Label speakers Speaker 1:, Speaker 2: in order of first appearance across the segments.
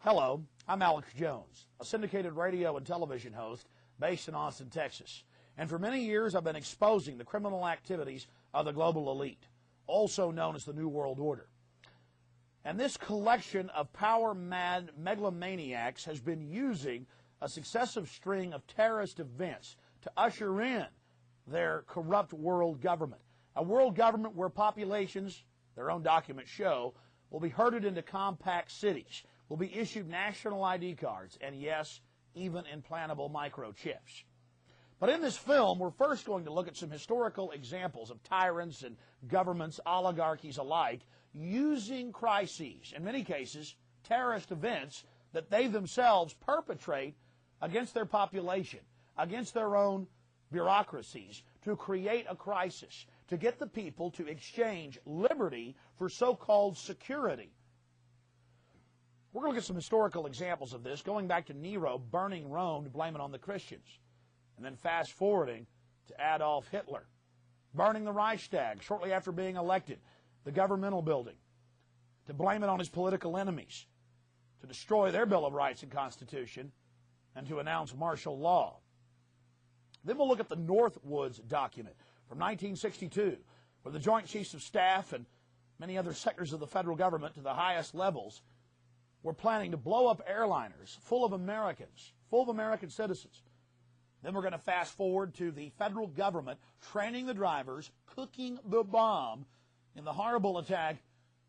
Speaker 1: Hello, I'm Alex Jones, a syndicated radio and television host based in Austin, Texas. And for many years I've been exposing the criminal activities of the global elite, also known as the New World Order. And this collection of power-mad megalomaniacs has been using a successive string of terrorist events to usher in their corrupt world government. A world government where populations, their own documents show, will be herded into compact cities, will be issued national ID cards, and yes, even implantable microchips. But in this film, we're first going to look at some historical examples of tyrants and governments, oligarchies alike, using crises, in many cases, terrorist events that they themselves perpetrate against their population, against their own bureaucracies, to create a crisis, to get the people to exchange liberty for so-called security. We're going to look at some historical examples of this, going back to Nero burning Rome to blame it on the Christians, and then fast-forwarding to Adolf Hitler burning the Reichstag shortly after being elected, the governmental building, to blame it on his political enemies, to destroy their Bill of Rights and Constitution, and to announce martial law. Then we'll look at the Northwoods document from 1962, where the Joint Chiefs of Staff and many other sectors of the federal government to the highest levels were planning to blow up airliners full of Americans, full of American citizens. Then we're going to fast forward to the federal government training the drivers, cooking the bomb in the horrible attack,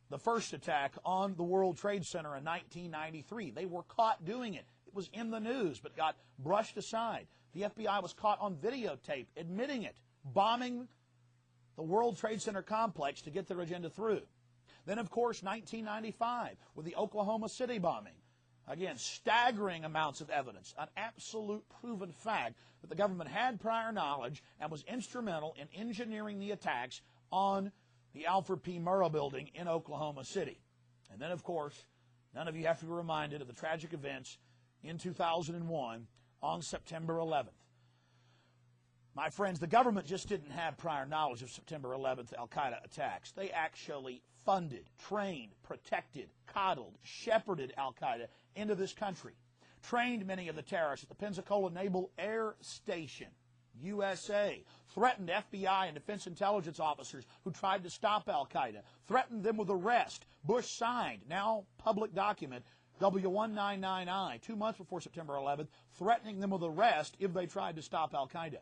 Speaker 1: the first attack on the World Trade Center in 1993. They were caught doing it. It was in the news, but got brushed aside. The FBI was caught on videotape admitting it, bombing the World Trade Center complex to get their agenda through. Then, of course, 1995 with the Oklahoma City bombing. Again, staggering amounts of evidence, an absolute proven fact that the government had prior knowledge and was instrumental in engineering the attacks on the Alfred P. Murrah building in Oklahoma City. And then, of course, none of you have to be reminded of the tragic events in 2001 on September 11th. My friends, the government just didn't have prior knowledge of September 11th al-Qaeda attacks. They actually funded, trained, protected, coddled, shepherded al-Qaeda into this country, trained many of the terrorists at the Pensacola Naval Air Station, USA, threatened FBI and Defense Intelligence officers who tried to stop al-Qaeda, threatened them with arrest. Bush signed, now public document, W1999, 2 months before September 11th, threatening them with arrest if they tried to stop al-Qaeda.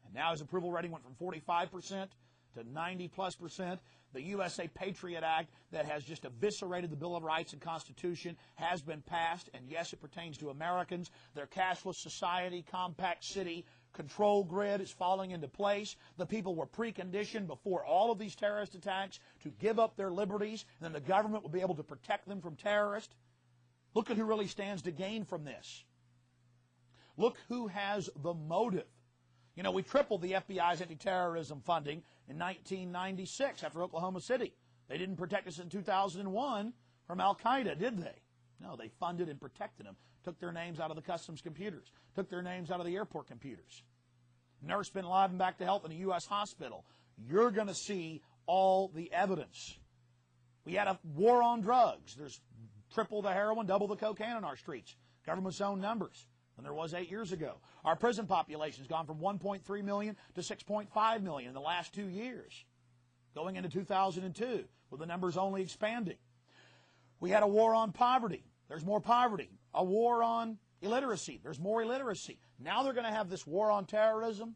Speaker 1: And now his approval rating went from 45% to 90+%. The USA Patriot Act that has just eviscerated the Bill of Rights and Constitution has been passed, and yes, it pertains to Americans. Their cashless society, compact city, control grid is falling into place. The people were preconditioned before all of these terrorist attacks to give up their liberties, and then the government will be able to protect them from terrorists. Look at who really stands to gain from this. Look who has the motive. You know, we tripled the FBI's anti-terrorism funding in 1996 after Oklahoma City. They didn't protect us in 2001 from al-Qaeda, did they? No, they funded and protected them. Took their names out of the customs computers. Took their names out of the airport computers. Nursed bin Laden back to health in a U.S. hospital. You're going to see all the evidence. We had a war on drugs. There's triple the heroin, double the cocaine on our streets. Government's own numbers than there was 8 years ago. Our prison population has gone from 1.3 million to 6.5 million in the last 2 years, going into 2002, with the numbers only expanding. We had a war on poverty. There's more poverty. A war on illiteracy. There's more illiteracy. Now they're going to have this war on terrorism.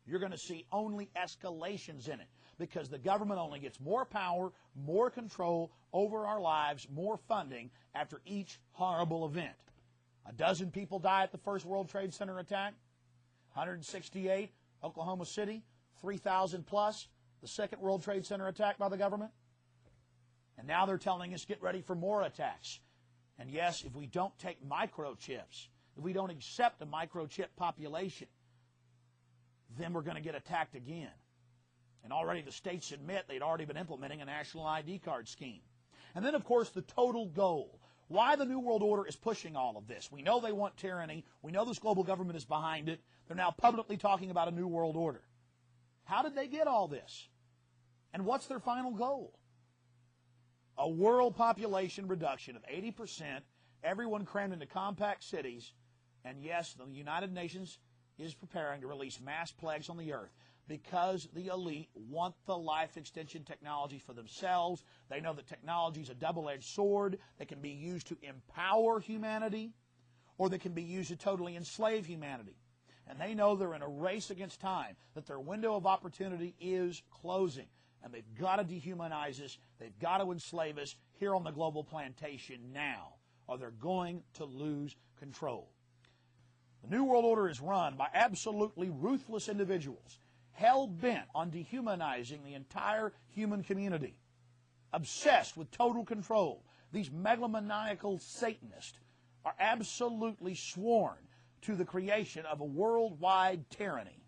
Speaker 1: You're going to see only escalations in it because the government only gets more power, more control over our lives, more funding after each horrible event. 12 people die at the first World Trade Center attack, 168, Oklahoma City, 3,000 plus, the second World Trade Center attack by the government. And now they're telling us get ready for more attacks. And yes, if we don't take microchips, if we don't accept a microchip population, then we're going to get attacked again. And already the states admit they'd already been implementing a national ID card scheme. And then, of course, the total goal. Why the New World Order is pushing all of this. We know they want tyranny. We know this global government is behind it. They're now publicly talking about a New World Order. How did they get all this? And what's their final goal? A world population reduction of 80% everyone crammed into compact cities, and yes, the United Nations is preparing to release mass plagues on the earth because the elite want the life extension technology for themselves. They know that technology is a double-edged sword that can be used to empower humanity or that can be used to totally enslave humanity. And they know they're in a race against time, that their window of opportunity is closing. And they've got to dehumanize us. They've got to enslave us here on the global plantation now, or they're going to lose control. The New World Order is run by absolutely ruthless individuals, hell-bent on dehumanizing the entire human community, obsessed with total control. These megalomaniacal Satanists are absolutely sworn to the creation of a worldwide tyranny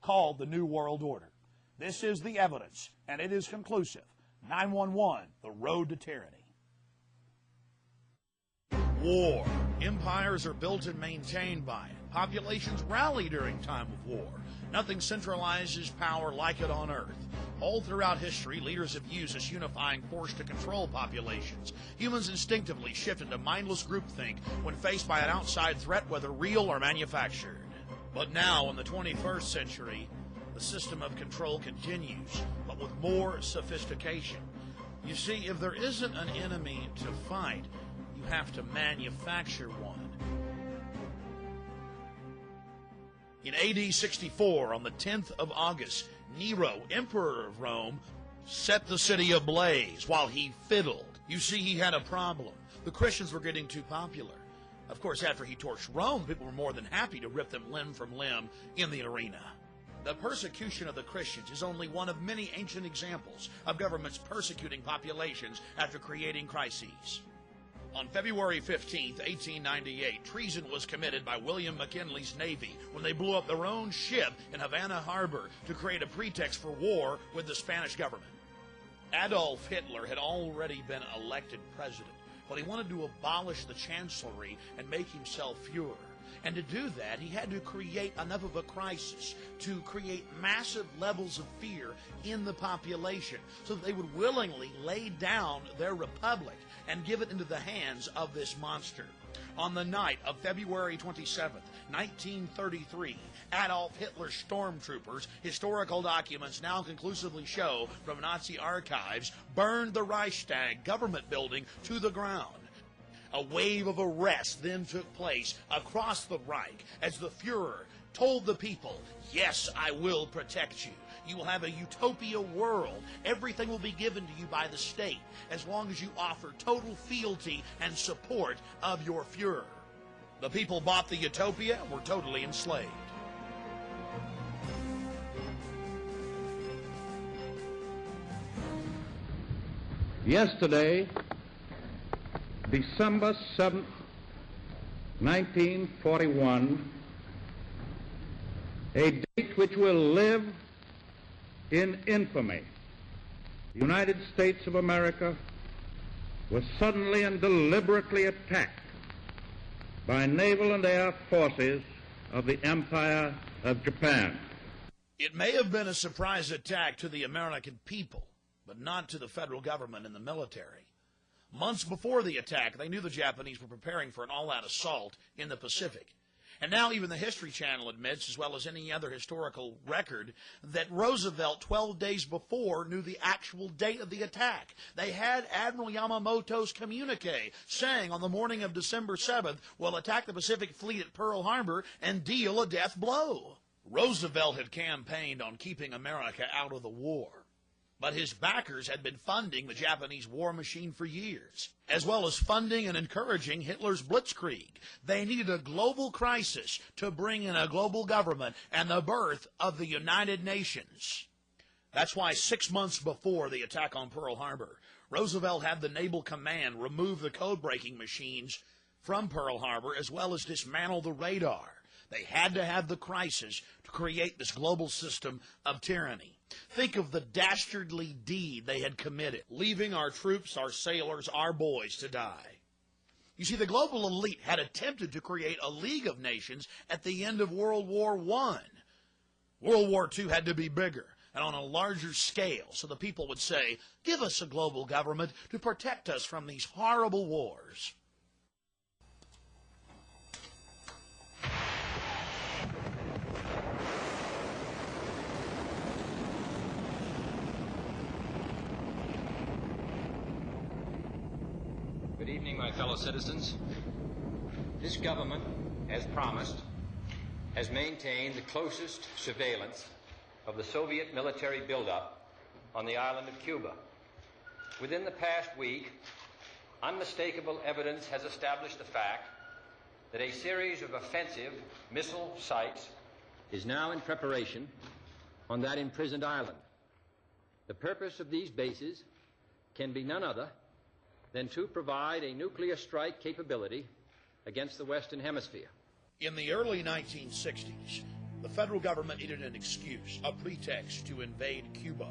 Speaker 1: called the New World Order. This is the evidence, and it is conclusive. 911, the road to tyranny. War. Empires are built and maintained by it. Populations rally during time of war. Nothing centralizes power like it on Earth. All throughout history, leaders have used this unifying force to control populations. Humans instinctively shift into mindless groupthink when faced by an outside threat, whether real or manufactured. But now, in the 21st century, the system of control continues, but with more sophistication. You see, if there isn't an enemy to fight, you have to manufacture one. In AD 64, on the 10th of August, Nero, emperor of Rome, set the city ablaze while he fiddled. You see, he had a problem. The Christians were getting too popular. Of course, after he torched Rome, people were more than happy to rip them limb from limb in the arena. The persecution of the Christians is only one of many ancient examples of governments persecuting populations after creating crises. On February 15, 1898, treason was committed by William McKinley's Navy when they blew up their own ship in Havana Harbor to create a pretext for war with the Spanish government. Adolf Hitler had already been elected president, but he wanted to abolish the chancellery and make himself Fuhrer. And to do that, he had to create enough of a crisis to create massive levels of fear in the population so that they would willingly lay down their republic and give it into the hands of this monster. On the night of February 27, 1933, Adolf Hitler's stormtroopers, historical documents now conclusively show from Nazi archives, burned the Reichstag government building to the ground. A wave of arrests then took place across the Reich as the Fuhrer told the people, "Yes, I will protect you. You will have a utopia world. Everything will be given to you by the state as long as you offer total fealty and support of your Fuhrer." The people bought the utopia and were totally enslaved.
Speaker 2: Yesterday, December 7th, 1941, a date which will live in infamy, the United States of America was suddenly and deliberately attacked by naval and air forces of the Empire of Japan.
Speaker 1: It may have been a surprise attack to the American people, but not to the federal government and the military. Months before the attack, they knew the Japanese were preparing for an all-out assault in the Pacific. And now even the History Channel admits, as well as any other historical record, that Roosevelt 12 days before knew the actual date of the attack. They had Admiral Yamamoto's communique saying on the morning of December 7th, we'll attack the Pacific Fleet at Pearl Harbor and deal a death blow. Roosevelt had campaigned on keeping America out of the war. But his backers had been funding the Japanese war machine for years, as well as funding and encouraging Hitler's blitzkrieg. They needed a global crisis to bring in a global government and the birth of the United Nations. That's why 6 months before the attack on Pearl Harbor, Roosevelt had the Naval Command remove the code-breaking machines from Pearl Harbor, as well as dismantle the radar. They had to have the crisis to create this global system of tyranny. Think of the dastardly deed they had committed, leaving our troops, our sailors, our boys to die. You see, the global elite had attempted to create a League of Nations at the end of World War I. World War II had to be bigger and on a larger scale, so the people would say, give us a global government to protect us from these horrible wars.
Speaker 3: Good evening, my fellow citizens. This government, as promised, has maintained the closest surveillance of the Soviet military buildup on the island of Cuba. Within the past week, unmistakable evidence has established the fact that a series of offensive missile sites is now in preparation on that imprisoned island. The purpose of these bases can be none other than to provide a nuclear strike capability against the Western Hemisphere.
Speaker 1: In the early 1960s, the federal government needed an excuse, a pretext to invade Cuba.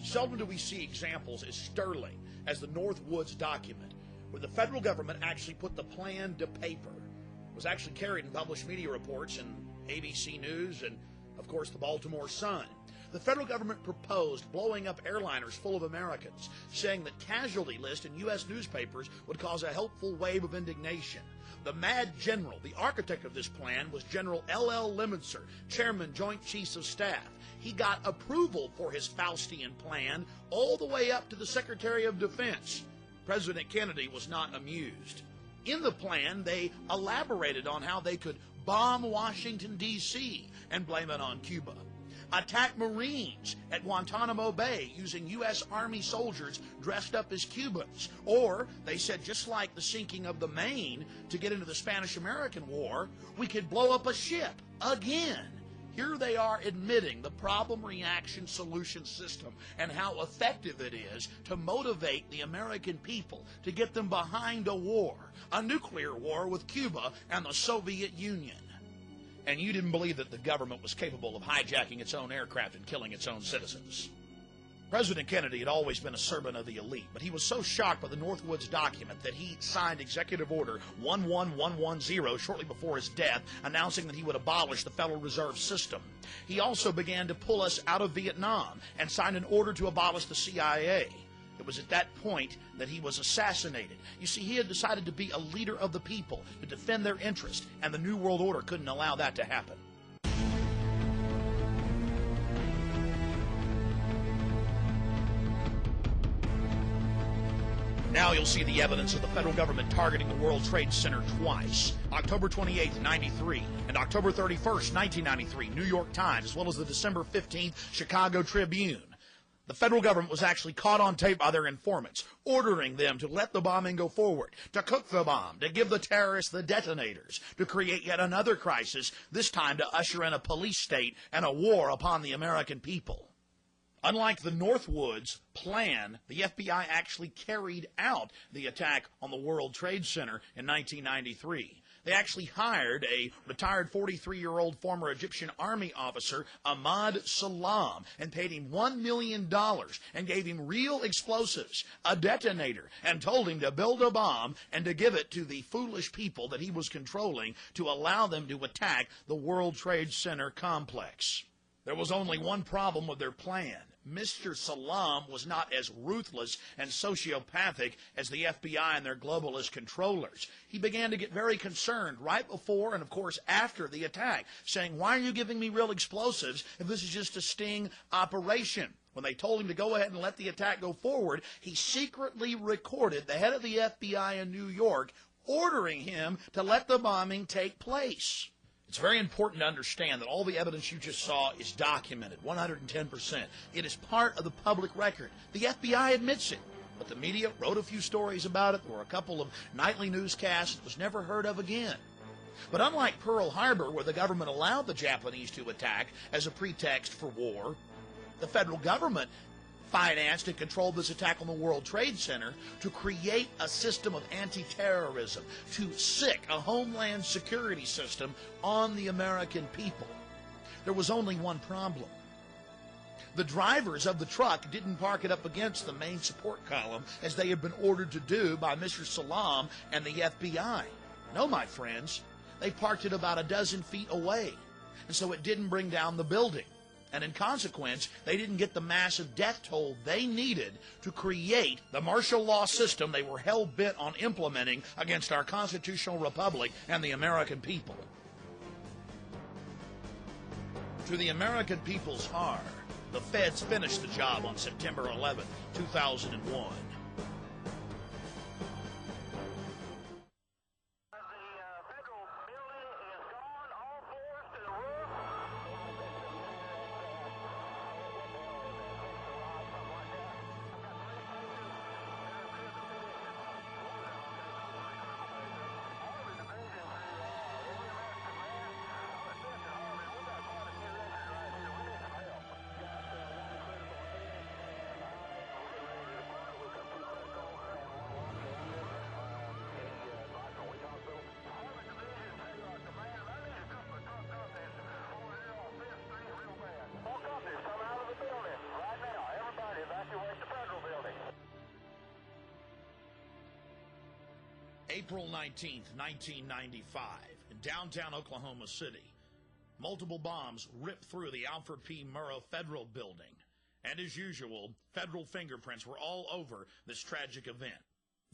Speaker 1: Seldom do we see examples as sterling as the Northwoods document, where the federal government actually put the plan to paper. It was actually carried in published media reports in ABC News and, of course, the Baltimore Sun. The federal government proposed blowing up airliners full of Americans, saying that casualty lists in U.S. newspapers would cause a helpful wave of indignation. The mad general, the architect of this plan, was General L.L. Lemonster, Chairman, Joint Chiefs of Staff. He got approval for his Faustian plan all the way up to the Secretary of Defense. President Kennedy was not amused. In the plan, they elaborated on how they could bomb Washington, D.C. and blame it on Cuba. Attack Marines at Guantanamo Bay using U.S. Army soldiers dressed up as Cubans. Or, they said, just like the sinking of the Maine to get into the Spanish-American War, we could blow up a ship again. Here they are admitting the problem-reaction solution system and how effective it is to motivate the American people to get them behind a war, a nuclear war with Cuba and the Soviet Union. And you didn't believe that the government was capable of hijacking its own aircraft and killing its own citizens. President Kennedy had always been a servant of the elite, but he was so shocked by the Northwoods document that he signed Executive Order 11110 shortly before his death, announcing that he would abolish the Federal Reserve System. He also began to pull us out of Vietnam and signed an order to abolish the CIA. It was at that point that he was assassinated. You see, he had decided to be a leader of the people, to defend their interest, and the New World Order couldn't allow that to happen. Now you'll see the evidence of the federal government targeting the World Trade Center twice. October 28th, 93, and October 31st, 1993, New York Times, as well as the December 15th Chicago Tribune. The federal government was actually caught on tape by their informants, ordering them to let the bombing go forward, to cook the bomb, to give the terrorists the detonators, to create yet another crisis, this time to usher in a police state and a war upon the American people. Unlike the Northwoods plan, the FBI actually carried out the attack on the World Trade Center in 1993. They actually hired a retired 43-year-old former Egyptian army officer, Ahmad Salam, and paid him $1 million and gave him real explosives, a detonator, and told him to build a bomb and to give it to the foolish people that he was controlling to allow them to attack the World Trade Center complex. There was only one problem with their plan. Mr. Salam was not as ruthless and sociopathic as the FBI and their globalist controllers. He began to get very concerned right before and, of course, after the attack, saying, "Why are you giving me real explosives if this is just a sting operation?" When they told him to go ahead and let the attack go forward, he secretly recorded the head of the FBI in New York ordering him to let the bombing take place. It's very important to understand that all the evidence you just saw is documented, 110%. It is part of the public record. The FBI admits it, but the media wrote a few stories about it. There were a couple of nightly newscasts. It was never heard of again. But unlike Pearl Harbor, where the government allowed the Japanese to attack as a pretext for war, the federal government financed and controlled this attack on the World Trade Center to create a system of anti-terrorism, to sic a homeland security system on the American people. There was only one problem. The drivers of the truck didn't park it up against the main support column as they had been ordered to do by Mr. Salam and the FBI. No, my friends, they parked it about a dozen feet away, and so it didn't bring down the building. And in consequence, they didn't get the massive death toll they needed to create the martial law system they were hell-bent on implementing against our constitutional republic and the American people. To the American people's horror, the feds finished the job on September 11, 2001. April 19th, 1995, in downtown Oklahoma City, multiple bombs ripped through the Alfred P. Murrah Federal Building. And as usual, federal fingerprints were all over this tragic event.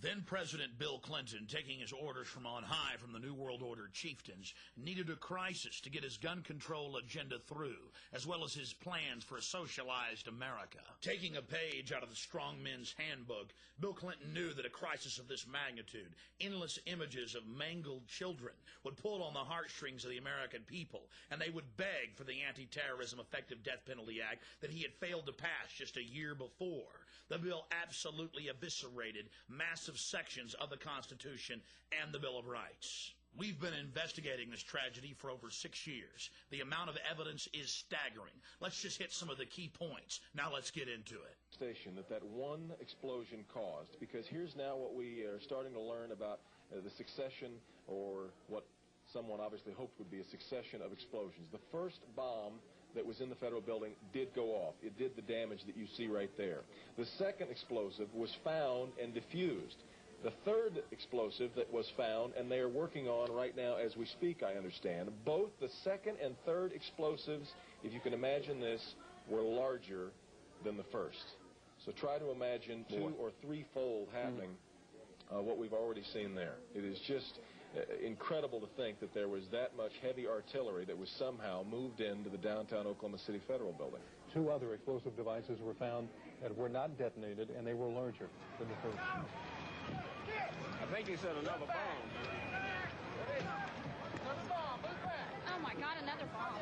Speaker 1: Then President Bill Clinton, taking his orders from on high from the New World Order chieftains, needed a crisis to get his gun control agenda through, as well as his plans for a socialized America. Taking a page out of the Strong Men's Handbook, Bill Clinton knew that a crisis of this magnitude, endless images of mangled children, would pull on the heartstrings of the American people, and they would beg for the Anti-Terrorism Effective Death Penalty Act that he had failed to pass just a year before. The bill absolutely eviscerated massive sections of the Constitution and the Bill of Rights. We've been investigating this tragedy for over 6 years. The amount of evidence is staggering. Let's just hit some of the key points. Now let's get into it.
Speaker 4: Station that one explosion caused, because here's now what we are starting to learn about the succession, or what someone obviously hoped would be a succession of explosions. The first bomb that was in the federal building did go off. It did the damage that you see right there. The second explosive was found and diffused. The third explosive that was found, and they are working on right now as we speak, I understand, both the second and third explosives, if you can imagine this, were larger than the first. So try to imagine two- or threefold happening what we've already seen there. It is just incredible to think that there was that much heavy artillery that was somehow moved into the downtown Oklahoma City Federal Building.
Speaker 5: Two other explosive devices were found that were not detonated, and they were larger than the first.
Speaker 6: I think he said another bomb.
Speaker 7: Oh my God, another bomb.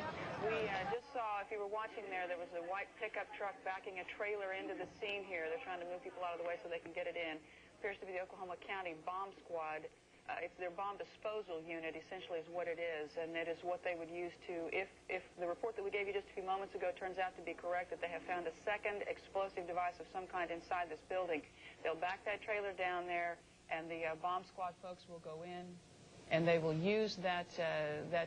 Speaker 8: We just saw, if you were watching there was a white pickup truck backing a trailer into the scene here. They're trying to move people out of the way so they can get it in. Appears to be the Oklahoma County Bomb Squad. It's their bomb disposal unit, essentially, is what it is, and it is what they would use to, if the report that we gave you just a few moments ago turns out to be correct, that they have found a second explosive device of some kind inside this building. They'll back that trailer down there, and the bomb squad folks will go in, and they will use that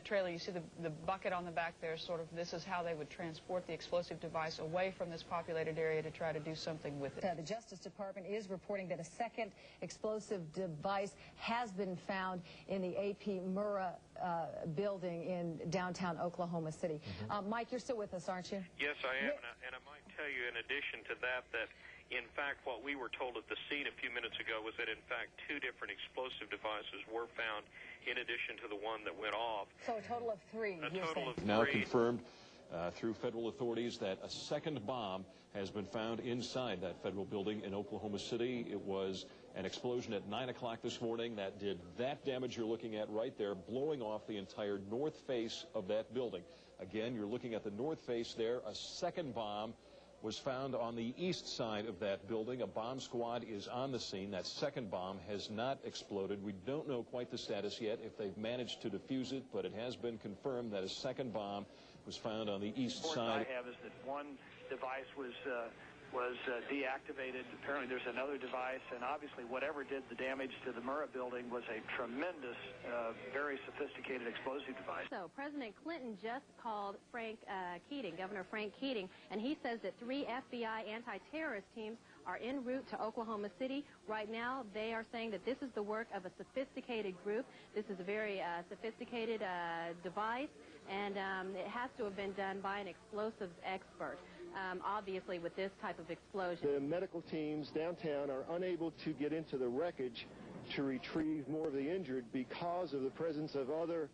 Speaker 8: trailer. You see the bucket on the back there, sort of, this is how they would transport the explosive device away from this populated area to try to do something with it.
Speaker 9: The Justice Department is reporting that a second explosive device has been found in the A.P. Murrah building in downtown Oklahoma City. Mike, you're still with us, aren't you?
Speaker 10: Yes, I am, and I might tell you, in addition to that, in fact, what we were told at the scene a few minutes ago was that, in fact, two different explosive devices were found in addition to the one that went off.
Speaker 9: So a total of three.
Speaker 10: A total of three.
Speaker 11: Now confirmed through federal authorities that a second bomb has been found inside that federal building in Oklahoma City. It was an explosion at 9 o'clock this morning that did that damage you're looking at right there, blowing off the entire north face of that building. Again, you're looking at the north face there. A second bomb was found on the east side of that building. A bomb squad is on the scene. That second bomb has not exploded. We don't know quite the status yet, if they've managed to defuse it, but it has been confirmed that a second bomb was found on the east side.
Speaker 12: The report I have is that one device was deactivated. Apparently there's another device, and obviously whatever did the damage to the Murrah building was a tremendous, very sophisticated explosive device.
Speaker 7: So President Clinton just called Governor Frank Keating, and he says that 3 FBI anti-terrorist teams are en route to Oklahoma City. Right now, they are saying that this is the work of a sophisticated group. This is a very sophisticated device, and it has to have been done by an explosives expert. Obviously, with this type of explosion.
Speaker 13: The medical teams downtown are unable to get into the wreckage to retrieve more of the injured because of the presence of other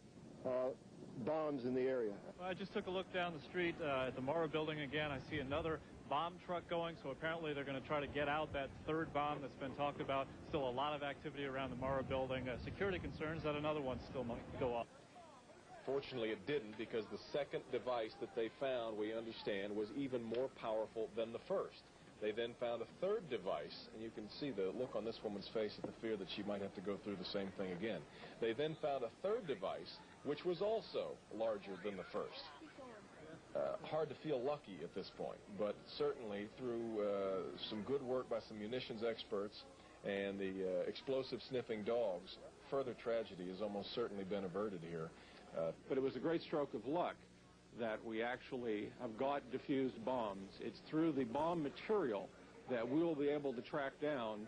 Speaker 13: bombs in the area.
Speaker 5: I just took a look down the street at the Murrah building again. I see another bomb truck going, so apparently they're going to try to get out that third bomb that's been talked about. Still a lot of activity around the Murrah building. Security concerns that another one still might go off.
Speaker 4: Fortunately, it didn't, because the second device that they found, we understand, was even more powerful than the first. They then found a third device, and you can see the look on this woman's face at the fear that she might have to go through the same thing again. They then found a third device, which was also larger than the first. Hard to feel lucky at this point, but certainly through some good work by some munitions experts and the explosive sniffing dogs, further tragedy has almost certainly been averted here.
Speaker 14: But it was a great stroke of luck that we actually have got diffused bombs. It's through the bomb material that we will be able to track down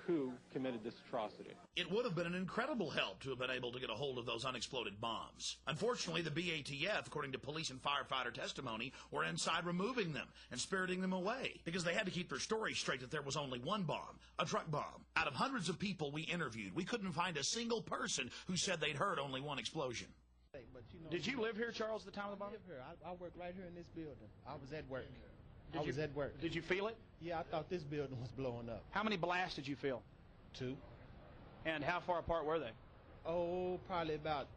Speaker 14: who committed this atrocity.
Speaker 1: It would have been an incredible help to have been able to get a hold of those unexploded bombs. Unfortunately, the BATF, according to police and firefighter testimony, were inside removing them and spiriting them away because they had to keep their story straight that there was only one bomb, a truck bomb. Out of hundreds of people we interviewed, we couldn't find a single person who said they'd heard only one explosion.
Speaker 15: Did you live here, Charles, at the time of the bomb?
Speaker 16: I live here. I work right here in this building. I was at work. At work.
Speaker 15: Did you feel it?
Speaker 16: Yeah, I thought this building was blowing up.
Speaker 15: How many blasts did you feel?
Speaker 16: 2.
Speaker 15: And how far apart were they?
Speaker 16: Oh, probably about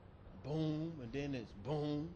Speaker 16: boom, and then it's boom.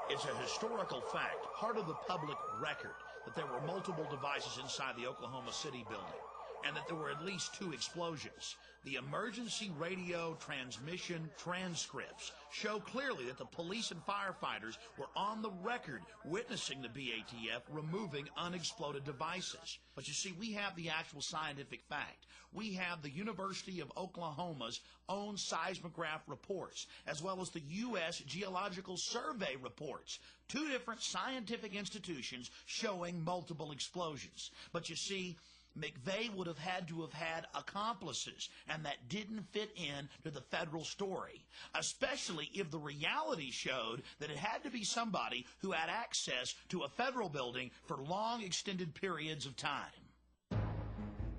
Speaker 1: It's a historical fact, part of the public record, that there were multiple devices inside the Oklahoma City building, and that there were at least 2 explosions. The emergency radio transmission transcripts show clearly that the police and firefighters were on the record witnessing the BATF removing unexploded devices. But you see, we have the actual scientific fact. We have the University of Oklahoma's own seismograph reports, as well as the U.S. Geological Survey reports. 2 different scientific institutions showing multiple explosions. But you see, McVeigh would have had to have had accomplices, and that didn't fit in to the federal story, especially if the reality showed that it had to be somebody who had access to a federal building for long extended periods of time.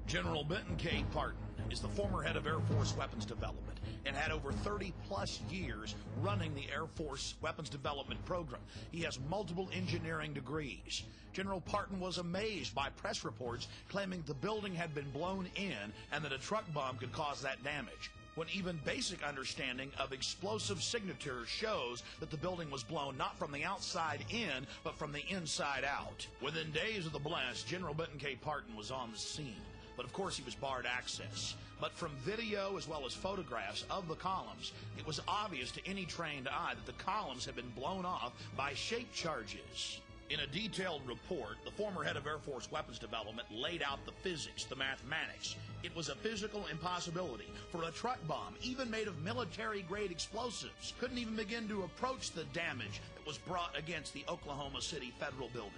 Speaker 1: General Benton K. Parton is the former head of Air Force Weapons Development and had over 30-plus years running the Air Force Weapons Development Program. He has multiple engineering degrees. General Parton was amazed by press reports claiming the building had been blown in and that a truck bomb could cause that damage, when even basic understanding of explosive signatures shows that the building was blown not from the outside in, but from the inside out. Within days of the blast, General Benton K. Parton was on the scene. But of course he was barred access. But from video as well as photographs of the columns, it was obvious to any trained eye that the columns had been blown off by shape charges. In a detailed report, the former head of Air Force Weapons Development laid out the physics, the mathematics. It was a physical impossibility for a truck bomb, even made of military-grade explosives, couldn't even begin to approach the damage that was brought against the Oklahoma City Federal Building.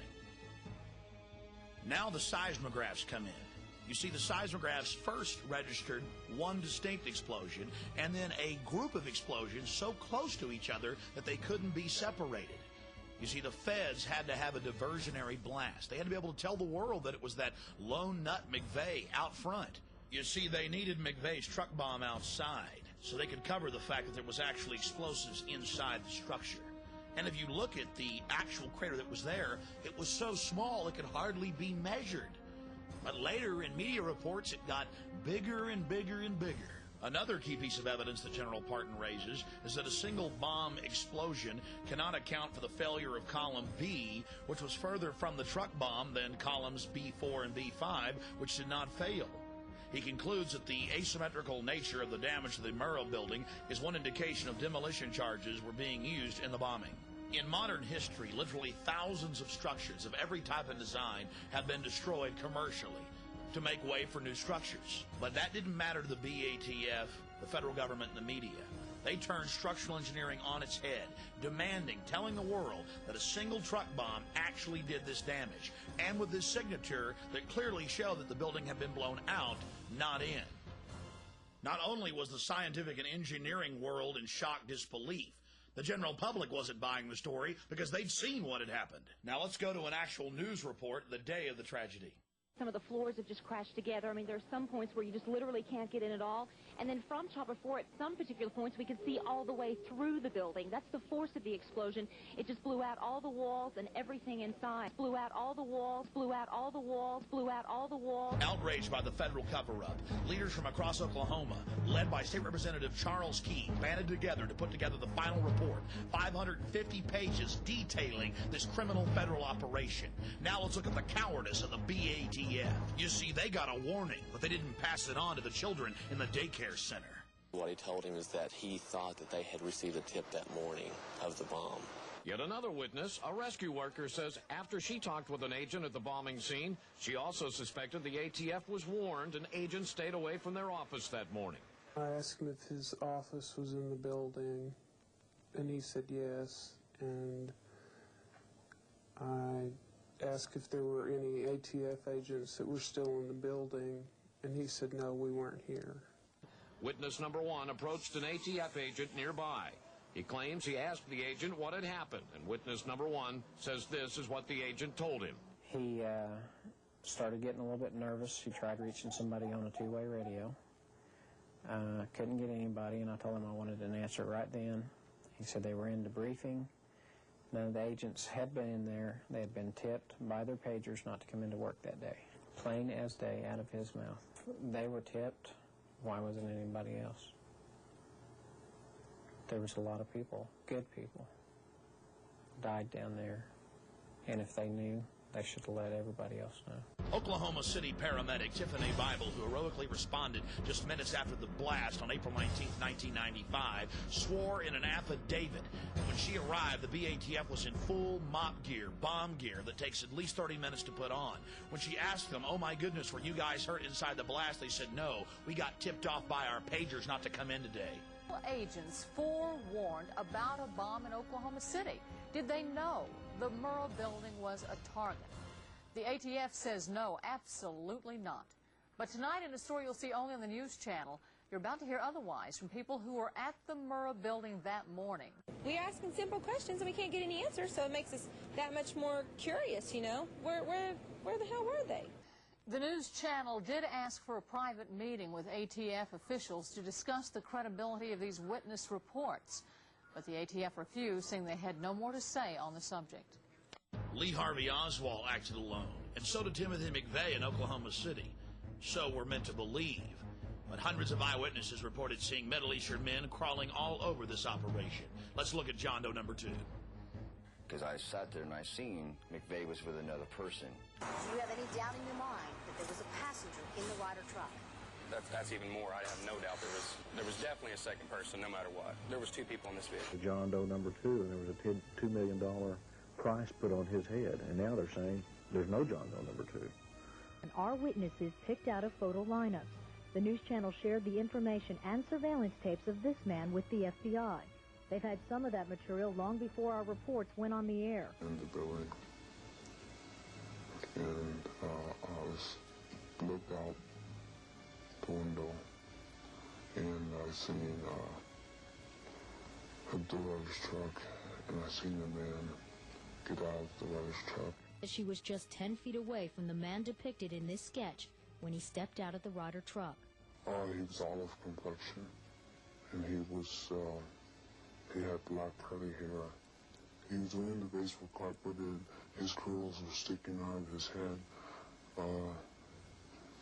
Speaker 1: Now the seismographs come in. You see, the seismographs first registered one distinct explosion and then a group of explosions so close to each other that they couldn't be separated. You see, the feds had to have a diversionary blast. They had to be able to tell the world that it was that lone nut McVeigh out front. You see, they needed McVeigh's truck bomb outside so they could cover the fact that there was actually explosives inside the structure. And if you look at the actual crater that was there, it was so small it could hardly be measured. But later in media reports, it got bigger and bigger and bigger. Another key piece of evidence that General Parton raises is that a single bomb explosion cannot account for the failure of column B, which was further from the truck bomb than columns B4 and B5, which did not fail. He concludes that the asymmetrical nature of the damage to the Murrah building is one indication of demolition charges were being used in the bombing. In modern history, literally thousands of structures of every type and design have been destroyed commercially to make way for new structures. But that didn't matter to the BATF, the federal government, and the media. They turned structural engineering on its head, demanding, telling the world that a single truck bomb actually did this damage, and with this signature that clearly showed that the building had been blown out, not in. Not only was the scientific and engineering world in shocked disbelief, the general public wasn't buying the story because they'd seen what had happened. Now let's go to an actual news report the day of the tragedy.
Speaker 17: Some of the floors have just crashed together. I mean, there are some points where you just literally can't get in at all. And then from Chopper 4, at some particular points, we could see all the way through the building. That's the force of the explosion. It just blew out all the walls and everything inside. Blew out all the walls, blew out all the walls, blew out all the walls.
Speaker 1: Outraged by the federal cover-up, leaders from across Oklahoma, led by State Representative Charles Key, banded together to put together the final report, 550 pages detailing this criminal federal operation. Now let's look at the cowardice of the BATF. You see, they got a warning, but they didn't pass it on to the children in the daycare center.
Speaker 18: What he told him is that he thought that they had received a tip that morning of the bomb.
Speaker 19: Yet another witness, a rescue worker, says after she talked with an agent at the bombing scene, she also suspected the ATF was warned and agents stayed away from their office that morning.
Speaker 20: I asked him if his office was in the building, and he said yes, and I asked if there were any ATF agents that were still in the building, and he said, no, we weren't here.
Speaker 19: Witness number one approached an ATF agent nearby. He claims he asked the agent what had happened, and witness number one says this is what the agent told him.
Speaker 21: He started getting a little bit nervous. He tried reaching somebody on a two-way radio. Couldn't get anybody, and I told him I wanted an answer right then. He said they were in debriefing. None of the agents had been in there. They had been tipped by their pagers not to come into work that day. Plain as day out of his mouth. They were tipped. Why wasn't anybody else? There was a lot of people, good people, died down there. And if they knew, they should have let everybody else know.
Speaker 1: Oklahoma City paramedic Tiffany Bible, who heroically responded just minutes after the blast on April 19, 1995, swore in an affidavit that when she arrived, the BATF was in full mop gear, bomb gear that takes at least 30 minutes to put on. When she asked them, oh my goodness, were you guys hurt inside the blast? They said, no, we got tipped off by our pagers not to come in today.
Speaker 22: Agents forewarned about a bomb in Oklahoma City. Did they know the Murrah building was a target? The ATF says no, absolutely not. But tonight in a story you'll see only on the News Channel, you're about to hear otherwise from people who were at the Murrah building that morning.
Speaker 23: We're asking simple questions and we can't get any answers, so it makes us that much more curious, you know. Where the hell were they?
Speaker 22: The News Channel did ask for a private meeting with ATF officials to discuss the credibility of these witness reports. But the ATF refused, saying they had no more to say on the subject.
Speaker 1: Lee Harvey Oswald acted alone, and so did Timothy McVeigh in Oklahoma City. So we're meant to believe. But hundreds of eyewitnesses reported seeing Middle Eastern men crawling all over this operation. Let's look at John Doe number 2.
Speaker 24: Because I sat there and I seen McVeigh was with another person.
Speaker 25: Do you have any doubt in your mind that there was a passenger in the Ryder truck?
Speaker 6: That's even more. I have no doubt there was definitely a second person, no matter what. There was two people in this vehicle.
Speaker 26: John Doe number 2, and there was a $2 million price put on his head, and now they're saying there's no John Doe number 2.
Speaker 27: And our witnesses picked out of photo lineups. The News Channel shared the information and surveillance tapes of this man with the FBI. They've had some of that material long before our reports went on the air.
Speaker 28: In the building, and I looked out the window, and I seen a driver's truck, and I seen a man get out of the driver's truck.
Speaker 27: She was just 10 feet away from the man depicted in this sketch when he stepped out of the Ryder truck.
Speaker 28: He was olive complexion, and he had black curly hair. He was wearing the baseball cap, but his curls were sticking out of his head.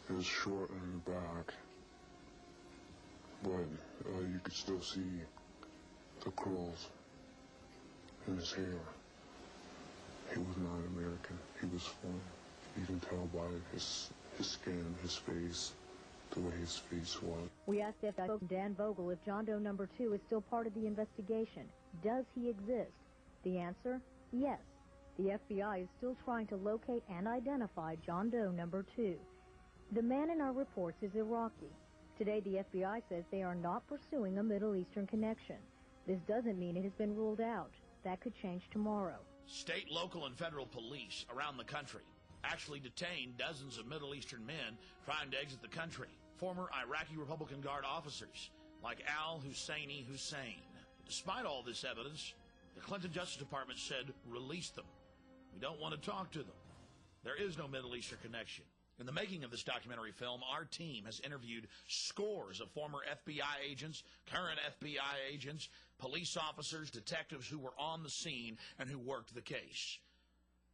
Speaker 28: He was short in the back, but you could still see the curls in his hair. He was not American. He was foreign. You can tell by his skin, his face, the way his face was.
Speaker 27: We asked FBI Dan Vogel if John Doe number 2 is still part of the investigation. Does he exist? The answer, yes. The FBI is still trying to locate and identify John Doe number 2. The man in our reports is Iraqi. Today, the FBI says they are not pursuing a Middle Eastern connection. This doesn't mean it has been ruled out. That could change tomorrow.
Speaker 1: State, local, and federal police around the country actually detained dozens of Middle Eastern men trying to exit the country. Former Iraqi Republican Guard officers like Al Husseini Hussein. Despite all this evidence, the Clinton Justice Department said, release them. We don't want to talk to them. There is no Middle Eastern connection. In the making of this documentary film, our team has interviewed scores of former FBI agents, current FBI agents, police officers, detectives who were on the scene and who worked the case.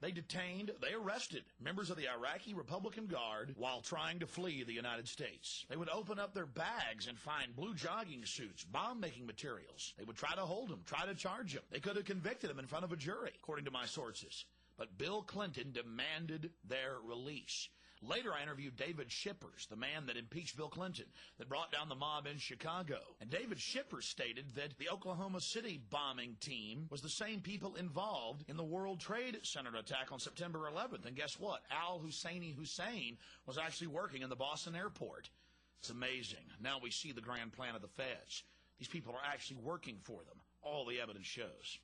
Speaker 1: They arrested members of the Iraqi Republican Guard while trying to flee the United States. They would open up their bags and find blue jogging suits, bomb-making materials. They would try to hold them, try to charge them. They could have convicted them in front of a jury, according to my sources. But Bill Clinton demanded their release. Later, I interviewed David Shippers, the man that impeached Bill Clinton, that brought down the mob in Chicago. And David Shippers stated that the Oklahoma City bombing team was the same people involved in the World Trade Center attack on September 11th. And guess what? Al Husseini Hussein was actually working in the Boston airport. It's amazing. Now we see the grand plan of the feds. These people are actually working for them. All the evidence shows.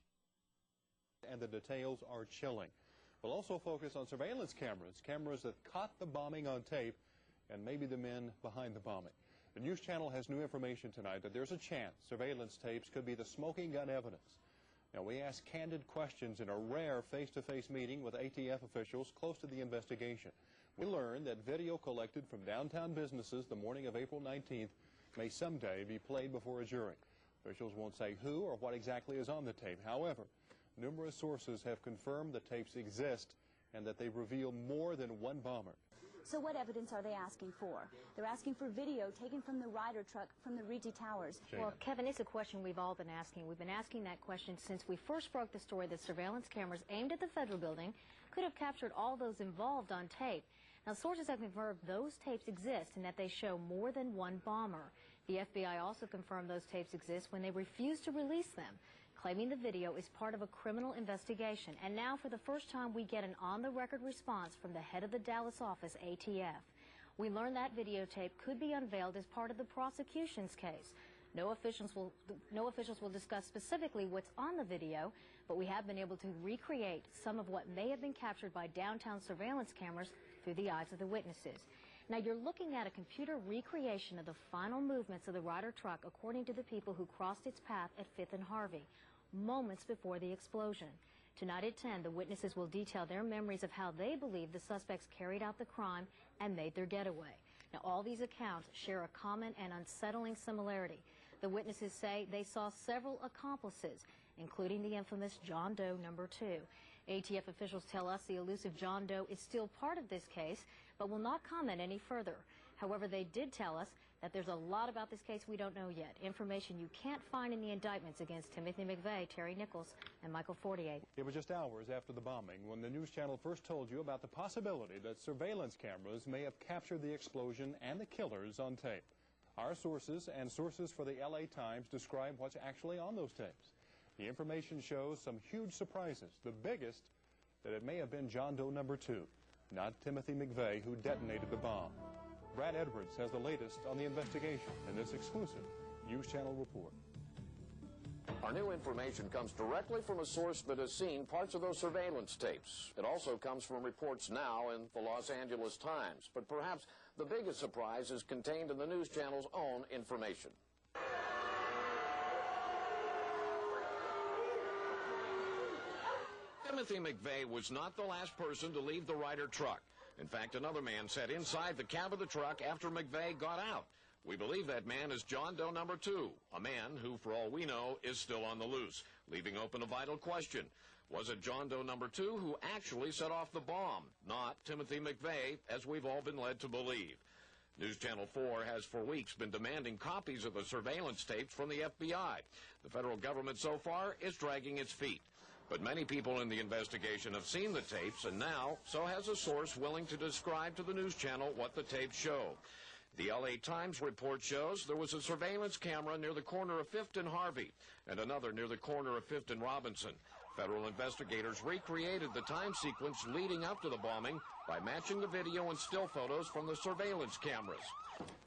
Speaker 29: And the details are chilling.
Speaker 2: We'll also focus on surveillance cameras that caught the bombing on tape, and maybe the men behind the bombing. The News Channel has new information tonight that there's a chance surveillance tapes could be the smoking gun evidence. Now, we asked candid questions in a rare face-to-face meeting with ATF officials close to the investigation. We learned that video collected from downtown businesses the morning of April 19th may someday be played before a jury. Officials won't say who or what exactly is on the tape. However, numerous sources have confirmed the tapes exist and that they reveal more than one bomber.
Speaker 3: So what evidence are they asking for? They're asking for video taken from the Ryder truck from the Rigi Towers.
Speaker 27: Well, Kevin, it's a question we've all been asking. We've been asking that question since we first broke the story that surveillance cameras aimed at the federal building could have captured all those involved on tape. Now, sources have confirmed those tapes exist and that they show more than one bomber. The FBI also confirmed those tapes exist when they refused to release them, claiming the video is part of a criminal investigation. And now, for the first time, we get an on-the-record response from the head of the Dallas office, ATF. We learned that videotape could be unveiled as part of the prosecution's case. No officials will discuss specifically what's on the video, but we have been able to recreate some of what may have been captured by downtown surveillance cameras through the eyes of the witnesses. Now, you're looking at a computer recreation of the final movements of the Ryder truck according to the people who crossed its path at 5th and Harvey, moments before the explosion. Tonight at 10, the witnesses will detail their memories of how they believe the suspects carried out the crime and made their getaway. Now, all these accounts share a common and unsettling similarity. The witnesses say they saw several accomplices, including the infamous John Doe No. 2. ATF officials tell us the elusive John Doe is still part of this case, but will not comment any further. However, they did tell us that there's a lot about this case we don't know yet, information you can't find in the indictments against Timothy McVeigh, Terry Nichols, and Michael Fortier.
Speaker 2: It was just hours after the bombing when the News Channel first told you about the possibility that surveillance cameras may have captured the explosion and the killers on tape. Our sources and sources for the LA Times describe what's actually on those tapes. The information shows some huge surprises, the biggest that it may have been John Doe No. 2, not Timothy McVeigh, who detonated the bomb. Brad Edwards has the latest on the investigation in this exclusive News Channel report.
Speaker 19: Our new information comes directly from a source that has seen parts of those surveillance tapes. It also comes from reports now in the Los Angeles Times. But perhaps the biggest surprise is contained in the News Channel's own information. Timothy McVeigh was not the last person to leave the Ryder truck. In fact, another man sat inside the cab of the truck after McVeigh got out. We believe that man is John Doe No. 2, a man who, for all we know, is still on the loose, leaving open a vital question. Was it John Doe No. 2 who actually set off the bomb, not Timothy McVeigh, as we've all been led to believe? News Channel 4 has for weeks been demanding copies of the surveillance tapes from the FBI. The federal government so far is dragging its feet. But many people in the investigation have seen the tapes, and now so has a source willing to describe to the News Channel what the tapes show. The LA Times report shows there was a surveillance camera near the corner of 5th and Harvey and another near the corner of 5th and Robinson. Federal investigators recreated the time sequence leading up to the bombing by matching the video and still photos from the surveillance cameras.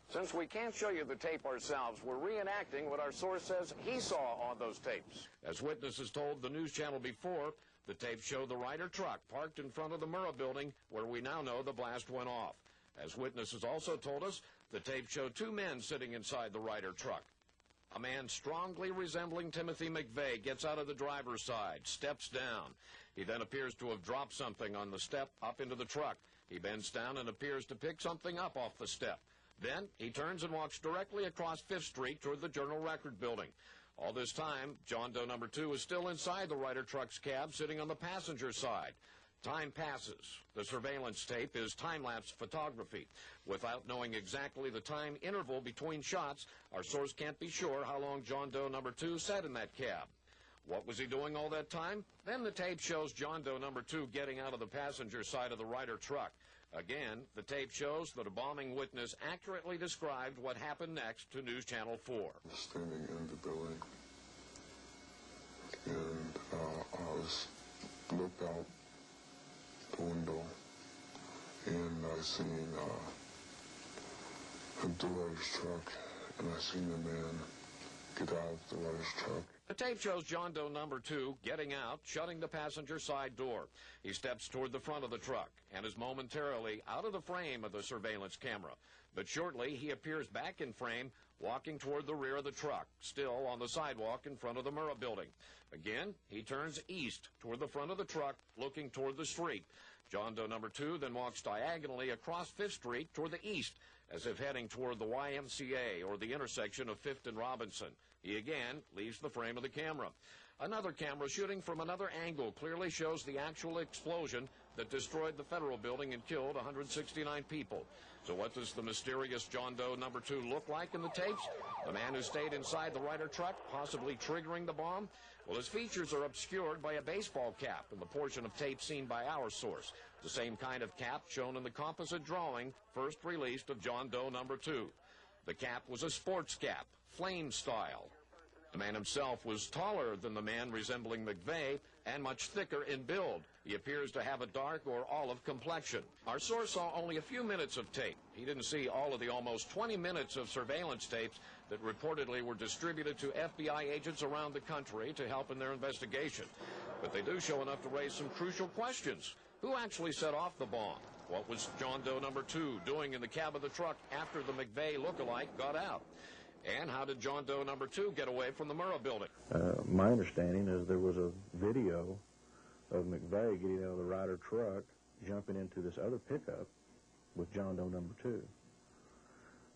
Speaker 19: Since we can't show you the tape ourselves, we're reenacting what our source says he saw on those tapes. As witnesses told the News Channel before, the tapes show the Ryder truck parked in front of the Murrah building where we now know the blast went off. As witnesses also told us, the tapes show two men sitting inside the Ryder truck. A man strongly resembling Timothy McVeigh gets out of the driver's side, steps down. He then appears to have dropped something on the step up into the truck. He bends down and appears to pick something up off the step. Then he turns and walks directly across 5th Street toward the Journal Record building. All this time, John Doe No. 2 is still inside the Ryder truck's cab, sitting on the passenger side. Time passes. The surveillance tape is time-lapse photography. Without knowing exactly the time interval between shots, our source can't be sure how long John Doe No. 2 sat in that cab. What was he doing all that time? Then the tape shows John Doe No. 2 getting out of the passenger side of the Ryder truck. Again, the tape shows that a bombing witness accurately described what happened next to News Channel 4.
Speaker 28: Standing in the building, and I looked out the window, and I seen the Ryder's truck, and I seen the man get out of the Ryder's truck.
Speaker 19: The tape shows John Doe number 2 getting out, shutting the passenger side door. He steps toward the front of the truck and is momentarily out of the frame of the surveillance camera. But shortly, he appears back in frame, walking toward the rear of the truck, still on the sidewalk in front of the Murrah building. Again, he turns east toward the front of the truck, looking toward the street. John Doe number 2 then walks diagonally across 5th Street toward the east, as if heading toward the YMCA or the intersection of 5th and Robinson. He again leaves the frame of the camera. Another camera shooting from another angle clearly shows the actual explosion that destroyed the federal building and killed 169 people. So what does the mysterious John Doe number 2 look like in the tapes? The man who stayed inside the Ryder truck, possibly triggering the bomb? Well, his features are obscured by a baseball cap in the portion of tape seen by our source. The same kind of cap shown in the composite drawing first released of John Doe number 2. The cap was a sports cap, flame style. The man himself was taller than the man resembling McVeigh and much thicker in build. He appears to have a dark or olive complexion. Our source saw only a few minutes of tape. He didn't see all of the almost 20 minutes of surveillance tapes that reportedly were distributed to FBI agents around the country to help in their investigation. But they do show enough to raise some crucial questions. Who actually set off the bomb? What was John Doe number 2 doing in the cab of the truck after the McVeigh lookalike got out? And how did John Doe number 2 get away from the Murrah building?
Speaker 26: My understanding is there was a video of McVeigh getting out of the Ryder truck, jumping into this other pickup with John Doe number 2.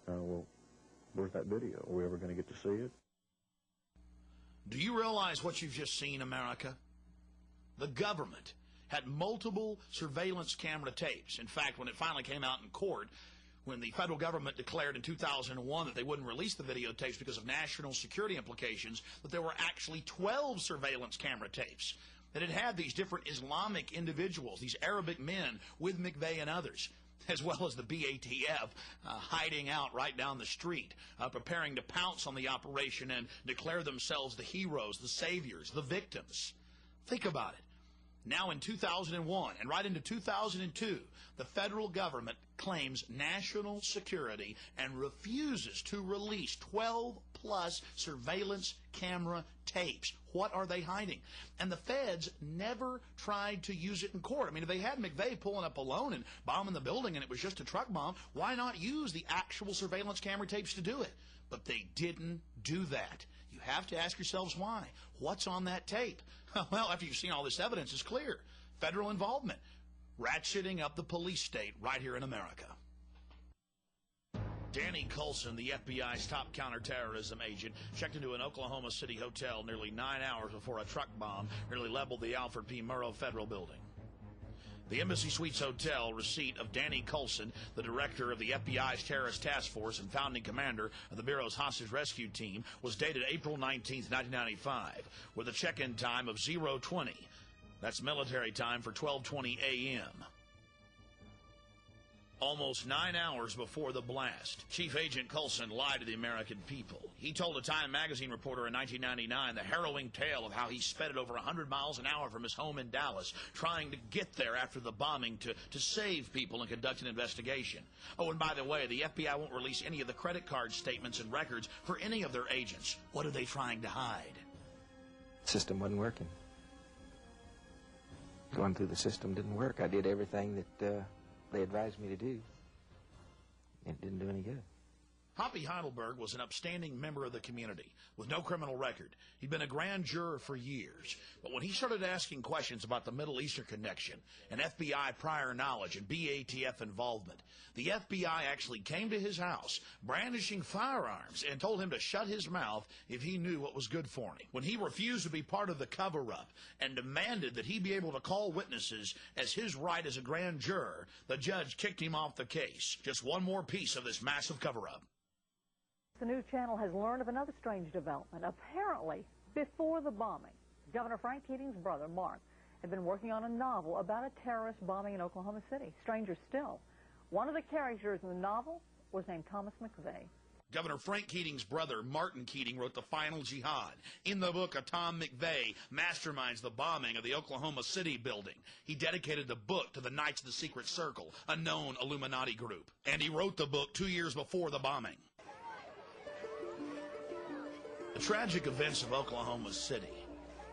Speaker 26: Well, where's that video? Are we ever going to get to see it?
Speaker 1: Do you realize what you've just seen, America? The government had multiple surveillance camera tapes. In fact, when it finally came out in court, when the federal government declared in 2001 that they wouldn't release the videotapes because of national security implications, that there were actually 12 surveillance camera tapes that had these different Islamic individuals, these Arabic men with McVeigh and others, as well as the BATF hiding out right down the street, preparing to pounce on the operation and declare themselves the heroes, the saviors, the victims. Think about it. Now in 2001 and right into 2002, the federal government claims national security and refuses to release 12-plus surveillance camera tapes. What are they hiding? And the feds never tried to use it in court. I mean, if they had McVeigh pulling up alone and bombing the building and it was just a truck bomb, why not use the actual surveillance camera tapes to do it? But they didn't do that. You have to ask yourselves why. What's on that tape? Well, after you've seen all this evidence, it's clear. Federal involvement. Ratcheting up the police state right here in America. Danny Coulson, the FBI's top counterterrorism agent, checked into an Oklahoma City hotel nearly 9 hours before a truck bomb nearly leveled the Alfred P. Murrah Federal Building. The Embassy Suites Hotel receipt of Danny Coulson, the director of the FBI's Terrorist Task Force and founding commander of the Bureau's hostage rescue team, was dated April 19, 1995, with a check-in time of 0:20. That's military time for 12:20 a.m. Almost 9 hours before the blast, Chief Agent Coulson lied to the American people. He told a Time magazine reporter in 1999 the harrowing tale of how he sped at over 100 miles an hour from his home in Dallas, trying to get there after the bombing to save people and conduct an investigation. Oh, and by the way, the FBI won't release any of the credit card statements and records for any of their agents. What are they trying to hide?
Speaker 5: The system wasn't working. Going through the system didn't work. I did everything that they advised me to do. It didn't do any good.
Speaker 1: Hoppy Heidelberg was an upstanding member of the community with no criminal record. He'd been a grand juror for years. But when he started asking questions about the Middle Eastern connection and FBI prior knowledge and BATF involvement, the FBI actually came to his house brandishing firearms and told him to shut his mouth if he knew what was good for him. When he refused to be part of the cover-up and demanded that he be able to call witnesses as his right as a grand juror, the judge kicked him off the case. Just one more piece of this massive cover-up.
Speaker 7: The news channel has learned of another strange development. Apparently, before the bombing, Governor Frank Keating's brother, Mark, had been working on a novel about a terrorist bombing in Oklahoma City. Stranger still, one of the characters in the novel was named Thomas McVeigh.
Speaker 1: Governor Frank Keating's brother, Martin Keating, wrote The Final Jihad. In the book, Tom McVeigh masterminds the bombing of the Oklahoma City building. He dedicated the book to the Knights of the Secret Circle, a known Illuminati group. And he wrote the book 2 years before the bombing. The tragic events of Oklahoma City,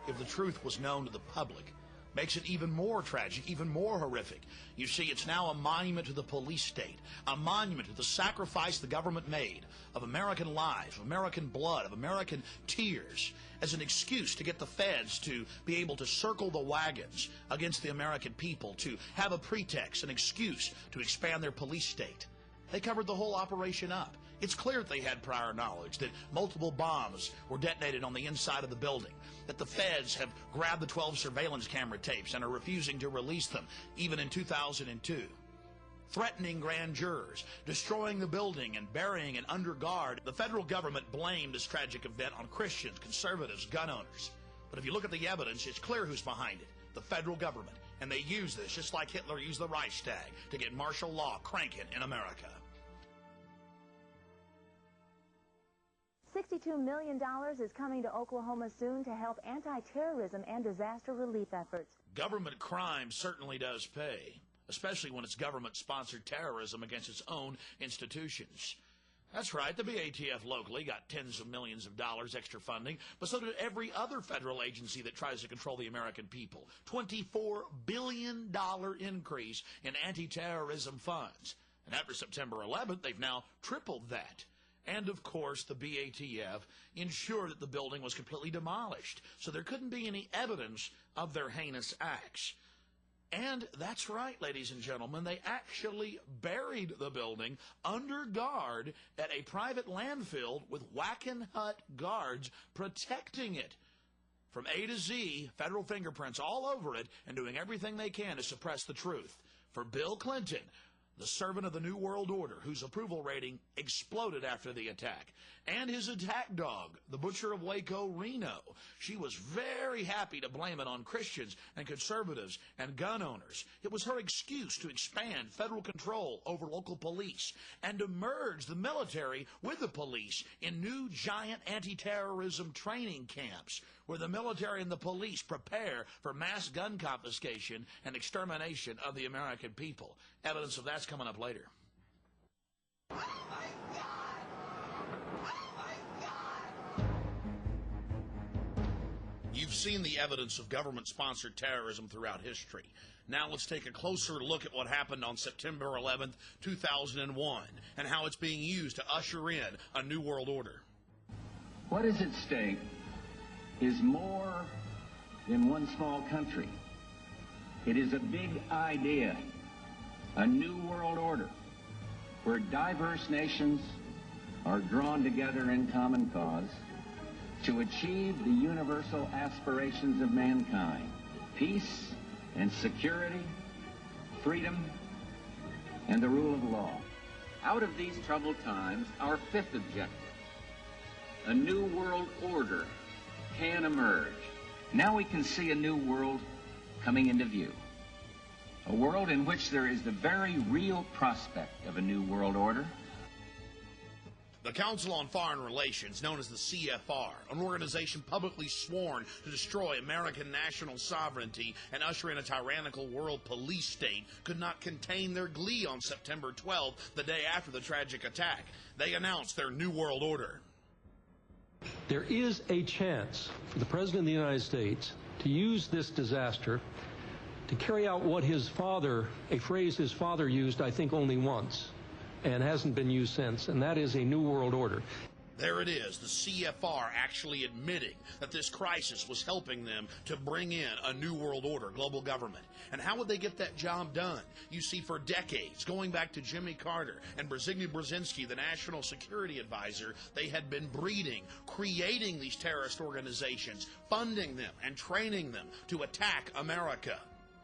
Speaker 1: if the truth was known to the public, makes it even more tragic, even more horrific. You see, it's now a monument to the police state, a monument to the sacrifice the government made of American lives, of American blood, of American tears, as an excuse to get the feds to be able to circle the wagons against the American people, to have a pretext, an excuse to expand their police state. They covered the whole operation up. It's clear that they had prior knowledge that multiple bombs were detonated on the inside of the building, that the feds have grabbed the 12 surveillance camera tapes and are refusing to release them, even in 2002. Threatening grand jurors, destroying the building and burying it under guard. The federal government blamed this tragic event on Christians, conservatives, gun owners. But if you look at the evidence, it's clear who's behind it, the federal government. And they use this, just like Hitler used the Reichstag, to get martial law cranking in America.
Speaker 3: $62 million is coming to Oklahoma soon to help anti-terrorism and disaster relief efforts.
Speaker 1: Government crime certainly does pay, especially when it's government-sponsored terrorism against its own institutions. That's right, the BATF locally got tens of millions of dollars extra funding, but so did every other federal agency that tries to control the American people. $24 billion increase in anti-terrorism funds. And after September 11th, they've now tripled that. And, of course, the BATF ensured that the building was completely demolished, so there couldn't be any evidence of their heinous acts. And that's right, ladies and gentlemen, they actually buried the building under guard at a private landfill with Wackenhut guards protecting it. From A to Z, federal fingerprints all over it, and doing everything they can to suppress the truth. For Bill Clinton, the servant of the New World Order, whose approval rating exploded after the attack, and his attack dog, the butcher of Waco, Reno. She was very happy to blame it on Christians and conservatives and gun owners. It was her excuse to expand federal control over local police and to merge the military with the police in new giant anti-terrorism training camps where the military and the police prepare for mass gun confiscation and extermination of the American people. Evidence of that's coming up later. You've seen the evidence of government-sponsored terrorism throughout history. Now let's take a closer look at what happened on September 11th, 2001, and how it's being used to usher in a new world order.
Speaker 4: What is at stake is more than one small country. It is a big idea, a new world order, where diverse nations are drawn together in common cause to achieve the universal aspirations of mankind: peace and security, freedom, and the rule of law. Out of these troubled times, our fifth objective, a new world order, can emerge. Now we can see a new world coming into view. A world in which there is the very real prospect of a new world order.
Speaker 1: The Council on Foreign Relations, known as the CFR, an organization publicly sworn to destroy American national sovereignty and usher in a tyrannical world police state, could not contain their glee on September 12th, the day after the tragic attack. They announced their New World Order.
Speaker 8: There is a chance for the President of the United States to use this disaster to carry out what his father, a phrase his father used, I think, only once, and hasn't been used since, and that is a new world order.
Speaker 1: There it is, the CFR actually admitting that this crisis was helping them to bring in a new world order, global government. And how would they get that job done? You see, for decades, going back to Jimmy Carter and Brzezinski, the national security advisor, they had been breeding, creating these terrorist organizations, funding them and training them to attack America.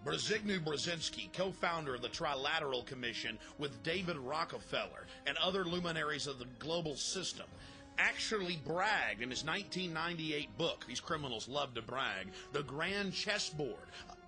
Speaker 1: Brzezinski, co-founder of the Trilateral Commission with David Rockefeller and other luminaries of the global system, actually bragged in his 1998 book, these criminals love to brag, The Grand Chessboard,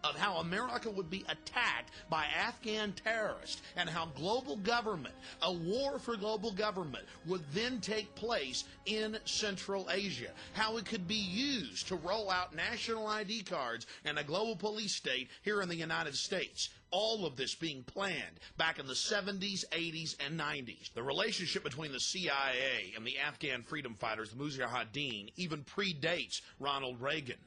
Speaker 1: of how America would be attacked by Afghan terrorists and how global government, a war for global government, would then take place in Central Asia, how it could be used to roll out national ID cards and a global police state here in the United States. All of this being planned back in the 70s, 80s, and 90s. The relationship between the CIA and the Afghan freedom fighters, the Mujahideen, even predates Ronald Reagan.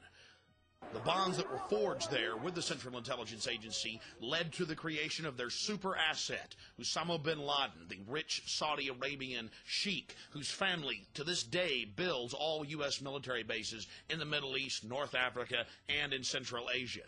Speaker 1: The bonds that were forged there with the Central Intelligence Agency led to the creation of their super asset, Osama bin Laden, the rich Saudi Arabian sheik whose family to this day builds all U.S. military bases in the Middle East, North Africa, and in Central Asia.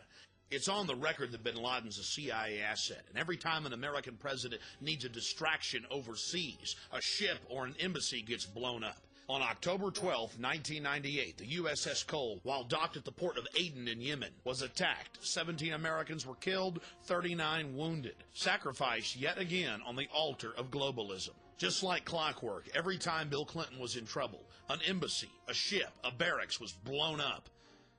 Speaker 1: It's on the record that bin Laden's a CIA asset, and every time an American president needs a distraction overseas, a ship or an embassy gets blown up. On October 12, 1998, the USS Cole, while docked at the port of Aden in Yemen, was attacked. 17 Americans were killed, 39 wounded. Sacrifice yet again on the altar of globalism. Just like clockwork, every time Bill Clinton was in trouble, an embassy, a ship, a barracks was blown up.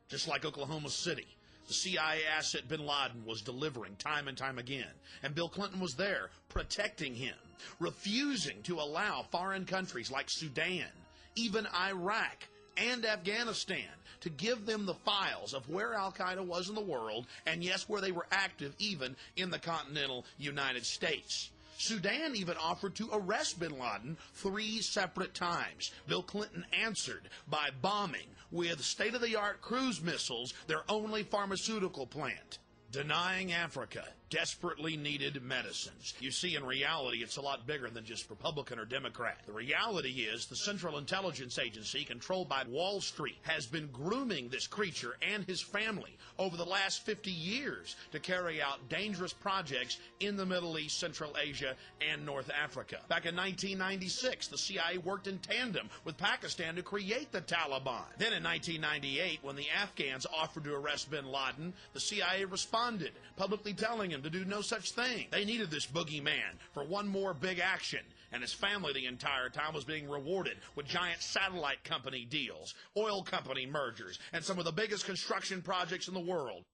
Speaker 1: Just like Oklahoma City, the CIA asset bin Laden was delivering time and time again, and Bill Clinton was there protecting him, refusing to allow foreign countries like Sudan, even Iraq and Afghanistan, to give them the files of where al-Qaeda was in the world, and yes, where they were active even in the continental United States. Sudan even offered to arrest bin Laden 3 separate times. Bill Clinton answered by bombing with state-of-the-art cruise missiles their only pharmaceutical plant. Denying Africa desperately needed medicines. You see, in reality, it's a lot bigger than just Republican or Democrat. The reality is the Central Intelligence Agency, controlled by Wall Street, has been grooming this creature and his family over the last 50 years to carry out dangerous projects in the Middle East, Central Asia, and North Africa. Back in 1996, the CIA worked in tandem with Pakistan to create the Taliban. Then in 1998, when the Afghans offered to arrest bin Laden, the CIA responded, publicly telling him to do no such thing. They needed this boogeyman for one more big action, and his family the entire time was being rewarded with giant satellite company deals, oil company mergers, and some of the biggest construction projects in the world.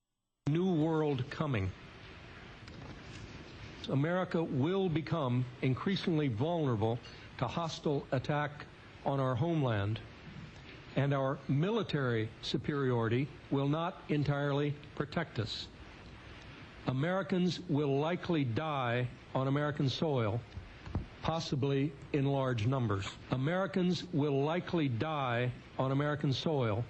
Speaker 8: New world coming. America will become increasingly vulnerable to hostile attack on our homeland, and our military superiority will not entirely protect us. Americans will likely die on American soil, possibly in large numbers. Americans will likely die on American soil,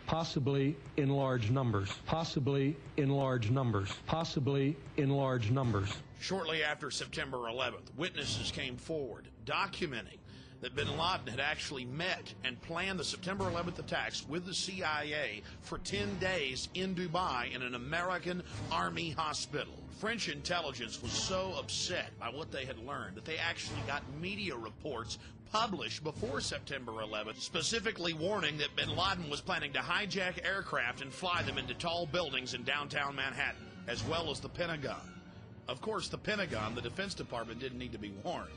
Speaker 8: possibly in large numbers. Possibly in large numbers. Possibly in large numbers.
Speaker 1: Shortly after September 11th, witnesses came forward documenting that bin Laden had actually met and planned the September 11th attacks with the CIA for 10 days in Dubai in an American Army hospital. French intelligence was so upset by what they had learned that they actually got media reports published before September 11th, specifically warning that bin Laden was planning to hijack aircraft and fly them into tall buildings in downtown Manhattan, as well as the Pentagon. Of course, the Pentagon, the Defense Department, didn't need to be warned.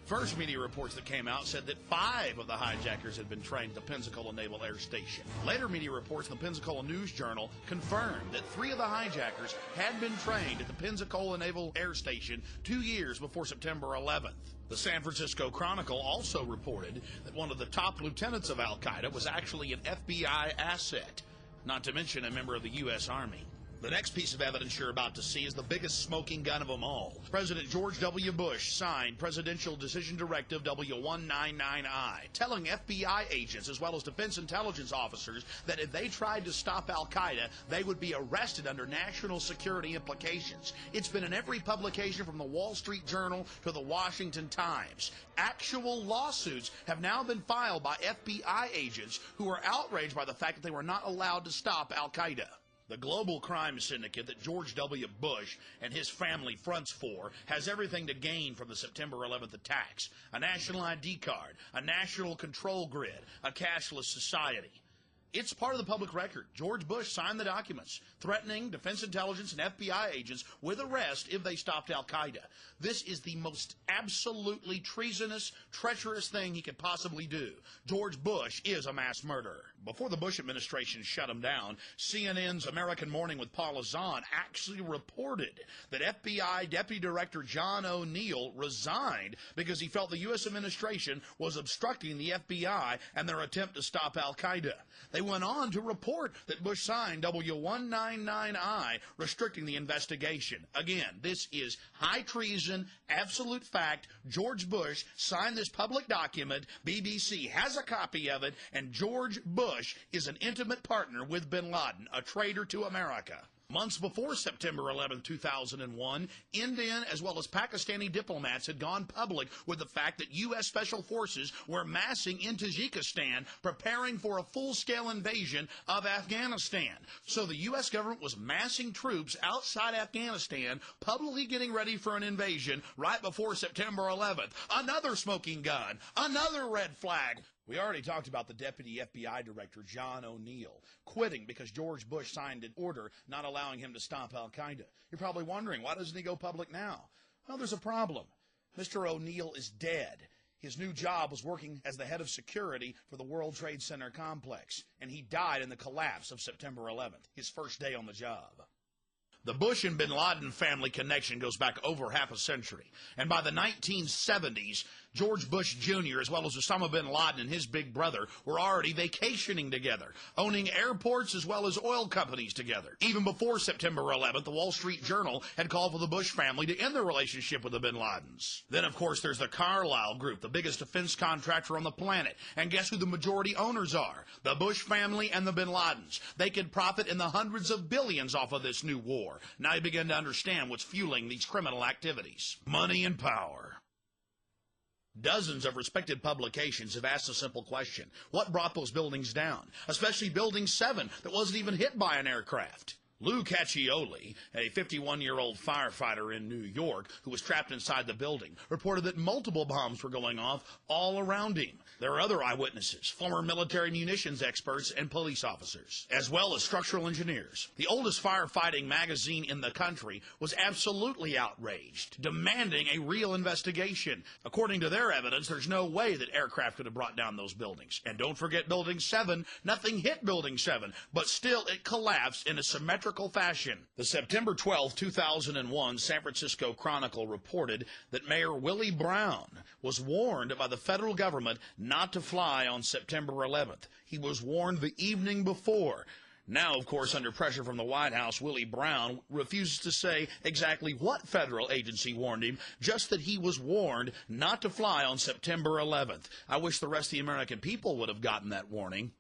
Speaker 1: First media reports that came out said that 5 of the hijackers had been trained at the Pensacola Naval Air Station. Later media reports in the Pensacola News Journal confirmed that 3 of the hijackers had been trained at the Pensacola Naval Air Station 2 years before September 11th. The San Francisco Chronicle also reported that one of the top lieutenants of al-Qaeda was actually an FBI asset, not to mention a member of the U.S. Army. The next piece of evidence you're about to see is the biggest smoking gun of them all. President George W. Bush signed Presidential Decision Directive W199I, telling FBI agents as well as defense intelligence officers that if they tried to stop al-Qaeda, they would be arrested under national security implications. It's been in every publication from the Wall Street Journal to the Washington Times. Actual lawsuits have now been filed by FBI agents who are outraged by the fact that they were not allowed to stop al-Qaeda. The global crime syndicate that George W. Bush and his family fronts for has everything to gain from the September 11th attacks: a national ID card, a national control grid, a cashless society. It's part of the public record. George Bush signed the documents threatening Defense Intelligence and FBI agents with arrest if they stopped al-Qaeda. This is the most absolutely treasonous, treacherous thing he could possibly do. George Bush is a mass murderer. Before the Bush administration shut him down, CNN's American Morning with Paula Zahn actually reported that FBI Deputy Director John O'Neill resigned because he felt the U.S. administration was obstructing the FBI and their attempt to stop al-Qaeda. They went on to report that Bush signed W199I, restricting the investigation. Again, this is high treason, absolute fact. George Bush signed this public document. BBC has a copy of it, and George Bush is an intimate partner with bin Laden, a traitor to America. Months before September 11, 2001, Indian as well as Pakistani diplomats had gone public with the fact that U.S. Special Forces were massing in Tajikistan, preparing for a full-scale invasion of Afghanistan. So the U.S. government was massing troops outside Afghanistan, publicly getting ready for an invasion right before September 11th. Another smoking gun, another red flag. We already talked about the Deputy FBI Director, John O'Neill, quitting because George Bush signed an order not allowing him to stop al-Qaeda. You're probably wondering, why doesn't he go public now? Well, there's a problem. Mr. O'Neill is dead. His new job was working as the head of security for the World Trade Center complex, and he died in the collapse of September 11th, his first day on the job. The Bush and bin Laden family connection goes back over half a century, and by the 1970s, George Bush Jr. as well as Osama bin Laden and his big brother were already vacationing together, owning airports as well as oil companies together. Even before September 11th, the Wall Street Journal had called for the Bush family to end their relationship with the bin Ladens. Then, of course, there's the Carlyle Group, the biggest defense contractor on the planet. And guess who the majority owners are? The Bush family and the bin Ladens. They could profit in the hundreds of billions off of this new war. Now you begin to understand what's fueling these criminal activities. Money and power. Dozens of respected publications have asked a simple question. What brought those buildings down? Especially Building 7 that wasn't even hit by an aircraft. Lou Caccioli, a 51-year-old firefighter in New York who was trapped inside the building, reported that multiple bombs were going off all around him. There are other eyewitnesses, former military munitions experts and police officers, as well as structural engineers. The oldest firefighting magazine in the country was absolutely outraged, demanding a real investigation. According to their evidence, there's no way that aircraft could have brought down those buildings. And don't forget Building 7. Nothing hit Building 7, but still it collapsed in a symmetrical fashion. The September 12, 2001 San Francisco Chronicle reported that Mayor Willie Brown was warned by the federal government not to fly on September 11th. He was warned the evening before. Now, of course, under pressure from the White House, Willie Brown refuses to say exactly what federal agency warned him, just that he was warned not to fly on September 11th. I wish the rest of the American people would have gotten that warning.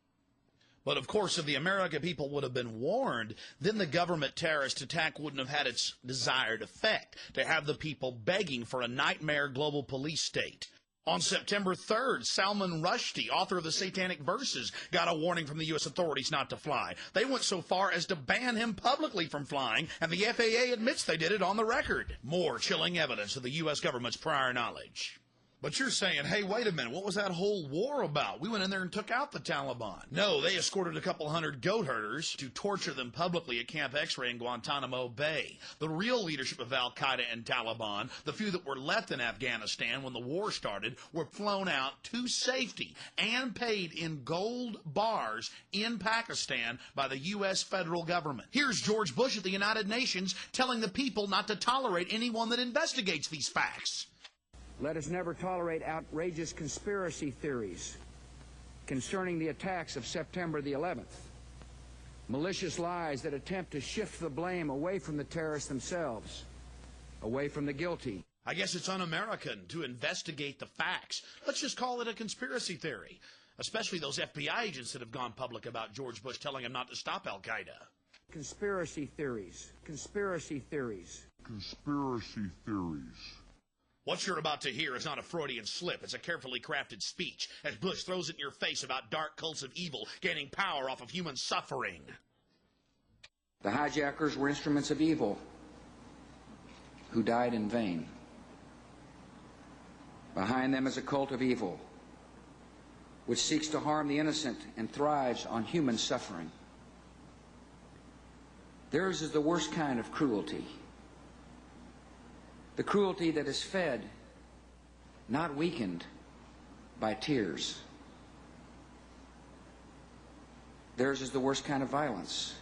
Speaker 1: But, of course, if the American people would have been warned, then the government terrorist attack wouldn't have had its desired effect, to have the people begging for a nightmare global police state. On September 3rd, Salman Rushdie, author of the Satanic Verses, got a warning from the U.S. authorities not to fly. They went so far as to ban him publicly from flying, and the FAA admits they did it on the record. More chilling evidence of the U.S. government's prior knowledge. But you're saying, hey, wait a minute, what was that whole war about? We went in there and took out the Taliban. No, they escorted a couple hundred goat herders to torture them publicly at Camp X-Ray in Guantanamo Bay. The real leadership of al-Qaeda and Taliban, the few that were left in Afghanistan when the war started, were flown out to safety and paid in gold bars in Pakistan by the U.S. federal government. Here's George Bush at the United Nations telling the people not to tolerate anyone that investigates these facts.
Speaker 9: Let us never tolerate outrageous conspiracy theories concerning the attacks of September the 11th, malicious lies that attempt to shift the blame away from the terrorists themselves, away from the guilty.
Speaker 1: I guess it's un-American to investigate the facts. Let's just call it a conspiracy theory, especially those FBI agents that have gone public about George Bush telling him not to stop al-Qaeda.
Speaker 9: Conspiracy theories, conspiracy theories.
Speaker 28: Conspiracy theories.
Speaker 1: What you're about to hear is not a Freudian slip. It's a carefully crafted speech as Bush throws it in your face about dark cults of evil gaining power off of human suffering.
Speaker 9: The hijackers were instruments of evil who died in vain. Behind them is a cult of evil which seeks to harm the innocent and thrives on human suffering. Theirs is the worst kind of cruelty. The cruelty that is fed, not weakened, by tears. Theirs is the worst kind of violence.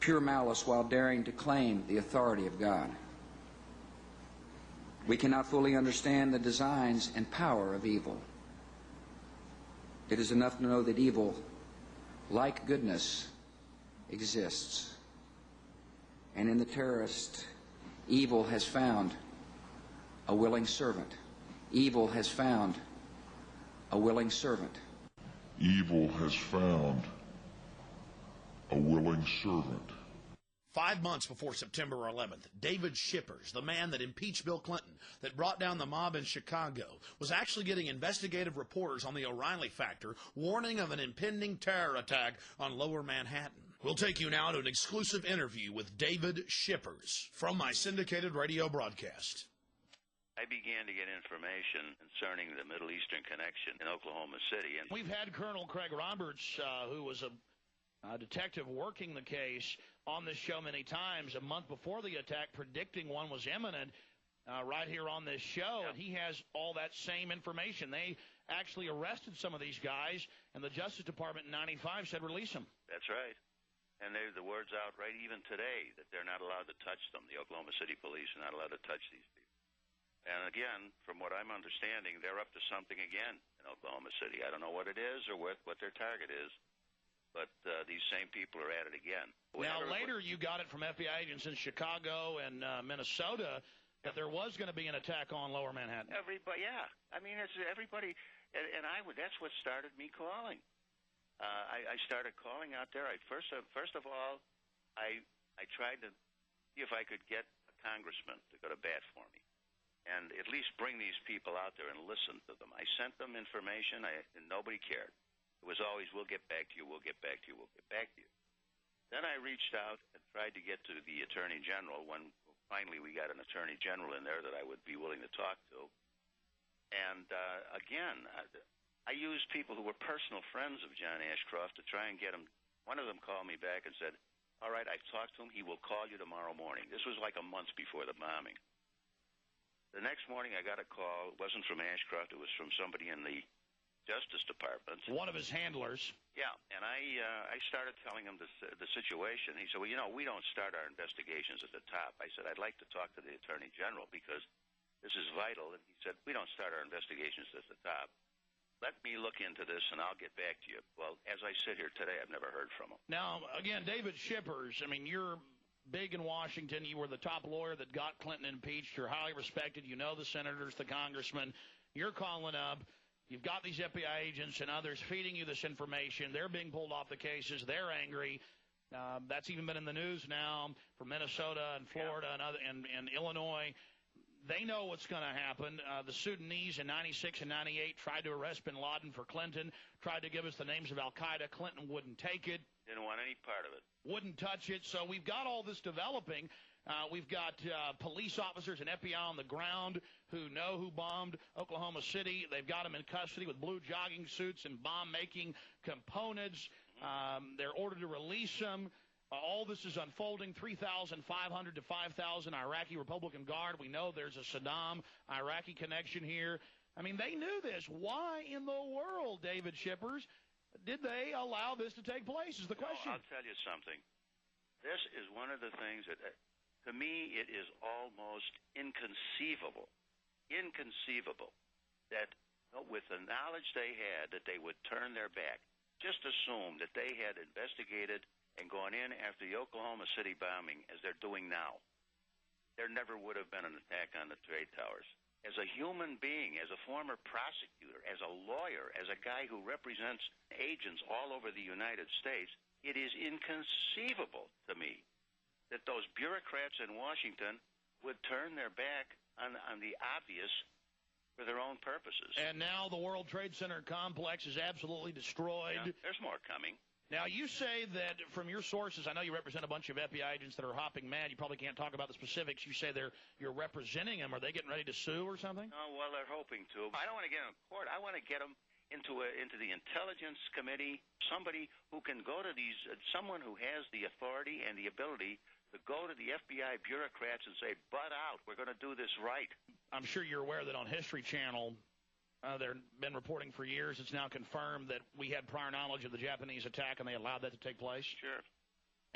Speaker 9: Pure malice while daring to claim the authority of God. We cannot fully understand the designs and power of evil. It is enough to know that evil, like goodness, exists. And in the terrorist, evil has found a willing servant. Evil has found a willing servant.
Speaker 28: Evil has found a willing servant.
Speaker 1: 5 months before September 11th, David Shippers, the man that impeached Bill Clinton, that brought down the mob in Chicago, was actually getting investigative reporters on the O'Reilly factor warning of an impending terror attack on Lower Manhattan. We'll take you now to an exclusive interview with David Shippers from my syndicated radio broadcast.
Speaker 10: I began to get information concerning the Middle Eastern connection in Oklahoma City. And
Speaker 1: we've had Colonel Craig Roberts, who was a detective working the case, on this show many times, a month before the attack, predicting one was imminent right here on this show, and he has all that same information. They actually arrested some of these guys, and the Justice Department in 95 said release them.
Speaker 10: That's right. And the word's out right even today that they're not allowed to touch them. The Oklahoma City police are not allowed to touch these people. And again, from what I'm understanding, they're up to something again in Oklahoma City. I don't know what it is or what their target is. But these same people are at it again.
Speaker 1: Now, later you got it from FBI agents in Chicago and Minnesota that there was going to be an attack on Lower Manhattan.
Speaker 10: Everybody, yeah. I mean, it's everybody, and that's what started me calling. I started calling out there. First of all, I tried to see if I could get a congressman to go to bat for me and at least bring these people out there and listen to them. I sent them information, and nobody cared. It was always, we'll get back to you, we'll get back to you, we'll get back to you. Then I reached out and tried to get to the Attorney General when finally we got an Attorney General in there that I would be willing to talk to. And again, I used people who were personal friends of John Ashcroft to try and get him. One of them called me back and said, all right, I've talked to him, he will call you tomorrow morning. This was like a month before the bombing. The next morning I got a call. It wasn't from Ashcroft, it was from somebody in the Justice Department.
Speaker 1: One of his handlers.
Speaker 10: Yeah, and I started telling him the situation. He said, well, you know, we don't start our investigations at the top. I said, I'd like to talk to the Attorney General because this is vital. And he said, we don't start our investigations at the top. Let me look into this, and I'll get back to you. Well, as I sit here today, I've never heard from him.
Speaker 1: Now, again, David Shippers, I mean, you're big in Washington. You were the top lawyer that got Clinton impeached. You're highly respected. You know the senators, the congressmen. You're calling up. You've got these FBI agents and others feeding you this information. They're being pulled off the cases. They're angry. That's even been in the news now from Minnesota and Florida and Illinois. They know what's going to happen. The Sudanese in 96 and 98 tried to arrest bin Laden for Clinton, tried to give us the names of al-Qaeda. Clinton wouldn't take it.
Speaker 10: Didn't want any part of it.
Speaker 1: Wouldn't touch it. So we've got all this developing. We've got police officers and FBI on the ground who know who bombed Oklahoma City. They've got them in custody with blue jogging suits and bomb-making components. They're ordered to release them. All this is unfolding. 3,500 to 5,000 Iraqi Republican Guard. We know there's a Saddam-Iraqi connection here. I mean, they knew this. Why in the world, David Shippers, did they allow this to take place is the question.
Speaker 10: I'll tell you something. This is one of the things that... to me, it is almost inconceivable that with the knowledge they had that they would turn their back, just assume that they had investigated and gone in after the Oklahoma City bombing as they're doing now. There never would have been an attack on the trade towers. As a human being, as a former prosecutor, as a lawyer, as a guy who represents agents all over the United States, it is inconceivable to me that those bureaucrats in Washington would turn their back on the obvious for their own purposes.
Speaker 1: And now the World Trade Center complex is absolutely destroyed.
Speaker 10: Yeah, there's more coming.
Speaker 1: Now, you say that from your sources, I know you represent a bunch of FBI agents that are hopping mad. You probably can't talk about the specifics. You say you're representing them. Are they getting ready to sue or something?
Speaker 10: Oh, well, they're hoping to. I don't want to get them in court. I want to get them into the Intelligence Committee, somebody who can go to these, someone who has the authority and the ability to go to the FBI bureaucrats and say, butt out, we're going to do this right.
Speaker 1: I'm sure you're aware that on History Channel, they've been reporting for years. It's now confirmed that we had prior knowledge of the Japanese attack, and they allowed that to take place.
Speaker 10: Sure.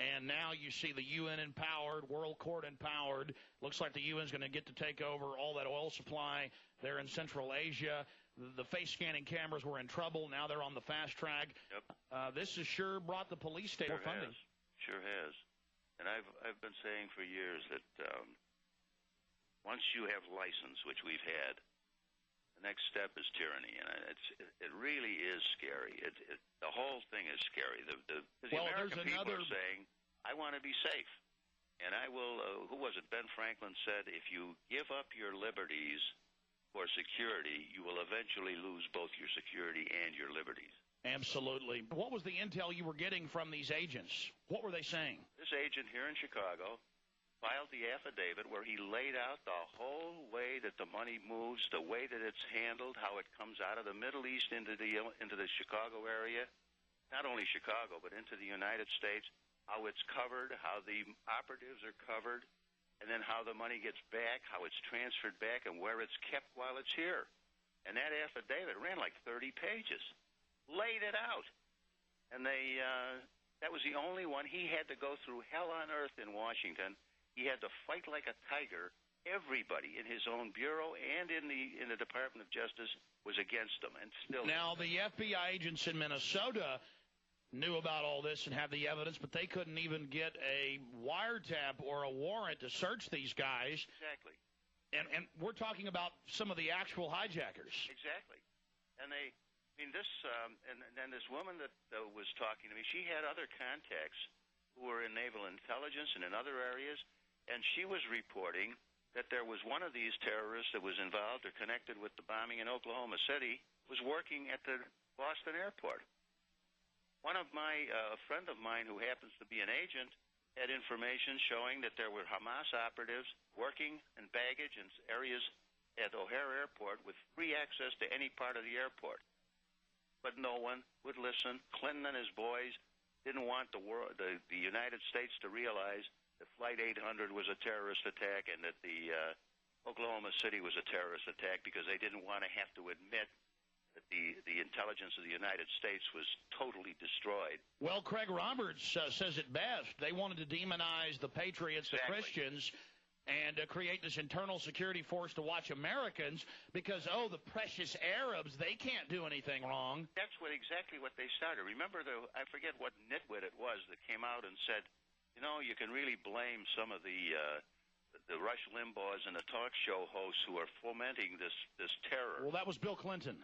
Speaker 10: And
Speaker 1: now you see the UN empowered, World Court empowered. Looks like the UN's going to get to take over all that oil supply there in Central Asia. The face-scanning cameras were in trouble. Now they're on the fast track.
Speaker 10: Yep.
Speaker 1: This has sure brought the police state more funding.
Speaker 10: Sure has. And I've been saying for years that once you have license, which we've had, the next step is tyranny, and it really is scary. The whole thing is scary. The American people are saying, I want to be safe. And I will, who was it, Ben Franklin said, if you give up your liberties for security, you will eventually lose both your security and your liberties.
Speaker 1: Absolutely. What was the intel you were getting from these agents? What were they saying?
Speaker 10: This agent here in Chicago filed the affidavit where he laid out the whole way that the money moves, the way that it's handled, how it comes out of the Middle East into the Chicago area, not only Chicago, but into the United States, how it's covered, how the operatives are covered, and then how the money gets back, how it's transferred back, and where it's kept while it's here. And that affidavit ran like 30 pages, laid it out. And that was the only one. He had to go through hell on earth in Washington. He had to fight like a tiger. Everybody in his own bureau and in the Department of Justice was against him, and still.
Speaker 1: Now, the FBI agents in Minnesota knew about all this and had the evidence, but they couldn't even get a wiretap or a warrant to search these guys.
Speaker 10: Exactly.
Speaker 1: And we're talking about some of the actual hijackers.
Speaker 10: Exactly. And this woman that was talking to me, she had other contacts who were in naval intelligence and in other areas. And she was reporting that there was one of these terrorists that was involved or connected with the bombing in Oklahoma City was working at the Boston airport. A friend of mine who happens to be an agent had information showing that there were Hamas operatives working in baggage in areas at O'Hare Airport with free access to any part of the airport. But no one would listen. Clinton and his boys didn't want the United States to realize that Flight 800 was a terrorist attack and that the Oklahoma City was a terrorist attack because they didn't want to have to admit that the intelligence of the United States was totally destroyed.
Speaker 1: Well, Craig Roberts says it best. They wanted to demonize the patriots, the Christians, and create this internal security force to watch Americans because, the precious Arabs, they can't do anything wrong.
Speaker 10: That's exactly what they started. Remember, I forget what nitwit it was that came out and said, you can really blame some of the Rush Limbaughs and the talk show hosts who are fomenting this terror.
Speaker 1: Well, that was Bill Clinton.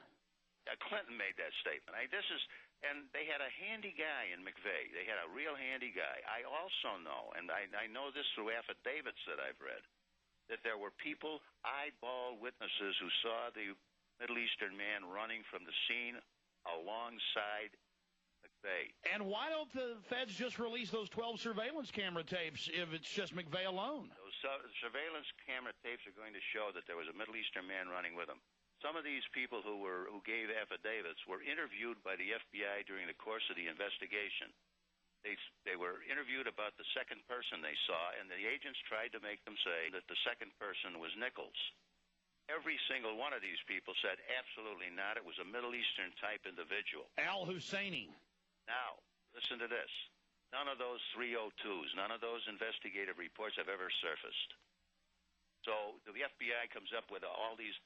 Speaker 10: Clinton made that statement. And they had a handy guy in McVeigh. They had a real handy guy. I also know, and I know this through affidavits that I've read, that there were people, eyeball witnesses, who saw the Middle Eastern man running from the scene alongside McVeigh.
Speaker 1: And why don't the feds just release those 12 surveillance camera tapes if it's just McVeigh alone?
Speaker 10: Those surveillance camera tapes are going to show that there was a Middle Eastern man running with him. Some of these people who gave affidavits were interviewed by the FBI during the course of the investigation. They were interviewed about the second person they saw, and the agents tried to make them say that the second person was Nichols. Every single one of these people said absolutely not. It was a Middle Eastern type individual.
Speaker 1: Al-Husseini.
Speaker 10: Now, listen to this. None of those 302s, none of those investigative reports have ever surfaced. So the FBI comes up with all these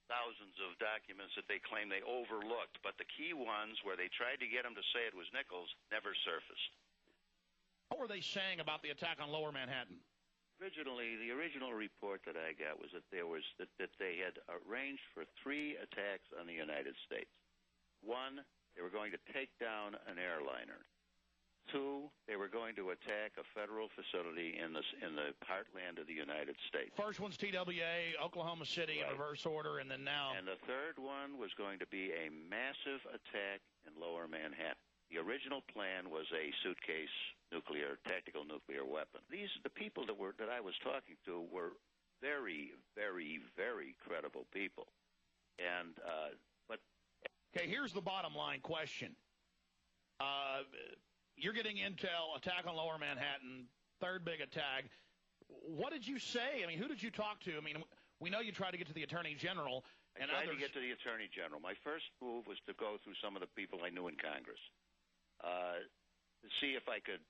Speaker 10: thousands of documents that they claim they overlooked, but the key ones where they tried to get them to say it was Nichols never surfaced.
Speaker 1: What were they saying about the attack on Lower Manhattan?
Speaker 10: The original report that I got was that that they had arranged for 3 attacks on the United States. 1, they were going to take down an airliner. 2, they were going to attack a federal facility in the heartland of the United States.
Speaker 1: First one's TWA, Oklahoma City, in reverse order, and then now.
Speaker 10: And the third one was going to be a massive attack in Lower Manhattan. The original plan was a suitcase tactical nuclear weapon. The people that I was talking to were very, very, very credible people. And,
Speaker 1: Okay, here's the bottom line question. You're getting intel, attack on Lower Manhattan, third big attack. What did you say? I mean, who did you talk to? I mean, we know you tried to get to the Attorney General and
Speaker 10: I tried
Speaker 1: others.
Speaker 10: to get to the Attorney General. My first move was to go through some of the people I knew in Congress to see if I could,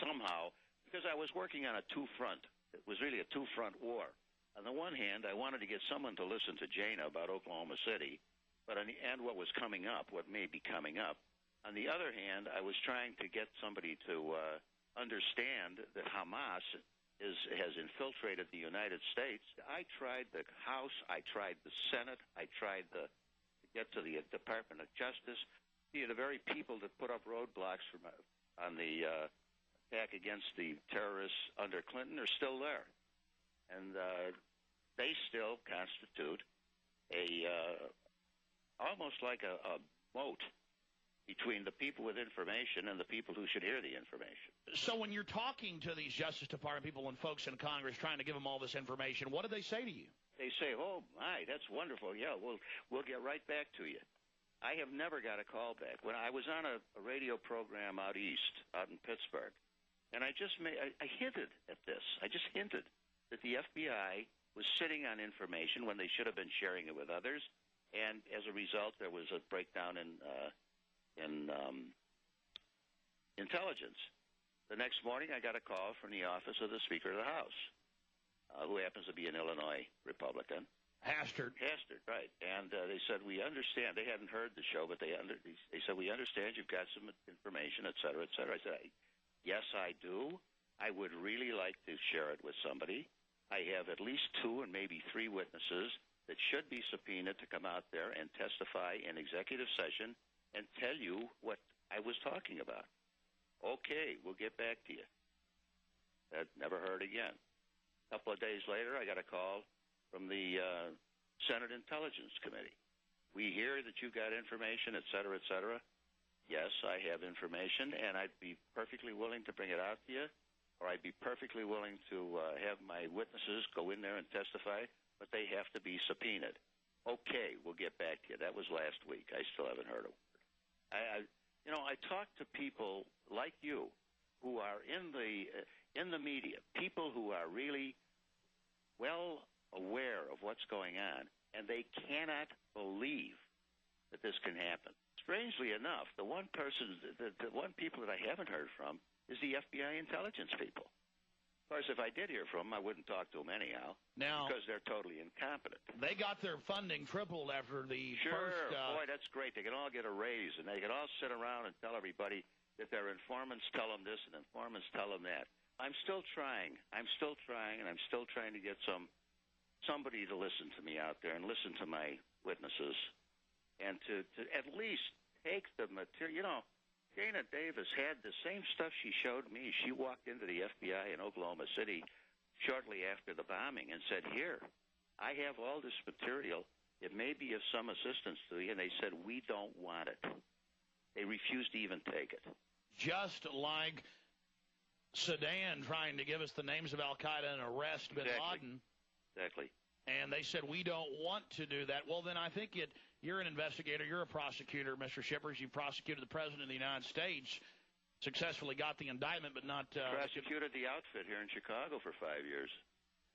Speaker 10: somehow, because I was working on a two-front. It was really a two-front war. On the one hand, I wanted to get someone to listen to Jana about Oklahoma City, and what was coming up, what may be coming up. On the other hand, I was trying to get somebody to understand that Hamas has infiltrated the United States. I tried the House, I tried the Senate, I tried to get to the Department of Justice. The very people that put up roadblocks on the attack against the terrorists under Clinton are still there. And they still constitute almost like a moat between the people with information and the people who should hear the information.
Speaker 1: So when you're talking to these Justice Department people and folks in Congress trying to give them all this information, what do they say to you?
Speaker 10: They say, oh, my, that's wonderful. Yeah, we'll get right back to you. I have never got a call back. When I was on a radio program out east, out in Pittsburgh, and I hinted at this. I just hinted that the FBI was sitting on information when they should have been sharing it with others, and as a result, there was a breakdown in intelligence. The next morning, I got a call from the office of the Speaker of the House, who happens to be an Illinois Republican.
Speaker 1: Hastert,
Speaker 10: right. And they said, we understand. They hadn't heard the show, but they said, we understand you've got some information, et cetera, et cetera. I said, yes, I do. I would really like to share it with somebody. I have at least 2 and maybe 3 witnesses that should be subpoenaed to come out there and testify in executive session and tell you what I was talking about. Okay, we'll get back to you. That never heard again. A couple of days later, I got a call from the Senate Intelligence Committee. We hear that you've got information, et cetera, et cetera. Yes, I have information, and I'd be perfectly willing to bring it out to you, or I'd be perfectly willing to have my witnesses go in there and testify, but they have to be subpoenaed. Okay, we'll get back to you. That was last week. I still haven't heard a word. I talk to people like you who are in the media, people who are really well aware of what's going on, and they cannot believe that this can happen. Strangely enough, the one people that I haven't heard from is the FBI intelligence people. Of course, if I did hear from them, I wouldn't talk to them anyhow, because they're totally incompetent.
Speaker 1: They got their funding tripled after the first...
Speaker 10: Boy, that's great. They can all get a raise, and they can all sit around and tell everybody that their informants tell them this and informants tell them that. I'm still trying, and I'm still trying to get somebody to listen to me out there and listen to my witnesses, and to at least take the material. Dana Davis had the same stuff she showed me. She walked into the FBI in Oklahoma City shortly after the bombing and said, here, I have all this material. It may be of some assistance to you. And they said, we don't want it. They refused to even take it.
Speaker 1: Just like Sudan trying to give us the names of al-Qaeda and arrest bin Laden.
Speaker 10: Exactly.
Speaker 1: And they said, we don't want to do that. Well, then I think you're an investigator. You're a prosecutor, Mr. Shippers. You prosecuted the President of the United States, successfully got the indictment, but not...
Speaker 10: prosecuted the outfit here in Chicago for 5 years.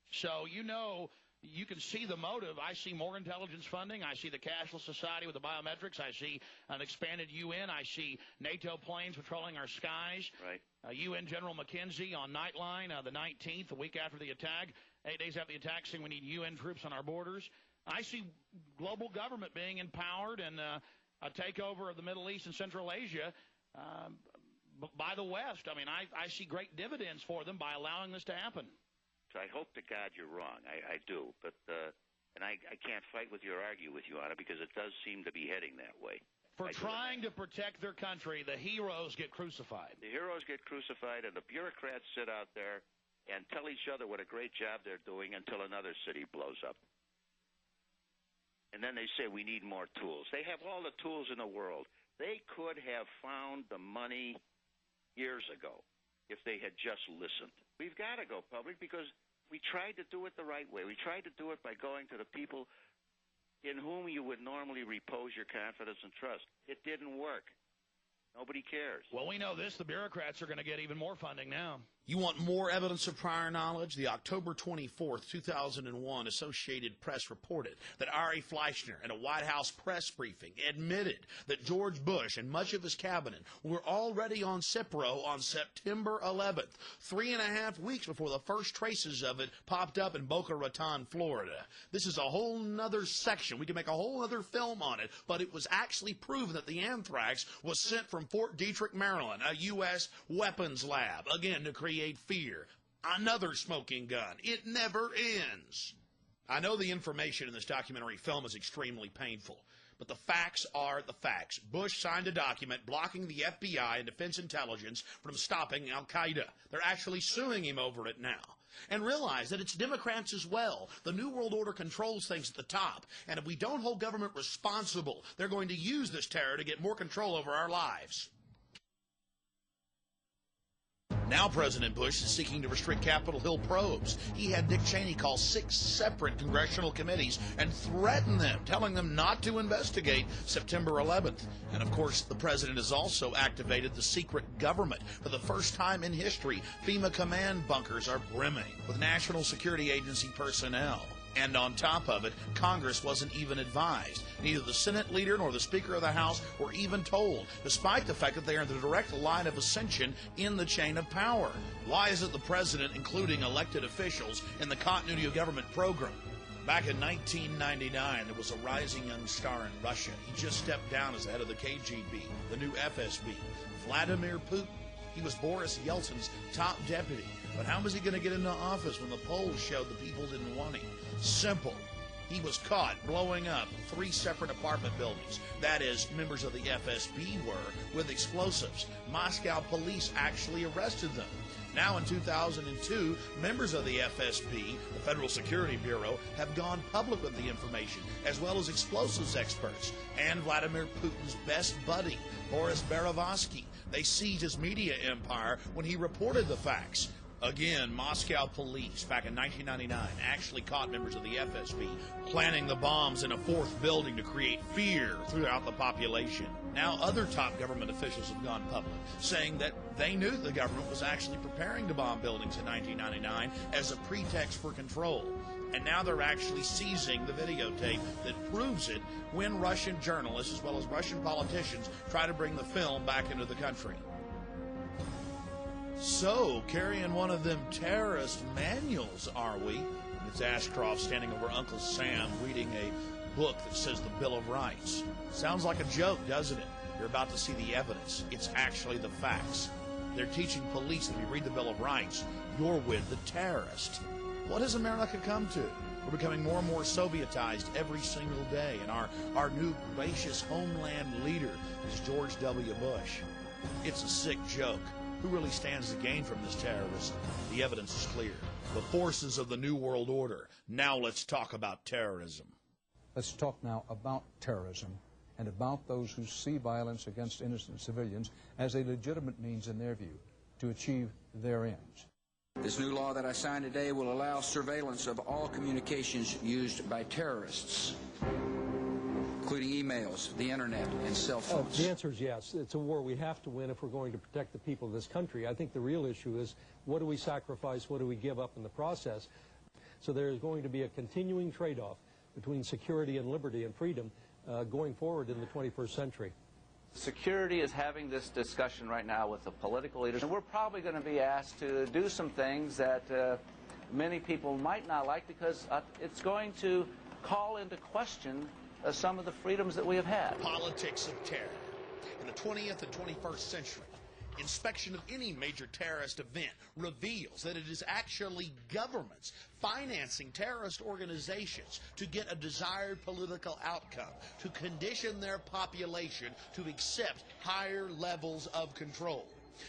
Speaker 1: So, you can see the motive. I see more intelligence funding. I see the cashless society with the biometrics. I see an expanded UN. I see NATO planes patrolling our skies.
Speaker 10: Right.
Speaker 1: UN General McKenzie on Nightline the 19th, a week after the attack, 8 days after the attack, saying we need UN troops on our borders. I see global government being empowered and a takeover of the Middle East and Central Asia by the West. I mean, I see great dividends for them by allowing this to happen.
Speaker 10: So I hope to God you're wrong. I do. But and I can't fight with you or argue with you on it because it does seem to be heading that way.
Speaker 1: For trying to protect their country, the heroes get crucified.
Speaker 10: The heroes get crucified, and the bureaucrats sit out there and tell each other what a great job they're doing until another city blows up. And then they say we need more tools. They have all the tools in the world. They could have found the money years ago if they had just listened. We've got to go public because we tried to do it the right way. We tried to do it by going to the people in whom you would normally repose your confidence and trust. It didn't work. Nobody cares.
Speaker 1: Well, we know this. The bureaucrats are going to get even more funding now. You want more evidence of prior knowledge? The October 24th, 2001 Associated Press reported that Ari Fleischner in a White House press briefing admitted that George Bush and much of his cabinet were already on Cipro on September 11th, 3.5 weeks before the first traces of it popped up in Boca Raton, Florida. This is a whole nother section. We can make a whole other film on it, but it was actually proven that the anthrax was sent from Fort Detrick, Maryland, a U.S. weapons lab, again to create fear. Another smoking gun. It never ends. I know the information in this documentary film is extremely painful, but the facts are the facts. Bush signed a document blocking the FBI and Defense Intelligence from stopping Al-Qaeda. They're actually suing him over it now. And realize that it's Democrats as well. The New World Order controls things at the top, and if we don't hold government responsible, they're going to use this terror to get more control over our lives. Now President Bush is seeking to restrict Capitol Hill probes. He had Dick Cheney call 6 separate congressional committees and threaten them, telling them not to investigate September 11th. And of course, the president has also activated the secret government. For the first time in history, FEMA command bunkers are brimming with National Security Agency personnel. And on top of it, Congress wasn't even advised. Neither the Senate leader nor the Speaker of the House were even told, despite the fact that they are in the direct line of ascension in the chain of power. Why isn't the president including elected officials in the continuity of government program? Back in 1999, there was a rising young star in Russia. He just stepped down as the head of the KGB, the new FSB, Vladimir Putin. He was Boris Yeltsin's top deputy. But how was he going to get into office when the polls showed the people didn't want him? Simple. He was caught blowing up 3 separate apartment buildings. That is, members of the FSB were, with explosives. Moscow police actually arrested them. Now in 2002, members of the FSB, the Federal Security Bureau, have gone public with the information, as well as explosives experts. And Vladimir Putin's best buddy, Boris Berezovsky. They seized his media empire when he reported the facts. Again, Moscow police, back in 1999, actually caught members of the FSB planning the bombs in a 4th building to create fear throughout the population. Now other top government officials have gone public, saying that they knew the government was actually preparing to bomb buildings in 1999 as a pretext for control. And now they're actually seizing the videotape that proves it when Russian journalists, as well as Russian politicians, try to bring the film back into the country. So, carrying one of them terrorist manuals, are we? It's Ashcroft standing over Uncle Sam reading a book that says the Bill of Rights. Sounds like a joke, doesn't it? You're about to see the evidence. It's actually the facts. They're teaching police that if you read the Bill of Rights, you're with the terrorist. What has America come to? We're becoming more and more Sovietized every single day, and our new gracious homeland leader is George W. Bush. It's a sick joke. Who really stands to gain from this terrorism? The evidence is clear. The forces of the New World Order. Now let's talk about terrorism.
Speaker 11: Let's talk now about terrorism and about those who see violence against innocent civilians as a legitimate means, in their view, to achieve their ends.
Speaker 9: This new law that I signed today will allow surveillance of all communications used by terrorists, including emails, the internet, and cell phones.
Speaker 8: The answer is yes. It's a war we have to win if we're going to protect the people of this country. I think the real issue is, what do we sacrifice, what do we give up in the process? So there is going to be a continuing trade-off between security and liberty and freedom going forward in the 21st century.
Speaker 12: Security is having this discussion right now with the political leaders, and we're probably going to be asked to do some things that many people might not like, because it's going to call into question some of the freedoms that we have had.
Speaker 1: Politics of terror. In the 20th and 21st century, inspection of any major terrorist event reveals that it is actually governments financing terrorist organizations to get a desired political outcome, to condition their population to accept higher levels of control.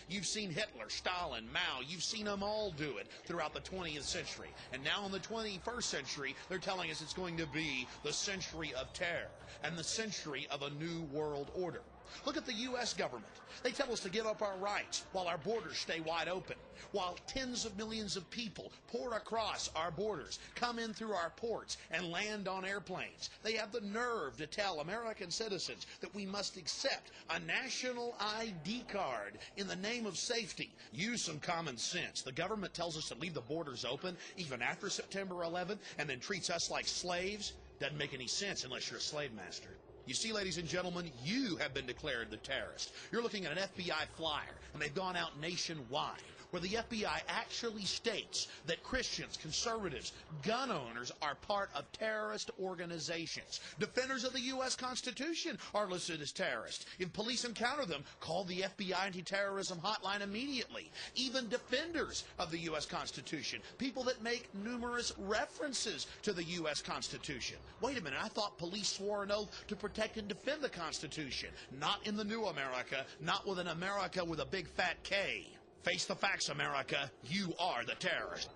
Speaker 1: You've seen Hitler, Stalin, Mao, you've seen them all do it throughout the 20th century. And now in the 21st century, they're telling us it's going to be the century of terror and the century of a new world order. Look at the U.S. government. They tell us to give up our rights while our borders stay wide open, while tens of millions of people pour across our borders, come in through our ports, and land on airplanes. They have the nerve to tell American citizens that we must accept a national ID card in the name of safety. Use some common sense. The government tells us to leave the borders open even after September 11th and then treats us like slaves. Doesn't make any sense unless you're a slave master. You see, ladies and gentlemen, you have been declared the terrorist. You're looking at an FBI flyer, and they've gone out nationwide, where the FBI actually states that Christians, conservatives, gun owners are part of terrorist organizations. Defenders of the U.S. Constitution are listed as terrorists. If police encounter them, call the FBI anti-terrorism hotline immediately. Even defenders of the U.S. Constitution, people that make numerous references to the U.S. Constitution. Wait a minute, I thought police swore an oath to protect and defend the Constitution. Not in the new America, not with an America with a big fat K. Face the facts, America. You are the terrorist.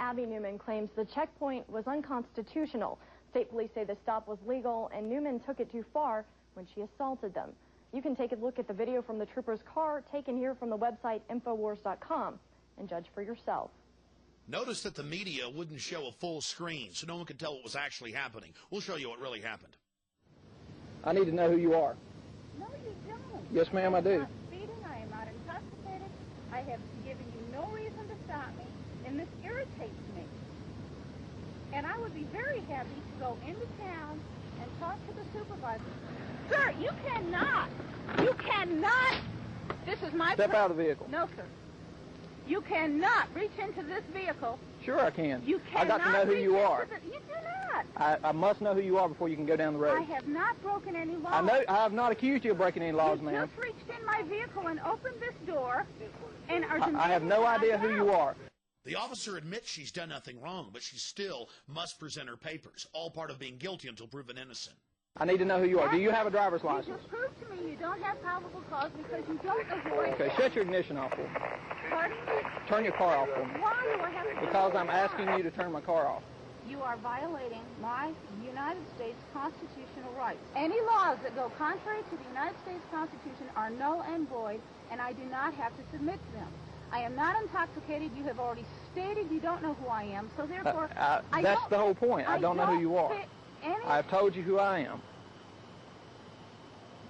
Speaker 13: Abby Newman claims the checkpoint was unconstitutional. State police say the stop was legal, and Newman took it too far when she assaulted them. You can take a look at the video from the trooper's car taken here from the website Infowars.com and judge for yourself.
Speaker 1: Notice that the media wouldn't show a full screen, so no one could tell what was actually happening. We'll show you what really happened.
Speaker 14: I need to know who you are.
Speaker 15: No, you don't.
Speaker 14: Yes, ma'am, I do.
Speaker 15: I am not intoxicated. I have given you no reason to stop me, and this irritates me. And I would be very happy to go into town and talk to the supervisor. Sir, you cannot. You cannot. This is my...
Speaker 14: Step out of the vehicle.
Speaker 15: No, sir. You cannot reach into this vehicle.
Speaker 14: Sure I can.
Speaker 15: You cannot.
Speaker 14: I got to know who you are.
Speaker 15: You do not.
Speaker 14: I must know who you are before you can go down the road.
Speaker 15: I have not broken any laws.
Speaker 14: I have not accused you of breaking any laws, ma'am.
Speaker 15: You just reached in my vehicle and opened this door and are
Speaker 14: I have no idea who you are.
Speaker 1: The officer admits she's done nothing wrong, but she still must present her papers, all part of being guilty until proven innocent.
Speaker 14: I need to know who you are. Do you have a driver's license?
Speaker 15: You just proved to me you don't have probable cause because you don't avoid...
Speaker 14: Okay, shut your ignition off for me.
Speaker 15: Pardon me?
Speaker 14: Turn your car off for me.
Speaker 15: Why do I have to...
Speaker 14: Because I'm asking you to turn my car off.
Speaker 15: You are violating my United States constitutional rights. Any laws that go contrary to the United States Constitution are null and void, and I do not have to submit to them. I am not intoxicated. You have already stated you don't know who I am, so therefore...
Speaker 14: That's the whole point. I don't know who you are. I've told you who I am.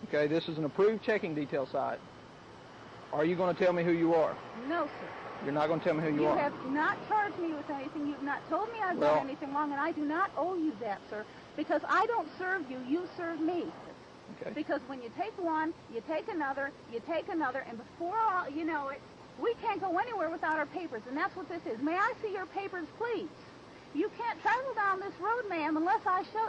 Speaker 14: Okay, this is an approved checking detail site. Are you going to tell me who you are?
Speaker 15: No, sir.
Speaker 14: You're not going to tell me who you are?
Speaker 15: You have not charged me with anything. You've not told me I've done anything wrong, and I do not owe you that, sir, because I don't serve you. You serve me.
Speaker 14: Okay.
Speaker 15: Because when you take one, you take another, and before you know it, we can't go anywhere without our papers, and that's what this is. May I see your papers, please? You can't travel down this road, ma'am, unless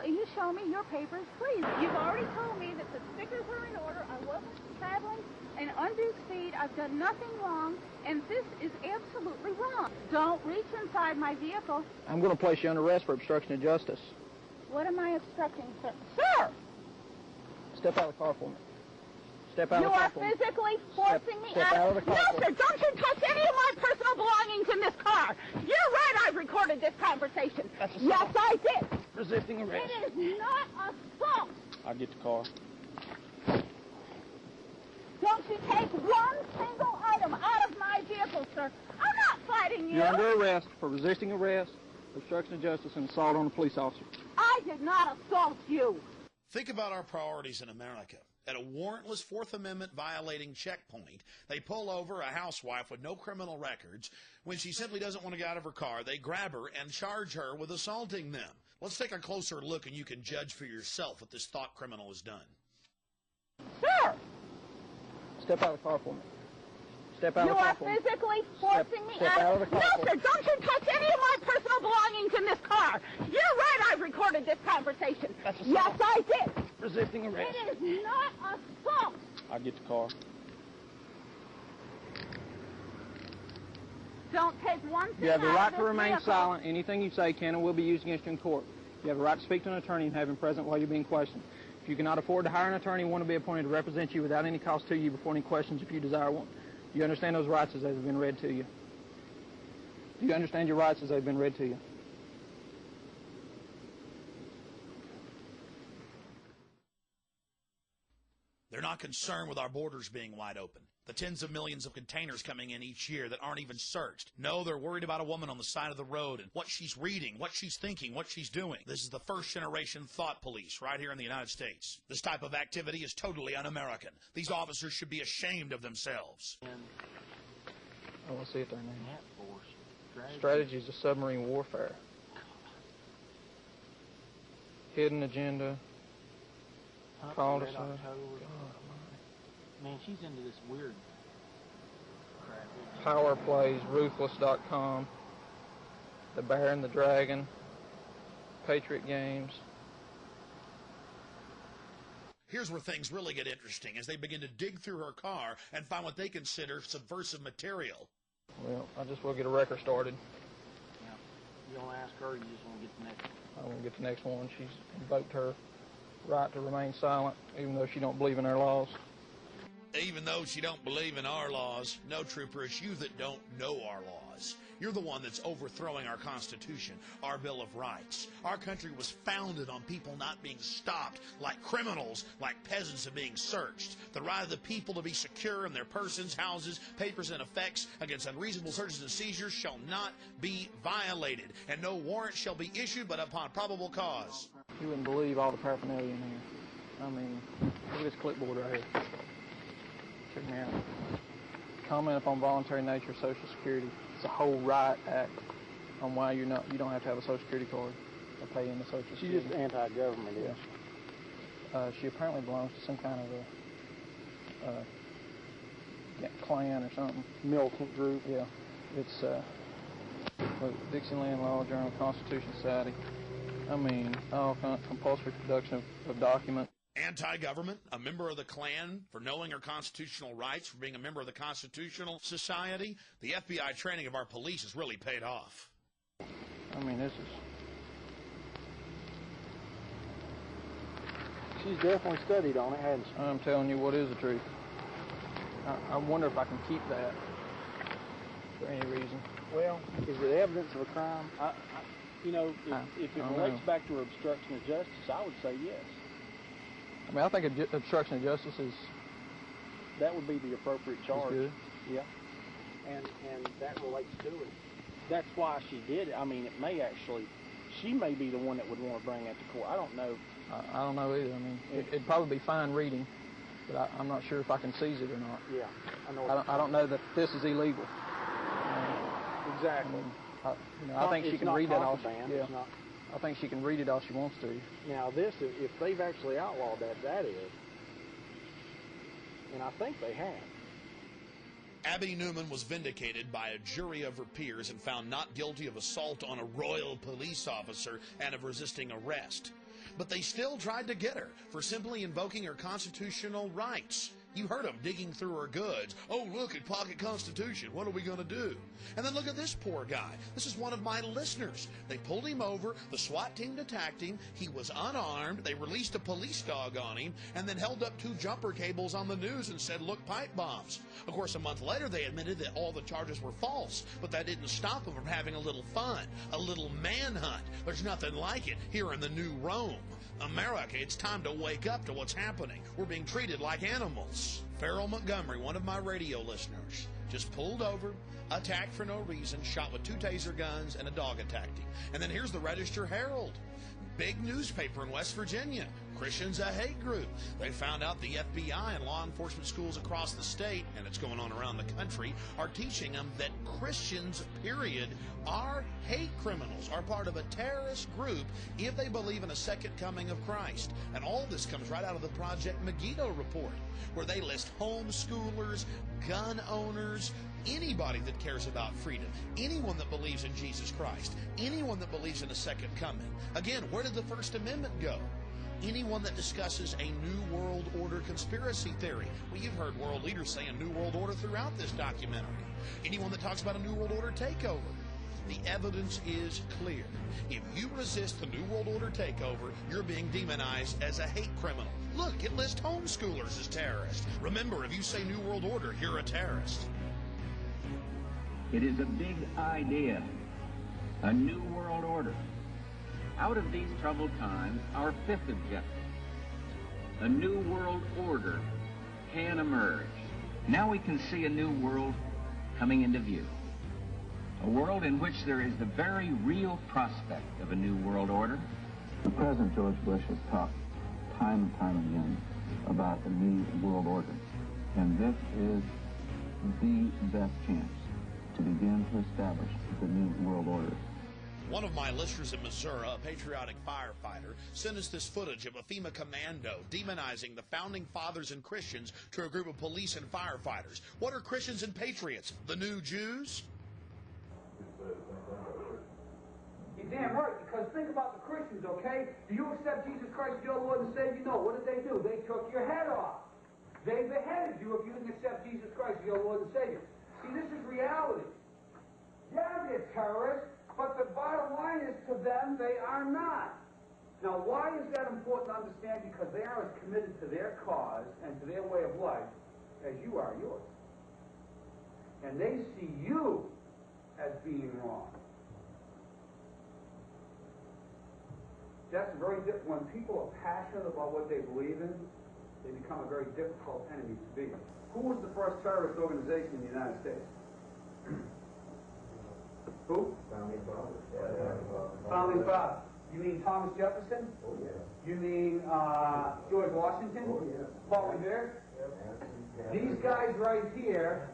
Speaker 15: you show me your papers, please. You've already told me that the stickers are in order. I wasn't traveling an undue speed. I've done nothing wrong, and this is absolutely wrong. Don't reach inside my vehicle.
Speaker 14: I'm going to place you under arrest for obstruction of justice.
Speaker 15: What am I obstructing, sir? Sir!
Speaker 14: Step out of the car for me. Step out of the car for me.
Speaker 15: You are physically forcing me
Speaker 14: out. Step out of the car.
Speaker 15: No, sir, don't you touch any of my personal belongings in this car. You're right, I've recorded this conversation. Yes, I did.
Speaker 14: Resisting arrest.
Speaker 15: It is not assault.
Speaker 14: I'll get the car.
Speaker 15: Don't you take one single item out of my vehicle, sir. I'm not fighting you.
Speaker 14: You're under arrest for resisting arrest, obstruction of justice, and assault on a police officer.
Speaker 15: I did not assault you.
Speaker 1: Think about our priorities in America. At a warrantless Fourth Amendment violating checkpoint, they pull over a housewife with no criminal records. When she simply doesn't want to get out of her car, they grab her and charge her with assaulting them. Let's take a closer look, and you can judge for yourself what this thought criminal has done.
Speaker 15: Sir!
Speaker 14: Step out of the car for me. Step out of the car for me.
Speaker 15: You are physically forcing me out.
Speaker 14: Step out of the car.
Speaker 15: No, sir, don't you touch any of my personal belongings in this car. You're right, I've recorded this conversation. Yes, I did.
Speaker 14: Resisting arrest.
Speaker 15: It is not assault.
Speaker 14: I'll get the car.
Speaker 15: Don't take one thing.
Speaker 14: You have the
Speaker 15: out
Speaker 14: right
Speaker 15: of
Speaker 14: to
Speaker 15: this
Speaker 14: remain
Speaker 15: vehicle.
Speaker 14: silent. Anything you say can and will be used against you in court. You have the right to speak to an attorney and have him present while you're being questioned. If you cannot afford to hire an attorney, one will be appointed to represent you without any cost to you before any questions if you desire one. Do you understand those rights as they've been read to you? Do you understand your rights as they've been read to you?
Speaker 1: They're not concerned with our borders being wide open. The tens of millions of containers coming in each year that aren't even searched. No, they're worried about a woman on the side of the road and what she's reading, what she's thinking, what she's doing. This is the first-generation thought police right here in the United States. This type of activity is totally un-American. These officers should be ashamed of themselves.
Speaker 14: I want to see it there now. Strategies of submarine warfare. Hidden agenda. Called us.
Speaker 16: Man, she's into this weird crap.
Speaker 14: Power Plays, Ruthless.com, The Bear and the Dragon, Patriot Games.
Speaker 1: Here's where things really get interesting as they begin to dig through her car and find what they consider subversive material.
Speaker 14: Well, I just will get a record started.
Speaker 16: Yeah. You don't ask her, you just want to get the next one.
Speaker 14: I want to get the next one. She's invoked her right to remain silent, even though she don't believe in our laws.
Speaker 1: Even though she don't believe in our laws, no, trooper, it's you that don't know our laws. You're the one that's overthrowing our Constitution, our Bill of Rights. Our country was founded on people not being stopped like criminals, like peasants of being searched. The right of the people to be secure in their persons, houses, papers, and effects against unreasonable searches and seizures shall not be violated, and no warrant shall be issued but upon probable cause.
Speaker 14: You wouldn't believe all the paraphernalia in here. I mean, look at this clipboard right here. Check me out. Comment upon voluntary nature of Social Security. It's a whole riot act on why you don't have to have a Social Security card to pay into Social Security.
Speaker 16: She's just anti-government,
Speaker 14: yeah. She apparently belongs to some kind of a clan or something.
Speaker 16: Militant group.
Speaker 14: Yeah. It's Dixieland Law Journal, Constitution Society. I mean, all compulsory production of documents.
Speaker 1: Anti-government, a member of the Klan for knowing her constitutional rights, for being a member of the Constitutional Society. The FBI training of our police has really paid off.
Speaker 14: I mean, this is...
Speaker 16: She's definitely studied on it, hasn't she?
Speaker 14: I'm telling you what is the truth. I wonder if I can keep that for any reason.
Speaker 16: Well, is it evidence of a crime? If it relates back to her obstruction of justice, I would say yes.
Speaker 14: I mean, I think obstruction of justice is...
Speaker 16: That would be the appropriate charge.
Speaker 14: Good.
Speaker 16: Yeah. And that relates to it. That's why she did it. I mean, it may actually... She may be the one that would want to bring that to court. I don't know.
Speaker 14: I don't know either. I mean, it'd probably be fine reading, but I'm not sure if I can seize it or not.
Speaker 16: Yeah.
Speaker 14: I don't know that this is illegal.
Speaker 16: Exactly.
Speaker 14: I think she can read that all.
Speaker 16: Yeah.
Speaker 14: I think she can read it all she wants to.
Speaker 16: Now this, if they've actually outlawed that is, and I think they have.
Speaker 1: Abby Newman was vindicated by a jury of her peers and found not guilty of assault on a royal police officer and of resisting arrest. But they still tried to get her for simply invoking her constitutional rights. You heard them digging through her goods. Oh, look at Pocket Constitution. What are we going to do? And then look at this poor guy. This is one of my listeners. They pulled him over. The SWAT team attacked him. He was unarmed. They released a police dog on him and then held up 2 jumper cables on the news and said, look, pipe bombs. Of course, a month later, they admitted that all the charges were false, but that didn't stop them from having a little fun, a little manhunt. There's nothing like it here in the new Rome. America, it's time to wake up to what's happening. We're being treated like animals. Farrell Montgomery, one of my radio listeners, just pulled over, attacked for no reason, shot with 2 taser guns, and a dog attacked him. And then here's the Register Herald, big newspaper in West Virginia. Christians a hate group. They found out the FBI and law enforcement schools across the state, and it's going on around the country, are teaching them that Christians, period, are hate criminals, are part of a terrorist group if they believe in a second coming of Christ. And all this comes right out of the Project Megiddo report, where they list homeschoolers, gun owners, anybody that cares about freedom, anyone that believes in Jesus Christ, anyone that believes in a second coming. Again, where did the First Amendment go? Anyone that discusses a New World Order conspiracy theory. Well, you've heard world leaders say a New World Order throughout this documentary. Anyone that talks about a New World Order takeover. The evidence is clear. If you resist the New World Order takeover, you're being demonized as a hate criminal. Look, it lists homeschoolers as terrorists. Remember, if you say New World Order, you're a terrorist.
Speaker 4: It is a big idea, a new world order. Out of these troubled times, our 5th objective, a new world order can emerge. Now we can see a new world coming into view. A world in which there is the very real prospect of a new world order.
Speaker 17: President George Bush has talked time and time again about a new world order. And this is the best chance to begin to establish the new world order.
Speaker 1: One of my listeners in Missouri, a patriotic firefighter, sent us this footage of a FEMA commando demonizing the founding fathers and Christians to a group of police and firefighters. What are Christians and patriots? The new Jews?
Speaker 18: You're damn right, because think about the Christians, okay? Do you accept Jesus Christ as your Lord and Savior? No. What did they do? They took your head off. They beheaded you if you didn't accept Jesus Christ as your Lord and Savior. See, this is reality. Yeah, they're terrorists, but the bottom line is to them, they are not. Now, why is that important to understand? Because they are as committed to their cause and to their way of life as you are yours. And they see you as being wrong. That's very different. When people are passionate about what they believe in, they become a very difficult enemy to be. Who was the first terrorist organization in the United States? Who? Founding Fathers. Founding Fathers. You mean Thomas Jefferson? Oh, yeah. You mean George Washington? Oh, yeah. Paul Revere? Yeah. These guys right here,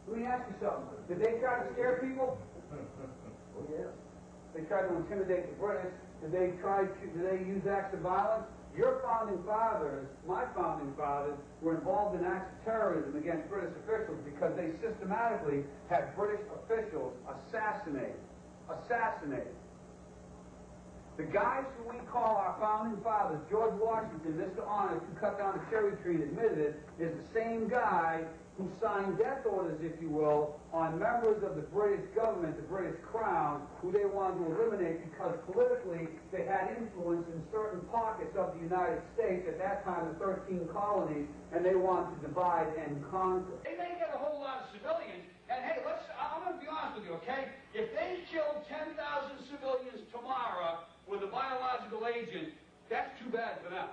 Speaker 18: let me ask you something. Did they try to scare people? Oh, yeah. They tried to intimidate the British. Did they use acts of violence? Your founding fathers, my founding fathers, were involved in acts of terrorism against British officials because they systematically had British officials assassinated. The guys who we call our founding fathers, George Washington, Mr. Honest, who cut down a cherry tree and admitted it, is the same guy who signed death orders, if you will, on members of the British government, the British Crown, who they wanted to eliminate because politically they had influence in certain pockets of the United States, at that time the 13 colonies, and they wanted to divide and conquer. They may get a whole lot of civilians, and hey, I'm going to be honest with you, okay? If they killed 10,000 civilians tomorrow with a biological agent, that's too bad for them.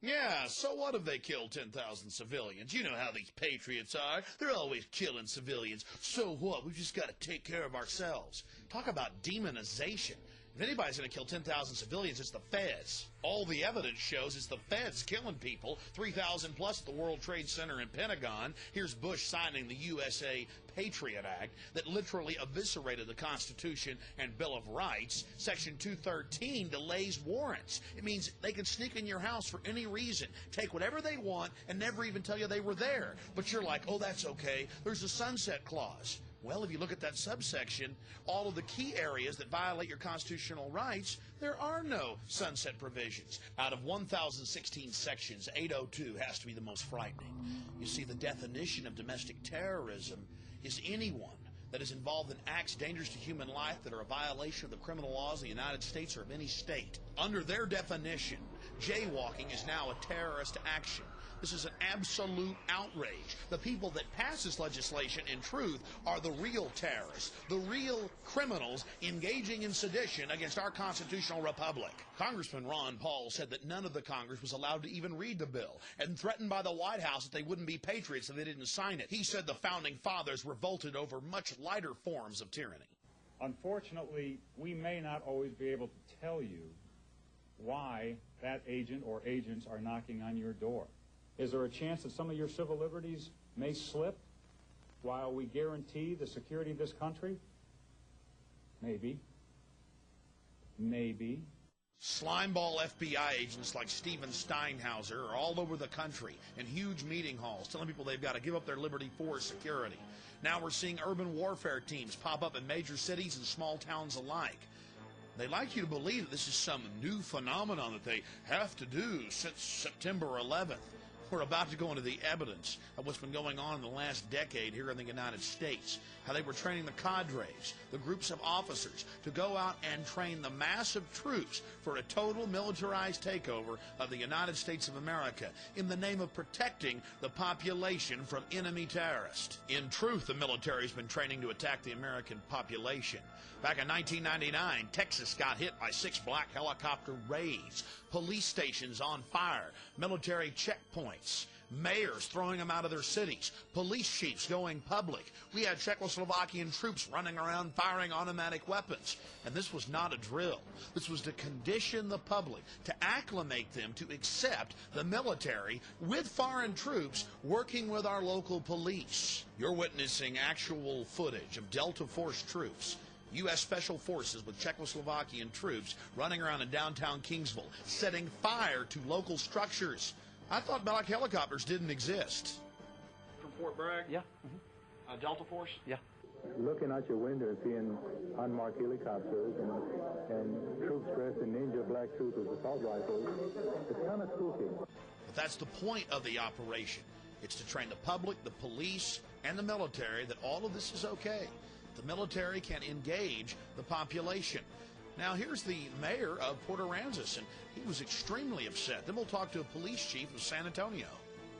Speaker 1: Yeah, so what if they killed 10,000 civilians? You know how these patriots are. They're always killing civilians. So what? We've just got to take care of ourselves. Talk about demonization. If anybody's going to kill 10,000 civilians, it's the feds. All the evidence shows it's the feds killing people, 3,000 plus at the World Trade Center and Pentagon. Here's Bush signing the USA Patriot Act that literally eviscerated the Constitution and Bill of Rights. Section 213 delays warrants. It means they can sneak in your house for any reason, take whatever they want, and never even tell you they were there. But you're like, oh, that's okay. There's a sunset clause. Well, if you look at that subsection, all of the key areas that violate your constitutional rights, there are no sunset provisions. Out of 1,016 sections, 802 has to be the most frightening. You see, the definition of domestic terrorism is anyone that is involved in acts dangerous to human life that are a violation of the criminal laws of the United States or of any state. Under their definition, jaywalking is now a terrorist action. This is an absolute outrage. The people that pass this legislation, in truth, are the real terrorists, the real criminals engaging in sedition against our constitutional republic. Congressman Ron Paul said that none of the Congress was allowed to even read the bill and threatened by the White House that they wouldn't be patriots if they didn't sign it. He said the founding fathers revolted over much lighter forms of tyranny.
Speaker 20: Unfortunately, we may not always be able to tell you why that agent or agents are knocking on your door. Is there a chance that some of your civil liberties may slip while we guarantee the security of this country? Maybe. Maybe.
Speaker 1: Slimeball FBI agents like Steven Steinhauser are all over the country in huge meeting halls telling people they've got to give up their liberty for security. Now we're seeing urban warfare teams pop up in major cities and small towns alike. They like you to believe that this is some new phenomenon that they have to do since September 11th. We're about to go into the evidence of what's been going on in the last decade here in the United States, how they were training the cadres, the groups of officers, to go out and train the massive troops for a total militarized takeover of the United States of America in the name of protecting the population from enemy terrorists. In truth, the military's been training to attack the American population. Back in 1999, Texas got hit by 6 black helicopter raids, police stations on fire, military checkpoints, mayors throwing them out of their cities, police chiefs going public. We had Czechoslovakian troops running around firing automatic weapons. And this was not a drill. This was to condition the public, to acclimate them to accept the military with foreign troops working with our local police. You're witnessing actual footage of Delta Force troops, U.S. Special Forces with Czechoslovakian troops running around in downtown Kingsville, setting fire to local structures. I thought black helicopters didn't exist.
Speaker 2: From Fort Bragg?
Speaker 6: Yeah.
Speaker 2: Delta Force?
Speaker 6: Yeah.
Speaker 26: Looking out your window and seeing unmarked helicopters and troops dressed in ninja black suits with assault rifles, it's kind of spooky.
Speaker 1: But that's the point of the operation. It's to train the public, the police, and the military that all of this is okay. The military can engage the population. Now, here's the mayor of Port Aransas, and he was extremely upset. Then we'll talk to a police chief of San Antonio.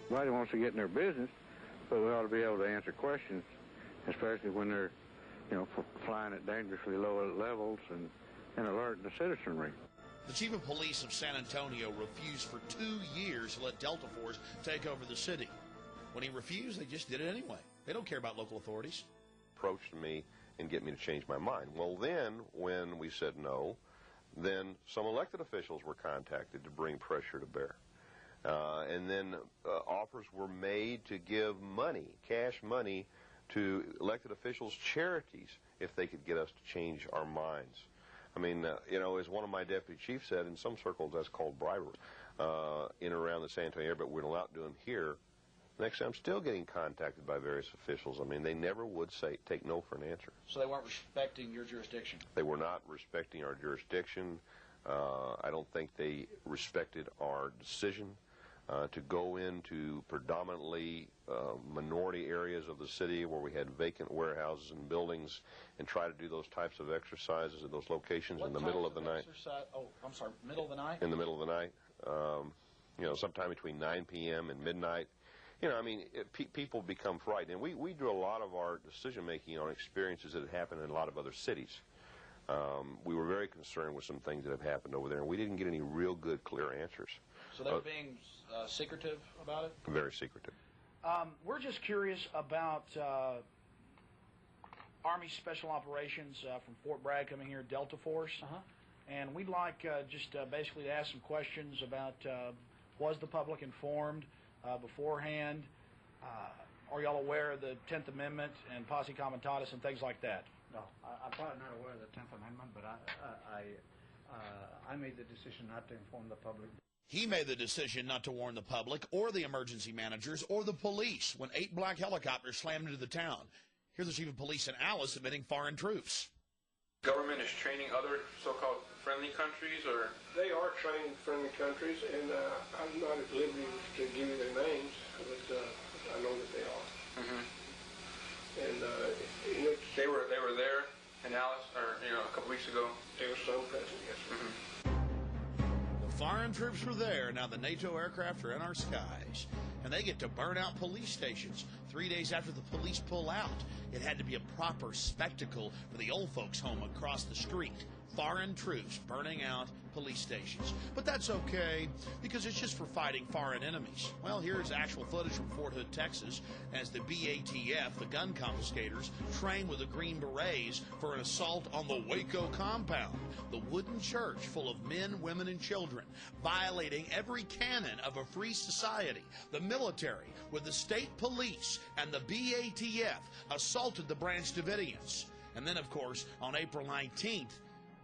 Speaker 21: Nobody wants to get in their business, but we ought to be able to answer questions, especially when they're, flying at dangerously low levels and alerting the citizenry.
Speaker 1: The chief of police of San Antonio refused for 2 years to let Delta Force take over the city. When he refused, they just did it anyway. They don't care about local authorities.
Speaker 22: Approached me and get me to change my mind. Well, then, when we said no, then some elected officials were contacted to bring pressure to bear. And then offers were made to give money, cash money, to elected officials' charities if they could get us to change our minds. I mean, as one of my deputy chiefs said, in some circles that's called bribery in and around the San Antonio area, but we're not allowed to do them here. Next, I'm still getting contacted by various officials. I mean, they never would take no for an answer.
Speaker 2: So they weren't respecting your jurisdiction?
Speaker 22: They were not respecting our jurisdiction. I don't think they respected our decision to go into predominantly minority areas of the city where we had vacant warehouses and buildings and try to do those types of exercises at those locations in the middle of the night.
Speaker 2: Oh, I'm sorry, middle of the night?
Speaker 22: In the middle of the night. Sometime between 9 p.m. and midnight. People become frightened. And we do a lot of our decision-making on experiences that have happened in a lot of other cities. We were very concerned with some things that have happened over there, and we didn't get any real good, clear answers.
Speaker 2: So they were being secretive about it?
Speaker 22: Very secretive.
Speaker 2: We're just curious about Army Special Operations from Fort Bragg coming here, Delta Force. And we'd like just basically to ask some questions about was the public informed beforehand? Are y'all aware of the 10th Amendment and posse comitatus and things like that?
Speaker 23: No, I'm probably not aware of the 10th Amendment, but I made the decision not to inform the public.
Speaker 1: He made the decision not to warn the public or the emergency managers or the police when 8 black helicopters slammed into the town. Here's the chief of police in Alice admitting foreign troops.
Speaker 24: Government is training other so-called friendly countries, or?
Speaker 25: They are training friendly countries, and I'm not at liberty to give you their names, but I know that they are. And
Speaker 24: they were there in Alice, or a couple weeks ago.
Speaker 25: There were some present, yes, sir.
Speaker 1: The foreign troops were there. Now the NATO aircraft are in our skies, and they get to burn out police stations 3 days after the police pull out. It had to be a proper spectacle for the old folks home across the street. Foreign troops burning out police stations. But that's okay, because it's just for fighting foreign enemies. Well, here's actual footage from Fort Hood, Texas, as the BATF, the gun confiscators, train with the Green Berets for an assault on the Waco compound, the wooden church full of men, women, and children, violating every canon of a free society. The military, with the state police and the BATF, assaulted the Branch Davidians. And then, of course, on April 19th,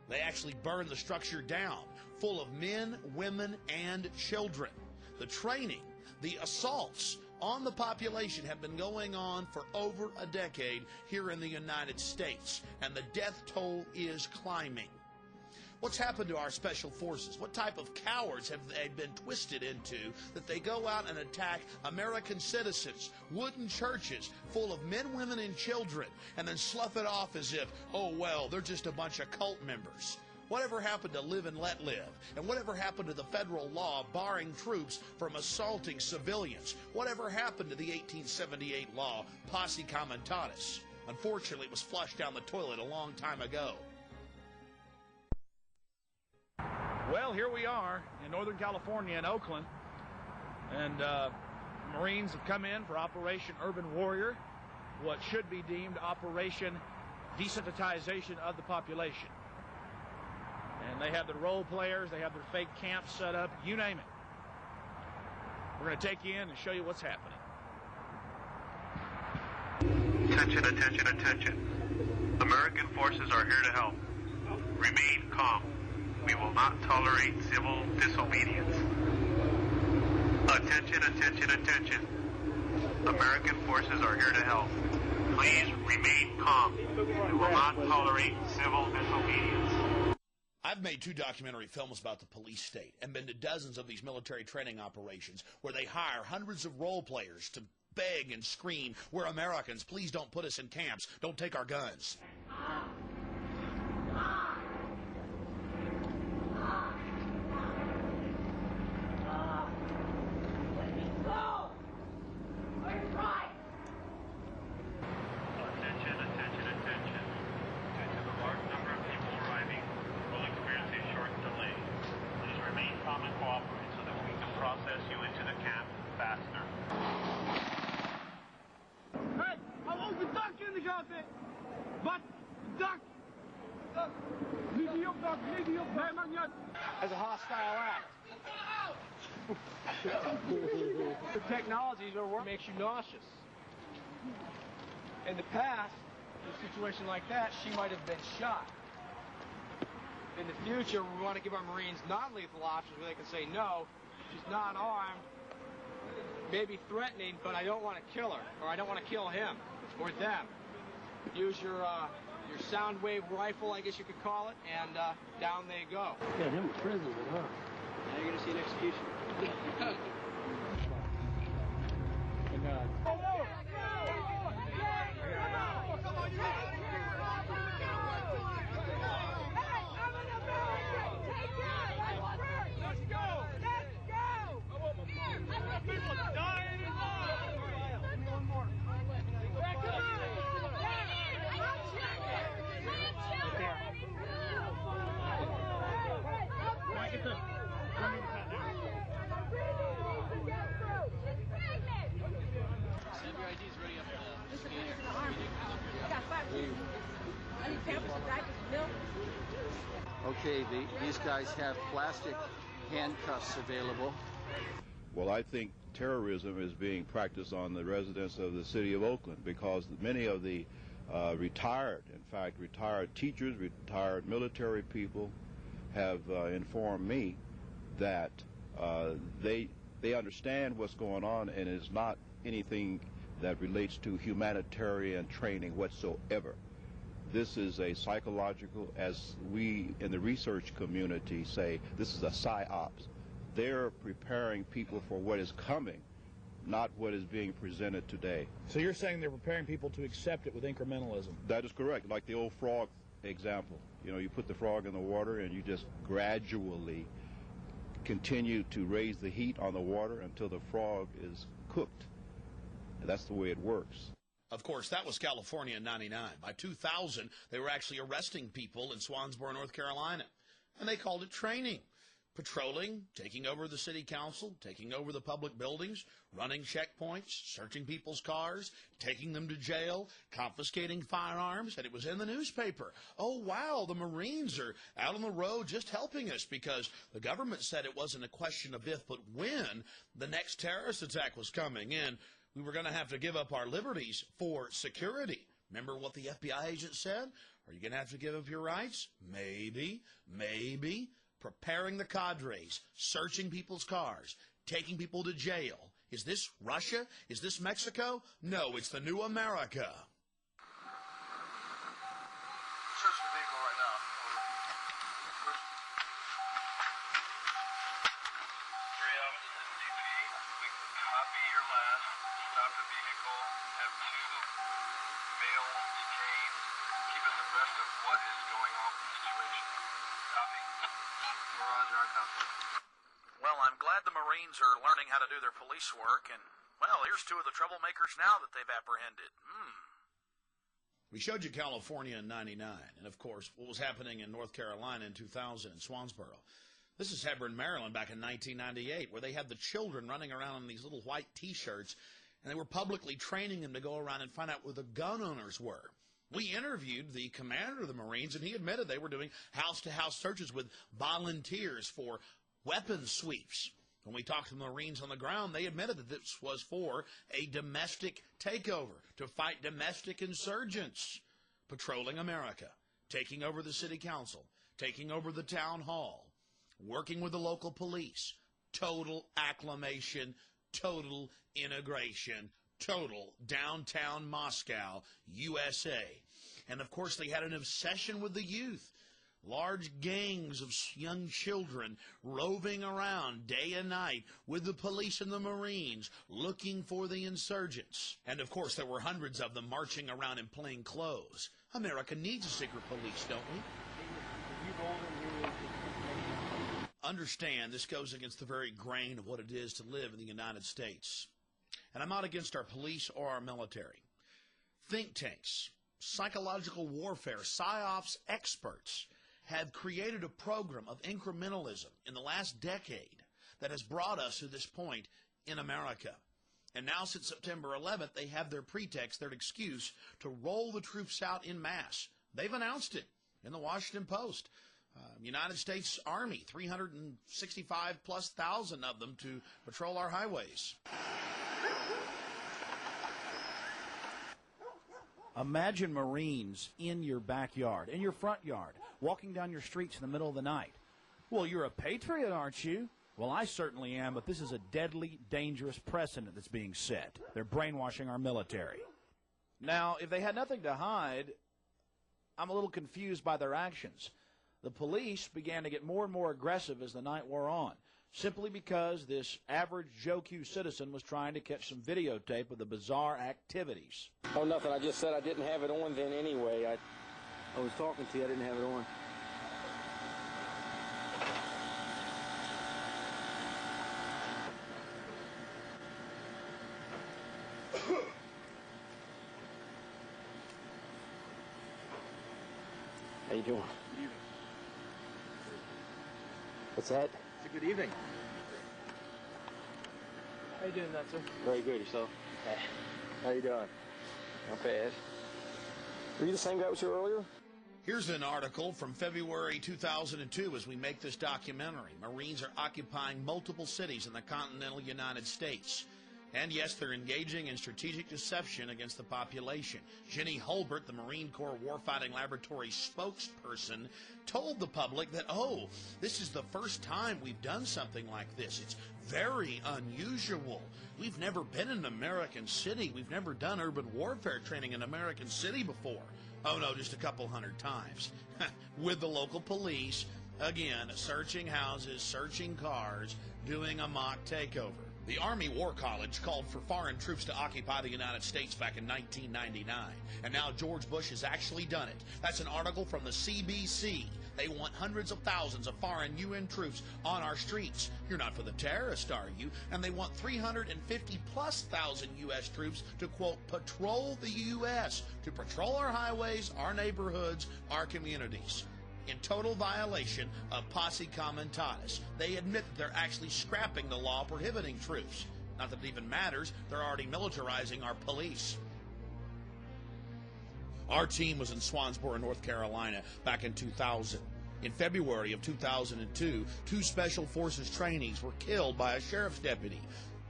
Speaker 1: they actually burned the structure down, full of men, women, and children. The training, the assaults on the population have been going on for over a decade here in the United States, and the death toll is climbing. What's happened to our special forces? What type of cowards have they been twisted into that they go out and attack American citizens, wooden churches full of men, women, and children, and then slough it off as if, oh, well, they're just a bunch of cult members? Whatever happened to live and let live? And whatever happened to the federal law barring troops from assaulting civilians? Whatever happened to the 1878 law, Posse Comitatus? Unfortunately, it was flushed down the toilet a long time ago.
Speaker 2: Well, here we are in Northern California in Oakland, and Marines have come in for Operation Urban Warrior, what should be deemed Operation Desensitization of the Population. And they have their role players, they have their fake camps set up, you name it. We're going to take you in and show you what's happening.
Speaker 3: Attention, attention, attention. American forces are here to help. Remain calm. We will not tolerate civil disobedience. Attention, attention, attention. American forces are here to help. Please remain calm. We will not tolerate civil disobedience.
Speaker 1: I've made 2 documentary films about the police state and been to dozens of these military training operations where they hire hundreds of role players to beg and scream, "We're Americans, please don't put us in camps, don't take our guns."
Speaker 5: As a hostile act. The technologies are what makes you nauseous. In the past, in a situation like that, she might have been shot. In the future, we want to give our Marines non-lethal options where they can say, no, she's not armed, maybe threatening, but I don't want to kill her, or I don't want to kill him, or them. Use your sound wave rifle, I guess you could call it, and down they go.
Speaker 16: Yeah, him in prison, huh?
Speaker 5: Now you're going to see an execution.
Speaker 6: Okay, these guys have plastic handcuffs available.
Speaker 7: Well, I think terrorism is being practiced on the residents of the city of Oakland because many of the retired teachers, retired military people have informed me that they understand what's going on, and it's not anything that relates to humanitarian training whatsoever. This is a psychological, as we in the research community say, this is a psyops. They're preparing people for what is coming, not what is being presented today.
Speaker 2: So you're saying they're preparing people to accept it with incrementalism?
Speaker 7: That is correct. Like the old frog example. You know, you put the frog in the water and you just gradually continue to raise the heat on the water until the frog is cooked. And that's the way it works.
Speaker 1: Of course, that was California in '99. By 2000, they were actually arresting people in Swansboro, North Carolina. And they called it training. Patrolling, taking over the city council, taking over the public buildings, running checkpoints, searching people's cars, taking them to jail, confiscating firearms, and it was in the newspaper. Oh, wow, the Marines are out on the road just helping us because the government said it wasn't a question of if but when the next terrorist attack was coming in. We were going to have to give up our liberties for security. Remember what the FBI agent said? Are you going to have to give up your rights? Maybe, maybe. Preparing the cadres, searching people's cars, taking people to jail. Is this Russia? Is this Mexico? No, it's the new America.
Speaker 10: Searching the vehicle right now.
Speaker 1: Marines are learning how to do their police work, and, well, here's two of the troublemakers now that they've apprehended. We showed you California in '99, and, of course, what was happening in North Carolina in 2000 in Swansboro. This is Hebron, Maryland, back in 1998, where they had the children running around in these little white T-shirts, and they were publicly training them to go around and find out where the gun owners were. We interviewed the commander of the Marines, and he admitted they were doing house-to-house searches with volunteers for weapons sweeps. When we talked to the Marines on the ground, they admitted that this was for a domestic takeover, to fight domestic insurgents, patrolling America, taking over the city council, taking over the town hall, working with the local police, total acclamation, total integration, total downtown Moscow, USA. And, of course, they had an obsession with the youth. Large gangs of young children roving around day and night with the police and the Marines looking for the insurgents. And, of course, there were hundreds of them marching around in plain clothes. America needs a secret police, don't we? Understand, this goes against the very grain of what it is to live in the United States. And I'm not against our police or our military. Think tanks, psychological warfare, psyops experts have created a program of incrementalism in the last decade that has brought us to this point in America. And now since September 11th, they have their pretext, their excuse to roll the troops out en masse. They've announced it in the Washington Post. United States Army, 365+ thousand of them to patrol our highways.
Speaker 2: Imagine Marines in your backyard, in your front yard, walking down your streets in the middle of the night. Well, you're a patriot, aren't you? Well, I certainly am, but this is a deadly, dangerous precedent that's being set. They're brainwashing our military. Now, if they had nothing to hide, I'm a little confused by their actions. The police began to get more and more aggressive as the night wore on, simply because this average Joe Q citizen was trying to catch some videotape of the bizarre activities.
Speaker 5: Oh, nothing. I just said I didn't have it on then anyway. I was talking to you. I didn't have it on. How you doing?
Speaker 8: Good evening.
Speaker 5: What's that?
Speaker 8: It's a good evening. How you doing, that, sir?
Speaker 5: Very good. Yourself?
Speaker 8: Hey.
Speaker 5: How you doing? Not bad. Were you the same guy that was here earlier?
Speaker 1: Here's an article from February 2002 as we make this documentary. Marines are occupying multiple cities in the continental United States. And yes, they're engaging in strategic deception against the population. Jenny Holbert, the Marine Corps Warfighting Laboratory spokesperson, told the public that, oh, this is the first time we've done something like this. It's very unusual. We've never been in an American city. We've never done urban warfare training in an American city before. Oh, no, just a couple hundred times. With the local police, again, searching houses, searching cars, doing a mock takeover. The Army War College called for foreign troops to occupy the United States back in 1999, and now George Bush has actually done it. That's an article from the CBC. They want hundreds of thousands of foreign UN troops on our streets. You're not for the terrorists, are you? And they want 350+ thousand U.S. troops to, quote, patrol the U.S., to patrol our highways, our neighborhoods, our communities. In total violation of posse comitatus. They admit that they're actually scrapping the law prohibiting troops. Not that it even matters, they're already militarizing our police. Our team was in Swansboro, North Carolina, back in 2000. In February of 2002, 2 Special Forces trainees were killed by a sheriff's deputy.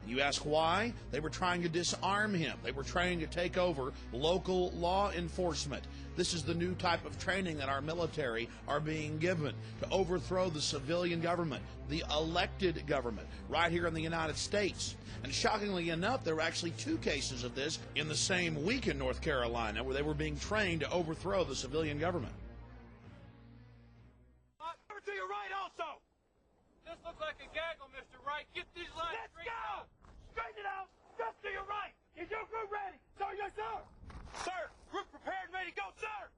Speaker 1: You ask why? They were trying to disarm him. They were trying to take over local law enforcement. This is the new type of training that our military are being given to overthrow the civilian government, the elected government, right here in the United States. And shockingly enough, there were actually 2 cases of this in the same week in North Carolina where they were being trained to overthrow the civilian government.
Speaker 5: Over to your right also! This looks like a gaggle, Mr. Wright. Get these lines straight out! Straighten it out! Just to your right! Is your group ready? Sir, yes, sir! Sir, group prepared and ready to go, sir!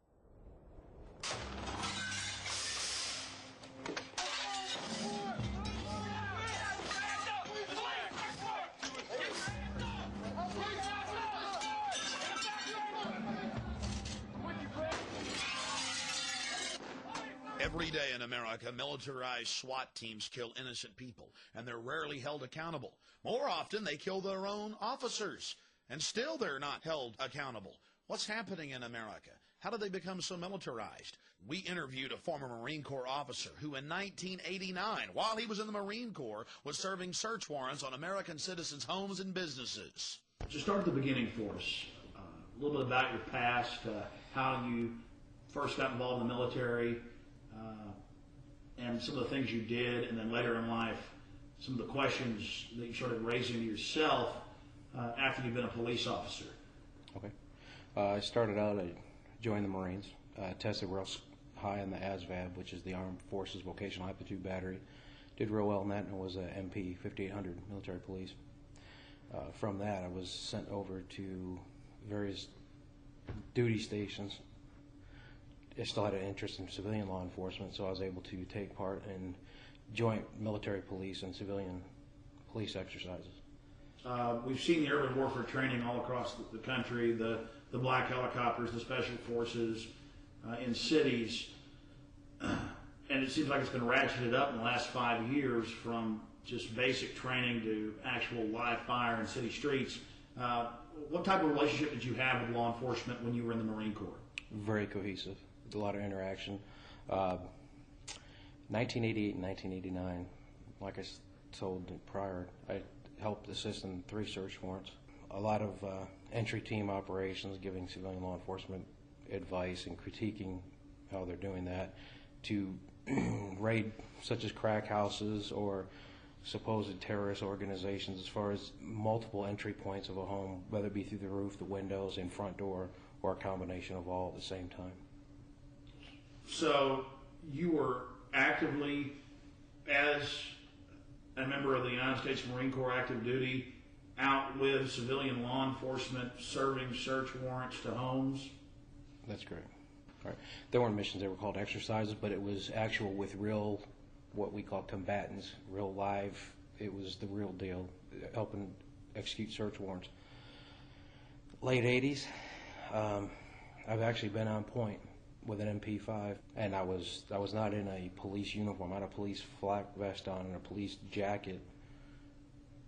Speaker 1: Every day in America, militarized SWAT teams kill innocent people, and they're rarely held accountable. More often, they kill their own officers, and still they're not held accountable. What's happening in America? How did they become so militarized? We interviewed a former Marine Corps officer who in 1989, while he was in the Marine Corps, was serving search warrants on American citizens' homes and businesses. Just start at the beginning for us. A little bit about your past, how you first got involved in the military, and some of the things you did, and then later in life, some of the questions that you started raising to yourself after you've been a police officer.
Speaker 9: Okay. I started out, I joined the Marines, tested real high in the ASVAB, which is the Armed Forces Vocational Aptitude Battery. Did real well in that, and was a MP 5800 military police. From that, I was sent over to various duty stations. I still had an interest in civilian law enforcement, so I was able to take part in joint military police and civilian police exercises.
Speaker 1: We've seen the urban warfare training all across the country, the black helicopters, the special forces in cities, and it seems like it's been ratcheted up in the last 5 years from just basic training to actual live fire in city streets. What type of relationship did you have with law enforcement when you were in the Marine Corps?
Speaker 9: Very cohesive. A lot of interaction. 1988 and 1989, like I told prior, I helped assist in 3 search warrants. A lot of entry team operations, giving civilian law enforcement advice and critiquing how they're doing that, to raid such as crack houses or supposed terrorist organizations as far as multiple entry points of a home, whether it be through the roof, the windows, and front door, or a combination of all at the same time.
Speaker 1: So you were actively, as a member of the United States Marine Corps active duty, out with civilian law enforcement serving search warrants to homes?
Speaker 9: That's correct. All right. There weren't missions, they were called exercises, but it was actual with real, what we call combatants, real live. It was the real deal, helping execute search warrants. Late 80s, I've actually been on point with an MP5, and I was not in a police uniform. I had a police flak vest on and a police jacket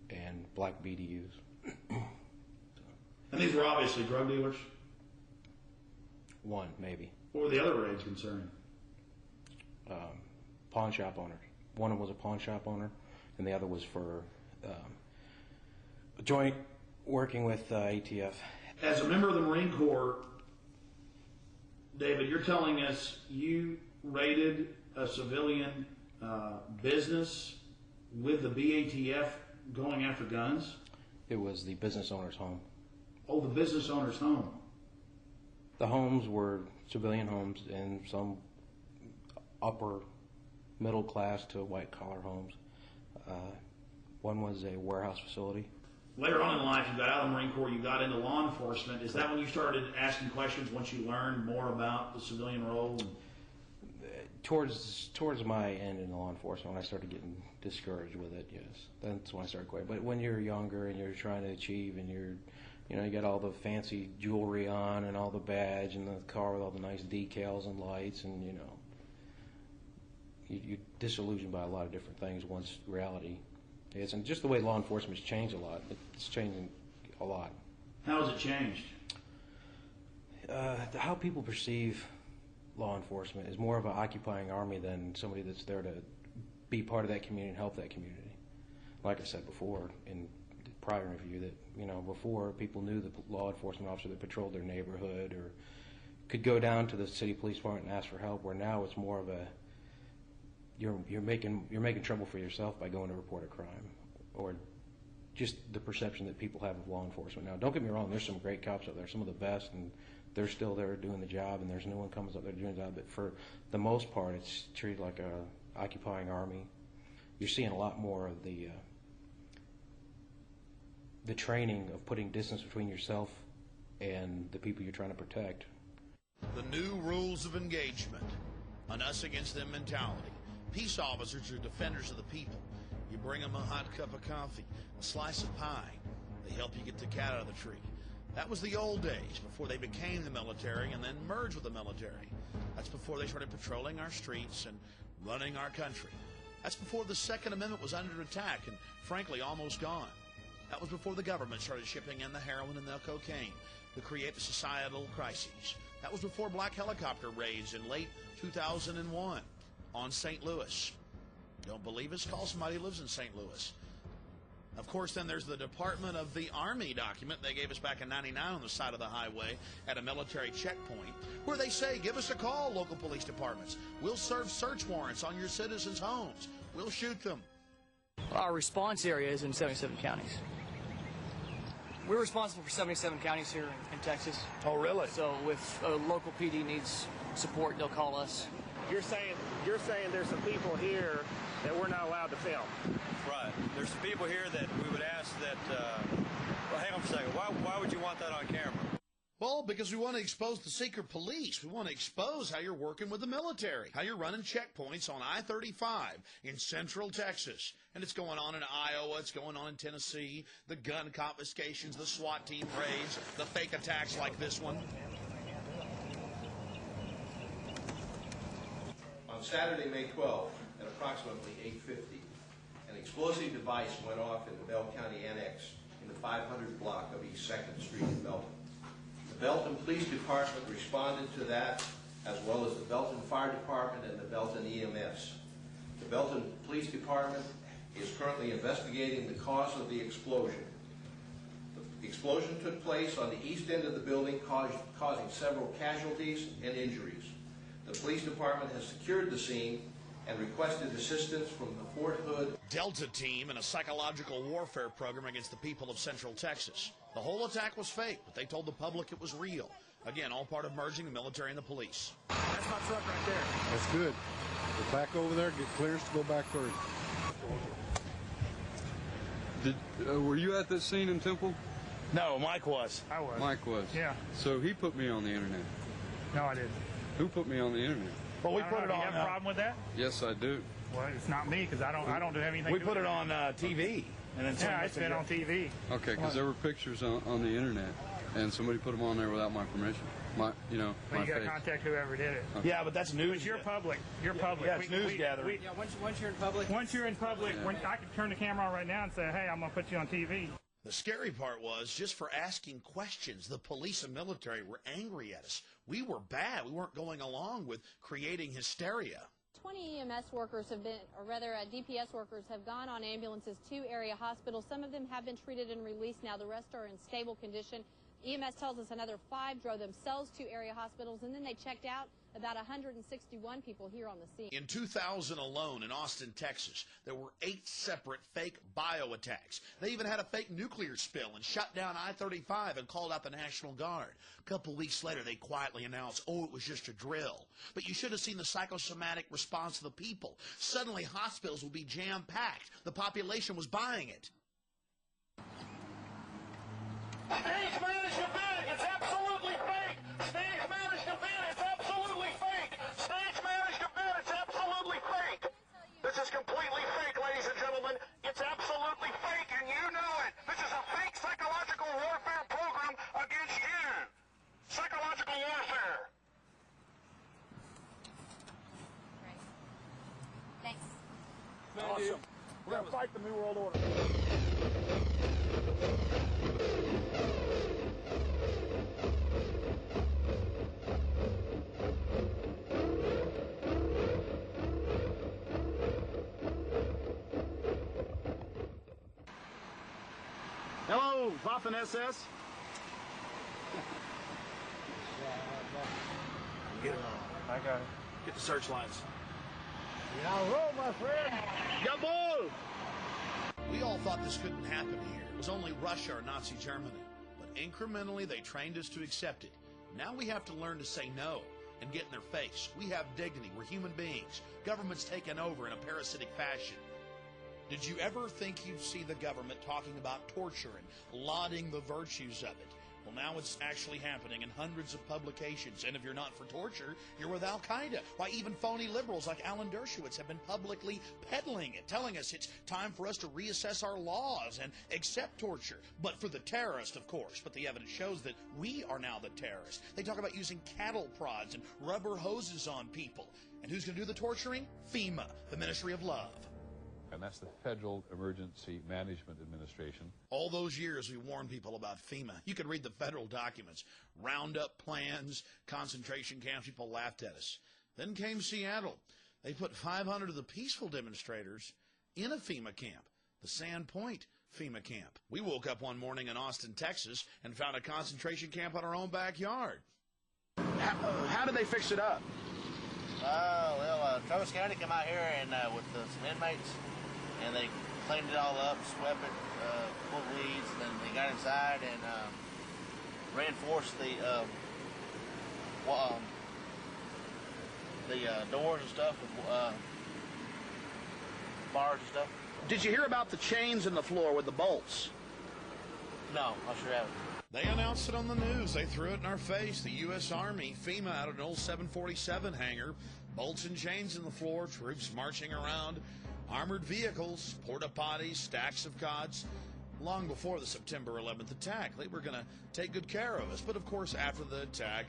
Speaker 9: and black BDUs.
Speaker 1: And these were obviously drug dealers?
Speaker 9: One, maybe.
Speaker 1: What were the other raids concerning?
Speaker 9: Pawn shop owners. One was a pawn shop owner, and the other was for joint working with ATF. As a member of the Marine Corps, David, you're telling us you raided a civilian business with the BATF going after guns? It was the business owner's home.
Speaker 1: Oh, the business owner's home.
Speaker 9: The homes were civilian homes and some upper middle class to white collar homes. One was a warehouse facility.
Speaker 1: Later on in life, you got out of the Marine Corps, you got into law enforcement. Is that when you started asking questions once you learned more about the civilian role?
Speaker 9: Towards my end in law enforcement, when I started getting discouraged with it, yes. That's when I started quitting. But when you're younger and you're trying to achieve and you got all the fancy jewelry on and all the badge and the car with all the nice decals and lights and, you're disillusioned by a lot of different things once reality is. And just the way law enforcement's changed a lot. It's changing a lot.
Speaker 1: How has it changed?
Speaker 9: How people perceive law enforcement is more of an occupying army than somebody that's there to be part of that community and help that community. Like I said before in the prior interview, that before people knew the law enforcement officer that patrolled their neighborhood or could go down to the city police department and ask for help, where now it's more of a you're making trouble for yourself by going to report a crime, or just the perception that people have of law enforcement. Now, don't get me wrong, there's some great cops out there, some of the best, and they're still there doing the job, and there's no one comes up there doing the job. But for the most part, it's treated like a occupying army. You're seeing a lot more of the training of putting distance between yourself and the people you're trying to protect.
Speaker 1: The new rules of engagement, an us against them mentality. Peace officers are defenders of the people. You bring them a hot cup of coffee, a slice of pie. They help you get the cat out of the tree. That was the old days, before they became the military and then merged with the military. That's before they started patrolling our streets and running our country. That's before the Second Amendment was under attack and, frankly, almost gone. That was before the government started shipping in the heroin and the cocaine to create the societal crises. That was before black helicopter raids in late 2001 on St. Louis. Don't believe us? Call somebody who lives in St. Louis. Of course, then there's the Department of the Army document they gave us back in '99 on the side of the highway at a military checkpoint, where they say, give us a call, local police departments. We'll serve search warrants on your citizens' homes. We'll shoot them.
Speaker 10: Our response area is in 77 counties. We're responsible for 77 counties here in Texas.
Speaker 1: Oh, really?
Speaker 10: So if a local PD needs support, they'll call us.
Speaker 16: You're saying there's some people here that we're not allowed to film.
Speaker 11: Right. There's some people here that we would ask that, well, hang on for a second. Why would you want that on camera?
Speaker 1: Well, because we want to expose the secret police. We want to expose how you're working with the military, how you're running checkpoints on I-35 in central Texas. And it's going on in Iowa, it's going on in Tennessee, the gun confiscations, the SWAT team raids, the fake attacks like this one.
Speaker 12: On Saturday, May 12th, at approximately 8:50, an explosive device went off in the Bell County Annex in the 500 block of East 2nd Street in Belton. The Belton Police Department responded to that, as well as the Belton Fire Department and the Belton EMS. The Belton Police Department is currently investigating the cause of the explosion. The explosion took place on the east end of the building, causing several casualties and injuries. The police department has secured the scene and requested assistance from the Fort Hood
Speaker 1: Delta team in a psychological warfare program against the people of Central Texas. The whole attack was fake, but they told the public it was real. Again, all part of merging the military and the police.
Speaker 16: That's my truck right there.
Speaker 13: That's good. Go back over there, get clearance to go back through.
Speaker 15: Were you at this scene in Temple?
Speaker 1: No, Mike was.
Speaker 15: I was. Mike was.
Speaker 16: Yeah.
Speaker 15: So he put me on the internet.
Speaker 16: No, I didn't.
Speaker 15: Who put me on the internet?
Speaker 1: Well, we put it on.
Speaker 16: Do you have a problem with that?
Speaker 15: Yes, I do.
Speaker 16: Well, it's not me because I don't do anything.
Speaker 1: We put it on TV, and then
Speaker 16: yeah, it's been on TV.
Speaker 15: Okay, because there were pictures on the internet, and somebody put them on there without my permission.
Speaker 16: Well,
Speaker 15: my
Speaker 16: you got to
Speaker 15: face.
Speaker 16: contact whoever did it.
Speaker 15: Okay.
Speaker 1: Yeah, but that's news.
Speaker 16: But you're public. You're public.
Speaker 1: Yeah, it's news gathering.
Speaker 10: Yeah, once you're in public.
Speaker 16: Once you're in public, I can turn the camera on right now and say, hey, I'm going to put you on TV.
Speaker 1: The scary part was, just for asking questions, the police and military were angry at us. We were bad. We weren't going along with creating hysteria.
Speaker 19: 20 EMS workers have been, or rather DPS workers have gone on ambulances to area hospitals. Some of them have been treated and released now. The rest are in stable condition. EMS tells us another 5 drove themselves to area hospitals, and then they checked out. About 161 people here on the scene.
Speaker 1: In 2000 alone in Austin, Texas, there were 8 separate fake bio attacks. They even had a fake nuclear spill and shut down I-35 and called out the National Guard. A couple weeks later, they quietly announced, oh, it was just a drill. But you should have seen the psychosomatic response of the people. Suddenly, hospitals would be jam-packed. The population was buying it.
Speaker 27: Stage managed event, it's absolutely fake! Stage managed event, it's absolutely fake! Stage managed event, it's absolutely fake! This is completely fake, ladies and gentlemen. It's absolutely fake, and you know it! This is a fake psychological warfare program against you! Psychological warfare!
Speaker 19: Right. Thanks.
Speaker 16: Awesome. We're going to fight the New World Order. Hello, Waffen SS.
Speaker 1: Get it on.
Speaker 16: I got it.
Speaker 1: Get the searchlights.
Speaker 16: Now roll, my friend. Jawohl!
Speaker 1: We all thought this couldn't happen here. It was only Russia or Nazi Germany. But incrementally, they trained us to accept it. Now we have to learn to say no and get in their face. We have dignity. We're human beings. Government's taken over in a parasitic fashion. Did you ever think you'd see the government talking about torture and lauding the virtues of it? Well, now it's actually happening in hundreds of publications, and if you're not for torture, you're with Al-Qaeda. Why, even phony liberals like Alan Dershowitz have been publicly peddling it, telling us it's time for us to reassess our laws and accept torture. But for the terrorist, of course. But the evidence shows that we are now the terrorists. They talk about using cattle prods and rubber hoses on people. And who's going to do the torturing? FEMA, the Ministry of Love.
Speaker 4: And that's the Federal Emergency Management Administration.
Speaker 1: All those years we warned people about FEMA. You could read the federal documents, roundup plans, concentration camps. People laughed at us. Then came Seattle. They put 500 of the peaceful demonstrators in a FEMA camp, the Sand Point FEMA camp. We woke up one morning in Austin, Texas, and found a concentration camp in our own backyard. How did they fix it up?
Speaker 14: Travis County came out here and with some inmates, and they cleaned it all up, swept it, pulled weeds, and then they got inside and reinforced the doors and stuff with bars and stuff.
Speaker 1: Did you hear about the chains in the floor with the bolts?
Speaker 14: No, I sure haven't.
Speaker 1: They announced it on the news. They threw it in our face. The U.S. Army, FEMA, out of an old 747 hangar, bolts and chains in the floor, troops marching around, armored vehicles, porta-potties, stacks of cots. Long before the September 11th attack, they were going to take good care of us. But, of course, after the attack,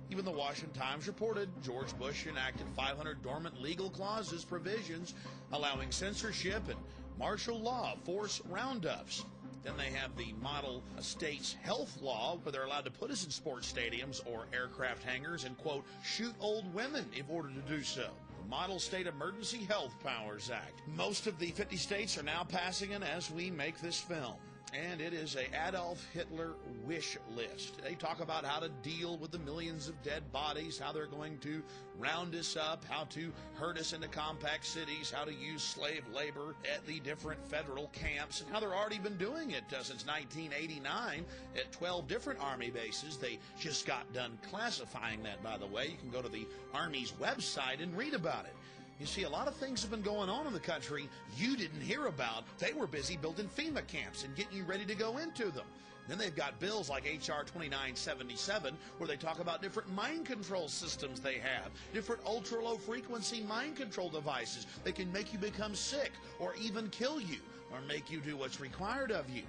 Speaker 1: even the Washington Times reported George Bush enacted 500 dormant legal clauses, provisions allowing censorship and martial law, force roundups. Then they have the model state's health law, where they're allowed to put us in sports stadiums or aircraft hangars and, quote, shoot old women in order to do so. The Model State Emergency Health Powers Act. Most of the 50 states are now passing it as we make this film. And it is a Adolf Hitler wish list. They talk about how to deal with the millions of dead bodies, how they're going to round us up, how to herd us into compact cities, how to use slave labor at the different federal camps, and how they've already been doing it since 1989 at 12 different Army bases. They just got done classifying that, by the way. You can go to the Army's website and read about it. You see, a lot of things have been going on in the country you didn't hear about. They were busy building FEMA camps and getting you ready to go into them. Then they've got bills like H.R. 2977, where they talk about different mind control systems they have, different ultra-low frequency mind control devices that can make you become sick or even kill you or make you do what's required of you.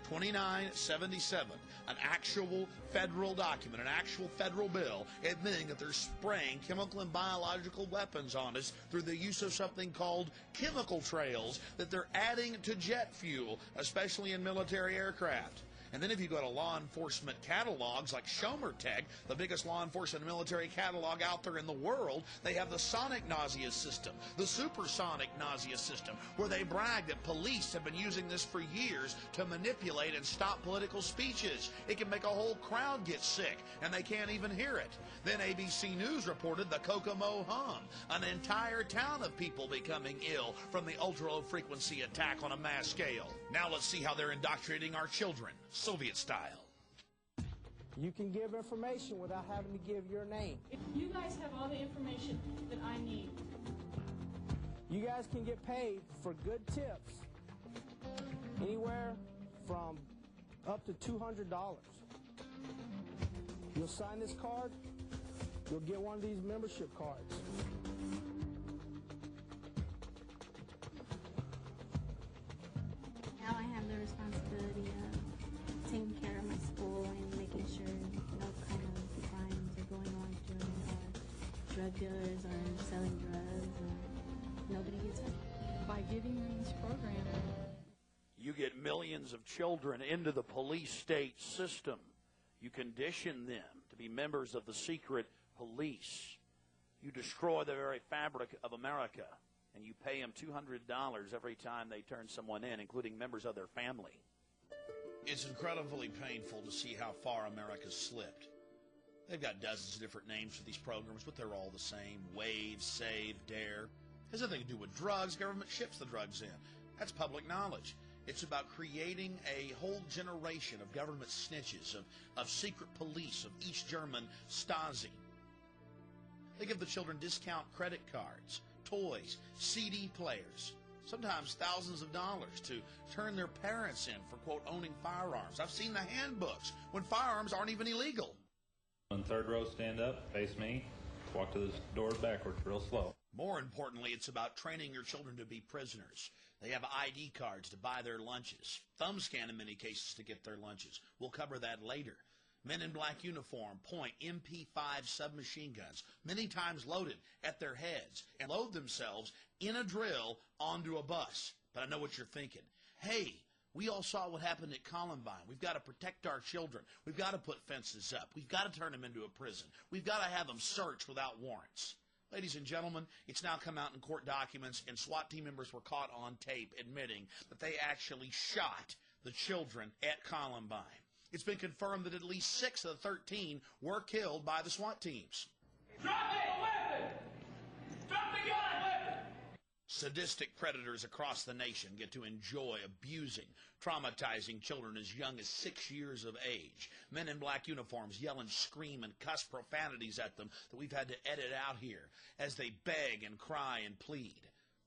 Speaker 1: 2977, an actual federal document, an actual federal bill admitting that they're spraying chemical and biological weapons on us through the use of something called chemical trails that they're adding to jet fuel, especially in military aircraft. And then if you go to law enforcement catalogs like Schomer Tech, the biggest law enforcement military catalog out there in the world, they have the sonic nausea system, the supersonic nausea system, where they brag that police have been using this for years to manipulate and stop political speeches. It can make a whole crowd get sick, and they can't even hear it. Then ABC News reported the Kokomo hum, an entire town of people becoming ill from the ultra-low frequency attack on a mass scale. Now let's see how they're indoctrinating our children, Soviet style.
Speaker 16: You can give information without having to give your name.
Speaker 17: You guys have all the information that I need.
Speaker 16: You guys can get paid for good tips, anywhere from up to $200. You'll sign this card, you'll get one of these membership cards.
Speaker 18: Now I have the responsibility of taking care of my school and making sure no kind of crimes are going on during drug dealers or selling drugs, and nobody gets hurt.
Speaker 17: By giving them this program,
Speaker 1: you get millions of children into the police state system. You condition them to be members of the secret police. You destroy the very fabric of America, and you pay them $200 every time they turn someone in, including members of their family. It's incredibly painful to see how far America's slipped. They've got dozens of different names for these programs, but they're all the same. Wave, Save, Dare. It has nothing to do with drugs. Government ships the drugs in. That's public knowledge. It's about creating a whole generation of government snitches, of secret police, of East German Stasi. They give the children discount credit cards, toys, CD players. sometimes thousands of dollars, to turn their parents in for, quote, owning firearms. I've seen the handbooks when firearms aren't even illegal.
Speaker 20: On third row, stand up, face me, walk to the doors backwards real slow.
Speaker 1: More importantly, it's about training your children to be prisoners. They have ID cards to buy their lunches, thumb scan in many cases to get their lunches. We'll cover that later. Men in black uniform point MP5 submachine guns, many times loaded, at their heads and load themselves in a drill onto a bus. But I know what you're thinking. Hey, we all saw what happened at Columbine. We've got to protect our children. We've got to put fences up. We've got to turn them into a prison. We've got to have them searched without warrants. Ladies and gentlemen, it's now come out in court documents, and SWAT team members were caught on tape admitting that they actually shot the children at Columbine. It's been confirmed that at least 6 of the 13 were killed by the SWAT teams.
Speaker 27: Drop the weapon! Drop the gun!
Speaker 1: Sadistic predators across the nation get to enjoy abusing, traumatizing children as young as 6 years of age. Men in black uniforms yell and scream and cuss profanities at them that we've had to edit out here as they beg and cry and plead.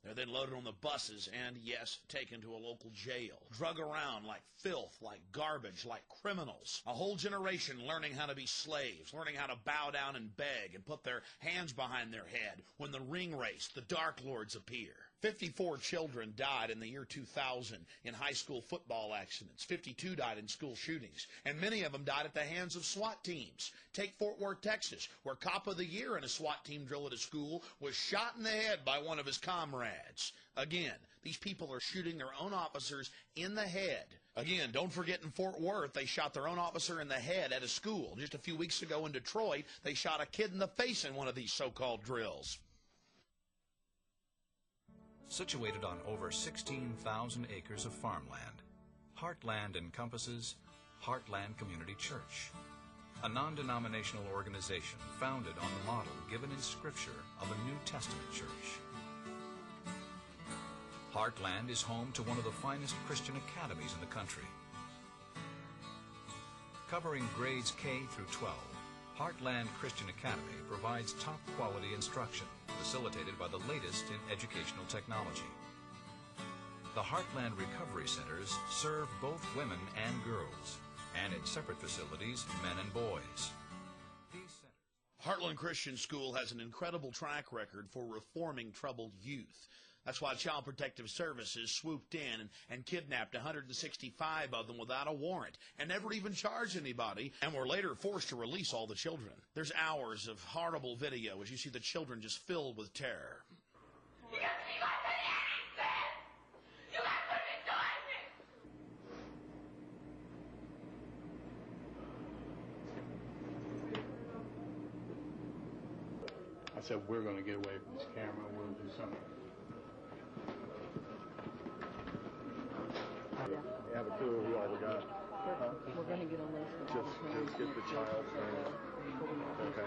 Speaker 1: They're then loaded on the buses and, yes, taken to a local jail. Drug around like filth, like garbage, like criminals. A whole generation learning how to be slaves, learning how to bow down and beg and put their hands behind their head when the ring race, the Dark Lords appear. 54 children died in the year 2000 in high school football accidents. 52 died in school shootings, and many of them died at the hands of SWAT teams. Take Fort Worth, Texas, where Cop of the Year in a SWAT team drill at a school was shot in the head by one of his comrades. Again, these people are shooting their own officers in the head. Again, don't forget in Fort Worth, they shot their own officer in the head at a school. Just a few weeks ago in Detroit, they shot a kid in the face in one of these so-called drills.
Speaker 21: Situated on over 16,000 acres of farmland, Heartland encompasses Heartland Community Church, a non-denominational organization founded on the model given in Scripture of a New Testament church. Heartland is home to one of the finest Christian academies in the country. Covering grades K through 12, Heartland Christian Academy provides top-quality instruction facilitated by the latest in educational technology. The Heartland Recovery Centers serve both women and girls, and in separate facilities, men and boys.
Speaker 1: Heartland Christian School has an incredible track record for reforming troubled youth. That's why Child Protective Services swooped in and kidnapped 165 of them without a warrant and never even charged anybody, and were later forced to release all the children. There's hours of horrible video as you see the children just filled with terror.
Speaker 27: You got to put me
Speaker 13: I said, we're going to get away from this camera. We'll do something. You have a clue who all we got?
Speaker 22: We're going to get a list of
Speaker 13: Just get the child's name. Okay.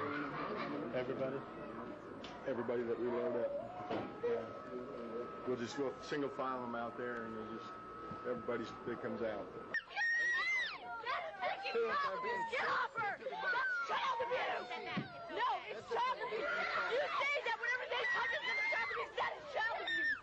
Speaker 13: Everybody that we load up. Yeah. We'll just go single file them out there, and we'll just everybody that comes out.
Speaker 27: Get off her! That's child abuse! No, it's child abuse! You say that whenever they touch us in the properties, that is child abuse!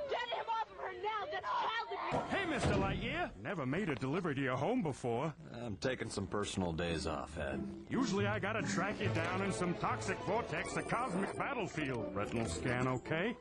Speaker 27: Get him off of her now! That's child abuse!
Speaker 23: Hey, Mr. Lightyear! Never made a delivery to your home before.
Speaker 24: I'm taking some personal days off, Ed.
Speaker 23: Usually I gotta track you down in some toxic vortex, a cosmic battlefield. Retinal scan okay?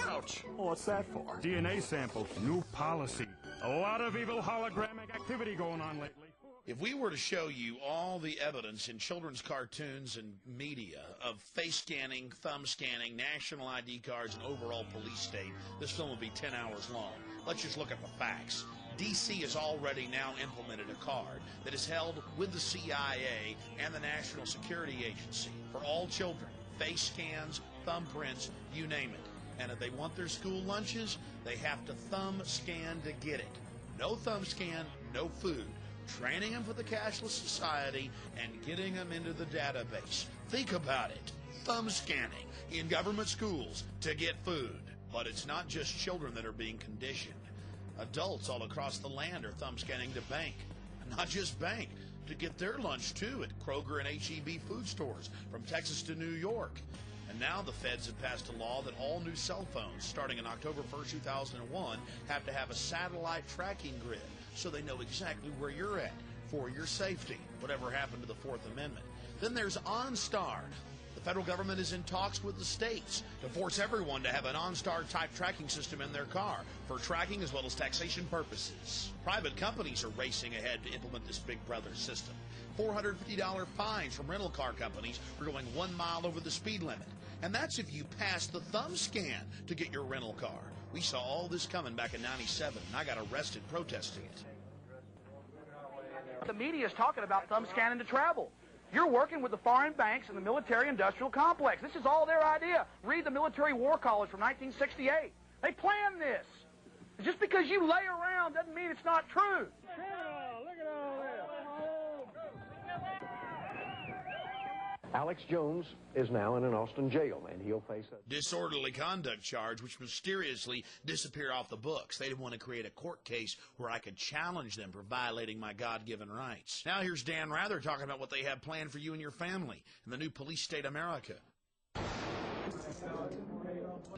Speaker 24: Ouch! What's that for?
Speaker 23: DNA sample. New policy. A lot of evil hologramic activity going on lately.
Speaker 1: If we were to show you all the evidence in children's cartoons and media of face scanning, thumb scanning, national ID cards, and overall police state, this film would be 10 hours long. Let's just look at the facts. D.C. has already now implemented a card that is held with the CIA and the National Security Agency for all children. Face scans, thumbprints, you name it. And if they want their school lunches, they have to thumb scan to get it. No thumb scan, no food. Training them for the cashless society and getting them into the database. Think about it. Thumb scanning in government schools to get food. But it's not just children that are being conditioned. Adults all across the land are thumb scanning to bank. And not just bank, to get their lunch too at Kroger and H-E-B food stores from Texas to New York. And now the feds have passed a law that all new cell phones starting in October 1st, 2001 have to have a satellite tracking grid so they know exactly where you're at for your safety, whatever happened to the Fourth Amendment. Then there's OnStar. The federal government is in talks with the states to force everyone to have an OnStar type tracking system in their car for tracking as well as taxation purposes. Private companies are racing ahead to implement this Big Brother system. $450 fines from rental car companies for going 1 mile over the speed limit. And that's if you pass the thumb scan to get your rental car. We saw all this coming back in '97, and I got arrested protesting it.
Speaker 2: The media is talking about thumb scanning to travel. You're working with the foreign banks and the military-industrial complex. This is all their idea. Read the Military War College from 1968. They planned this. Just because you lay around doesn't mean it's not true. Look at all this.
Speaker 3: Alex Jones is now in an Austin jail, and he'll face a
Speaker 1: disorderly conduct charge, which mysteriously disappeared off the books. They didn't want to create a court case where I could challenge them for violating my God-given rights. Now here's Dan Rather talking about what they have planned for you and your family in the new police state America.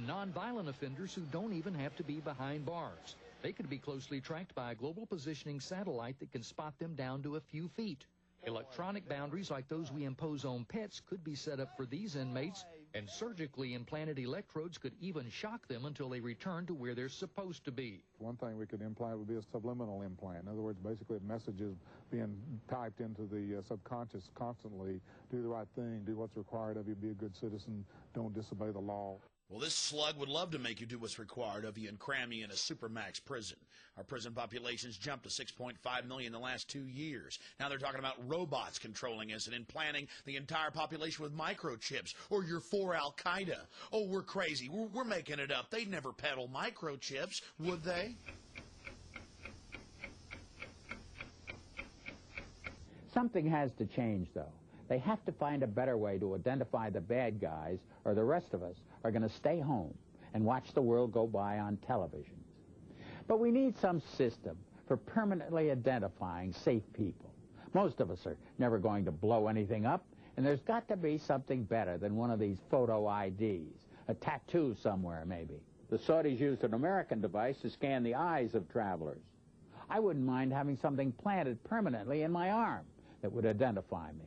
Speaker 6: Nonviolent offenders who don't even have to be behind bars. They could be closely tracked by a global positioning satellite that can spot them down to a few feet. Electronic boundaries like those we impose on pets could be set up for these inmates, and surgically implanted electrodes could even shock them until they return to where they're supposed to be.
Speaker 7: One thing we could implant would be a subliminal implant. In other words, basically messages being typed into the subconscious constantly. Do the right thing, do what's required of you, be a good citizen, don't disobey the law.
Speaker 1: Well, this slug would love to make you do what's required of you and cram you in a supermax prison. Our prison population's jumped to 6.5 million in the last 2 years. Now they're talking about robots controlling us and implanting the entire population with microchips, or you're for Al-Qaeda. Oh, we're crazy. We're making it up. They'd never peddle microchips, would they?
Speaker 8: Something has to change, though. They have to find a better way to identify the bad guys, or the rest of us are going to stay home and watch the world go by on television. But we need some system for permanently identifying safe people. Most of us are never going to blow anything up, and there's got to be something better than one of these photo IDs, a tattoo somewhere maybe. The Saudis used an American device to scan the eyes of travelers. I wouldn't mind having something planted permanently in my arm that would identify me.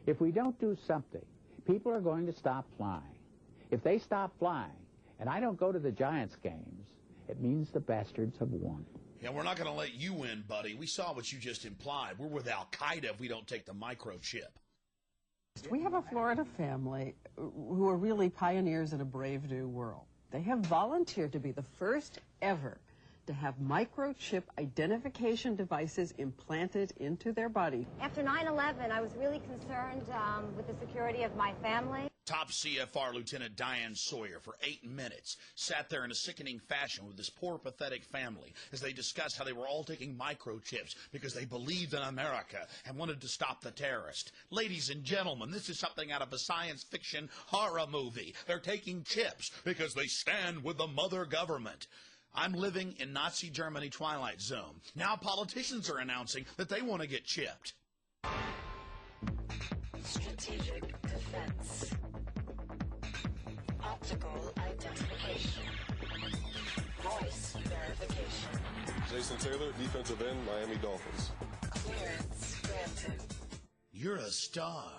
Speaker 8: If we don't do something, people are going to stop flying. If they stop flying, and I don't go to the Giants games, it means the bastards have won.
Speaker 1: Yeah, we're not going to let you win, buddy. We saw what you just implied. We're with Al-Qaeda if we don't take the microchip.
Speaker 25: We have a Florida family who are really pioneers in a brave new world. They have volunteered to be the first ever to have microchip identification devices implanted into their body.
Speaker 26: After 9/11, I was really concerned with the security of my family.
Speaker 1: Top CFR Lieutenant Diane Sawyer for 8 minutes sat there in a sickening fashion with this poor, pathetic family as they discussed how they were all taking microchips because they believed in America and wanted to stop the terrorists. Ladies and gentlemen, this is something out of a science fiction horror movie. They're taking chips because they stand with the mother government. I'm living in Nazi Germany Twilight Zone. Now politicians are announcing that they want to get chipped.
Speaker 28: Strategic defense. Optical identification. Voice verification.
Speaker 29: Jason Taylor, defensive end, Miami Dolphins.
Speaker 28: Clearance granted.
Speaker 1: You're a star.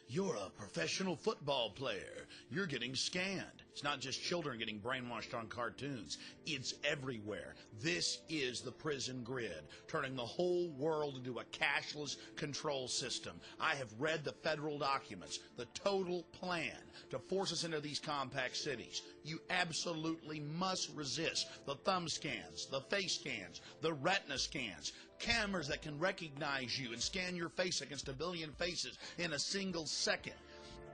Speaker 1: You're a professional football player. You're getting scanned. It's not just children getting brainwashed on cartoons. It's everywhere. This is the prison grid, turning the whole world into a cashless control system. I have read the federal documents, the total plan to force us into these compact cities. You absolutely must resist the thumb scans, the face scans, the retina scans, cameras that can recognize you and scan your face against a billion faces in a single second.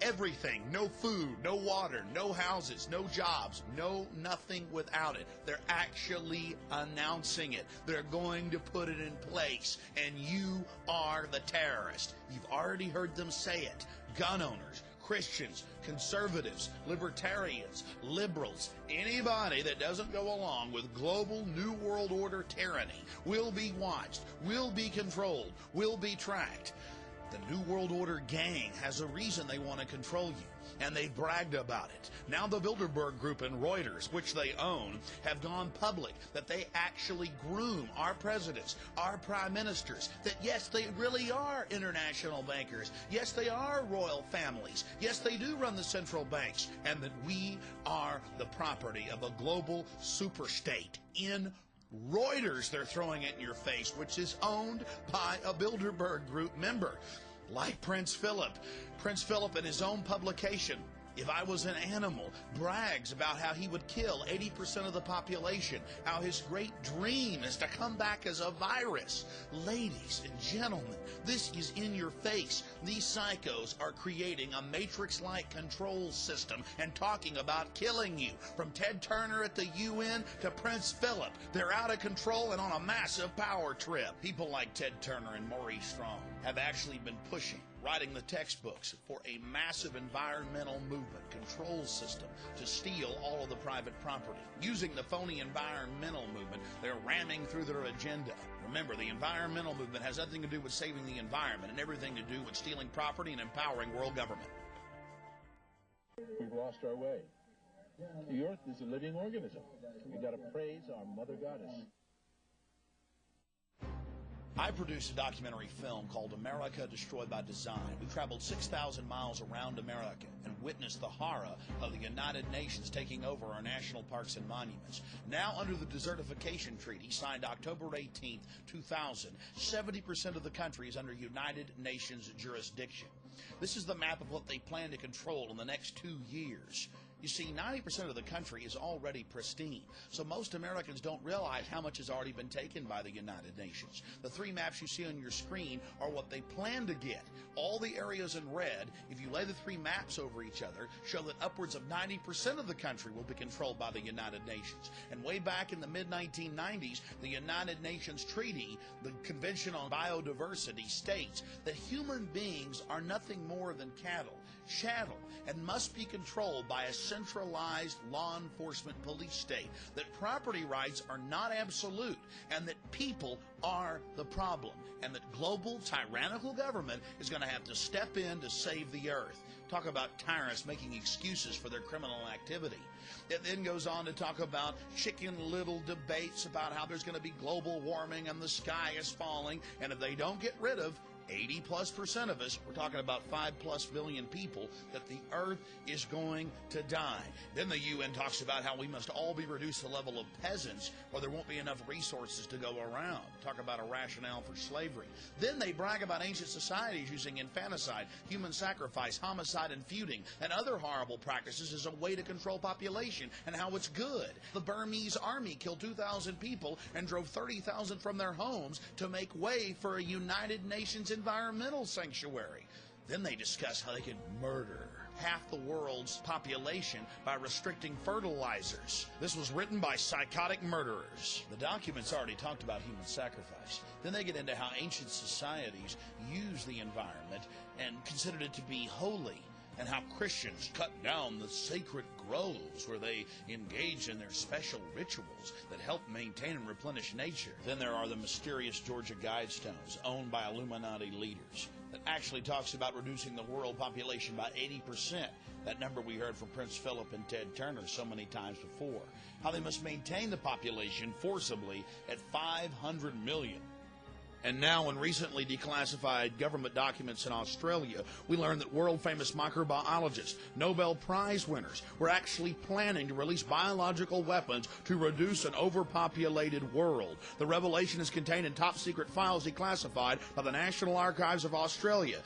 Speaker 1: Everything, no food, no water, no houses, no jobs, no nothing without it. They're actually announcing it. They're going to put it in place, and you are the terrorist. You've already heard them say it. Gun owners, Christians, conservatives, libertarians, liberals, anybody that doesn't go along with global New World Order tyranny will be watched, will be controlled, will be tracked. The New World Order gang has a reason they want to control you, and they've bragged about it. Now the Bilderberg Group and Reuters, which they own, have gone public that they actually groom our presidents, our prime ministers, that yes, they really are international bankers. Yes, they are royal families. Yes, they do run the central banks, and that we are the property of a global superstate. In Reuters, they're throwing it in your face, which is owned by a Bilderberg Group member, like Prince Philip. Prince Philip, in his own publication, If I Was an Animal, brags about how he would kill 80% of the population, how his great dream is to come back as a virus. Ladies and gentlemen, this is in your face. These psychos are creating a matrix-like control system and talking about killing you. From Ted Turner at the UN to Prince Philip, they're out of control and on a massive power trip. People like Ted Turner and Maurice Strong have actually been writing the textbooks for a massive environmental movement control system to steal all of the private property. Using the phony environmental movement, they're ramming through their agenda. Remember, the environmental movement has nothing to do with saving the environment and everything to do with stealing property and empowering world government.
Speaker 4: We've lost our way. The earth is a living organism. We've got to praise our mother goddess.
Speaker 1: I produced a documentary film called America Destroyed by Design. We traveled 6,000 miles around America and witnessed the horror of the United Nations taking over our national parks and monuments. Now, under the Desertification Treaty, signed October 18, 2000, 70% of the country is under United Nations jurisdiction. This is the map of what they plan to control in the next 2 years. You see, 90% of the country is already pristine, so most Americans don't realize how much has already been taken by the United Nations. The three maps you see on your screen are what they plan to get. All the areas in red, if you lay the three maps over each other, show that upwards of 90% of the country will be controlled by the United Nations. And way back in the mid-1990s, the United Nations Treaty, the Convention on Biodiversity, states that human beings are nothing more than cattle, chattel, and must be controlled by a centralized law enforcement police state, that property rights are not absolute, and that people are the problem, and that global tyrannical government is going to have to step in to save the earth. Talk about tyrants making excuses for their criminal activity. It then goes on to talk about chicken little debates about how there's going to be global warming and the sky is falling, and if they don't get rid of 80+% of us, we're talking about 5+ billion people, that the earth is going to die. Then the UN talks about how we must all be reduced to the level of peasants or there won't be enough resources to go around. Talk about a rationale for slavery. Then they brag about ancient societies using infanticide, human sacrifice, homicide, and feuding, and other horrible practices as a way to control population and how it's good. The Burmese army killed 2,000 people and drove 30,000 from their homes to make way for a United Nations environmental sanctuary. Then they discuss how they could murder half the world's population by restricting fertilizers. This was written by psychotic murderers. The documents already talked about human sacrifice. Then they get into how ancient societies used the environment and considered it to be holy, and how Christians cut down the sacred groves where they engage in their special rituals that help maintain and replenish nature. Then there are the mysterious Georgia Guidestones owned by Illuminati leaders that actually talks about reducing the world population by 80%. That number we heard from Prince Philip and Ted Turner so many times before. How they must maintain the population forcibly at 500 million. And now, in recently declassified government documents in Australia, we learned that world-famous microbiologists, Nobel Prize winners, were actually planning to release biological weapons to reduce an overpopulated world. The revelation is contained in top-secret files declassified by the National Archives of Australia.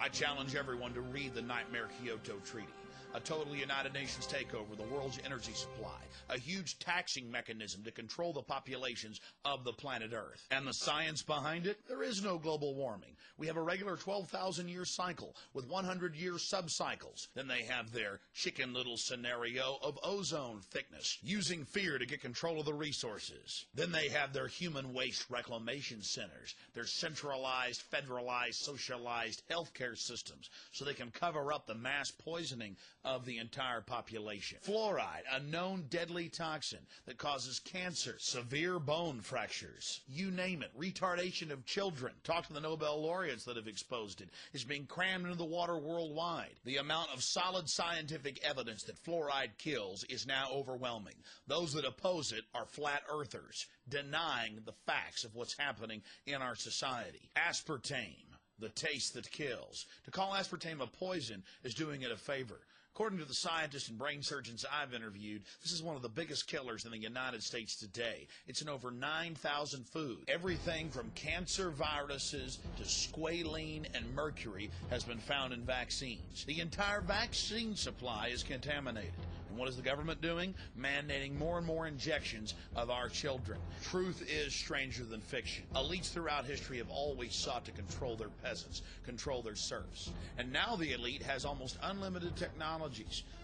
Speaker 1: I challenge everyone to read the Nightmare Kyoto Treaty. A total United Nations takeover of the world's energy supply, a huge taxing mechanism to control the populations of the planet Earth. And the science behind it? There is no global warming. We have a regular 12,000-year cycle with 100-year subcycles. Then they have their chicken little scenario of ozone thickness, using fear to get control of the resources. Then they have their human waste reclamation centers, their centralized, federalized, socialized healthcare systems, so they can cover up the mass poisoning of the entire population. Fluoride, a known deadly toxin that causes cancer, severe bone fractures, you name it, retardation of children. Talk to the Nobel laureates that have exposed it. It's being crammed into the water worldwide. The amount of solid scientific evidence that fluoride kills is now overwhelming. Those that oppose it are flat earthers, denying the facts of what's happening in our society. Aspartame, the taste that kills. To call aspartame a poison is doing it a favor. According to the scientists and brain surgeons I've interviewed, this is one of the biggest killers in the United States today. It's in over 9,000 foods. Everything from cancer viruses to squalene and mercury has been found in vaccines. The entire vaccine supply is contaminated. And what is the government doing? Mandating more and more injections of our children. Truth is stranger than fiction. Elites throughout history have always sought to control their peasants, control their serfs. And now the elite has almost unlimited technologies.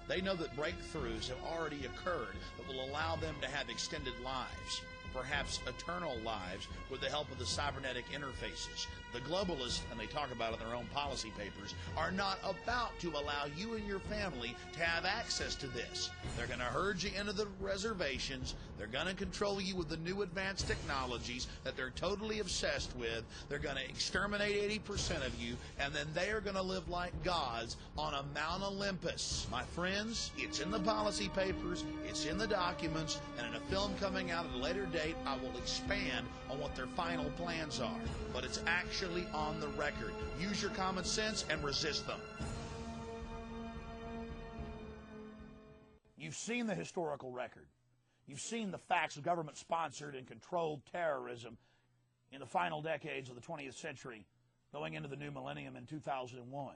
Speaker 1: They know that breakthroughs have already occurred that will allow them to have extended lives, perhaps eternal lives, with the help of the cybernetic interfaces. The globalists, and they talk about it in their own policy papers, are not about to allow you and your family to have access to this. They're going to herd you into the reservations. They're going to control you with the new advanced technologies that they're totally obsessed with. They're going to exterminate 80% of you, and then they are going to live like gods on a Mount Olympus. My friends, it's in the policy papers, it's in the documents, and in a film coming out at a later date, I will expand on what their final plans are. But it's actually on the record. Use your common sense and resist them. You've seen the historical record. You've seen the facts of government-sponsored and controlled terrorism in the final decades of the 20th century, going into the new millennium in 2001.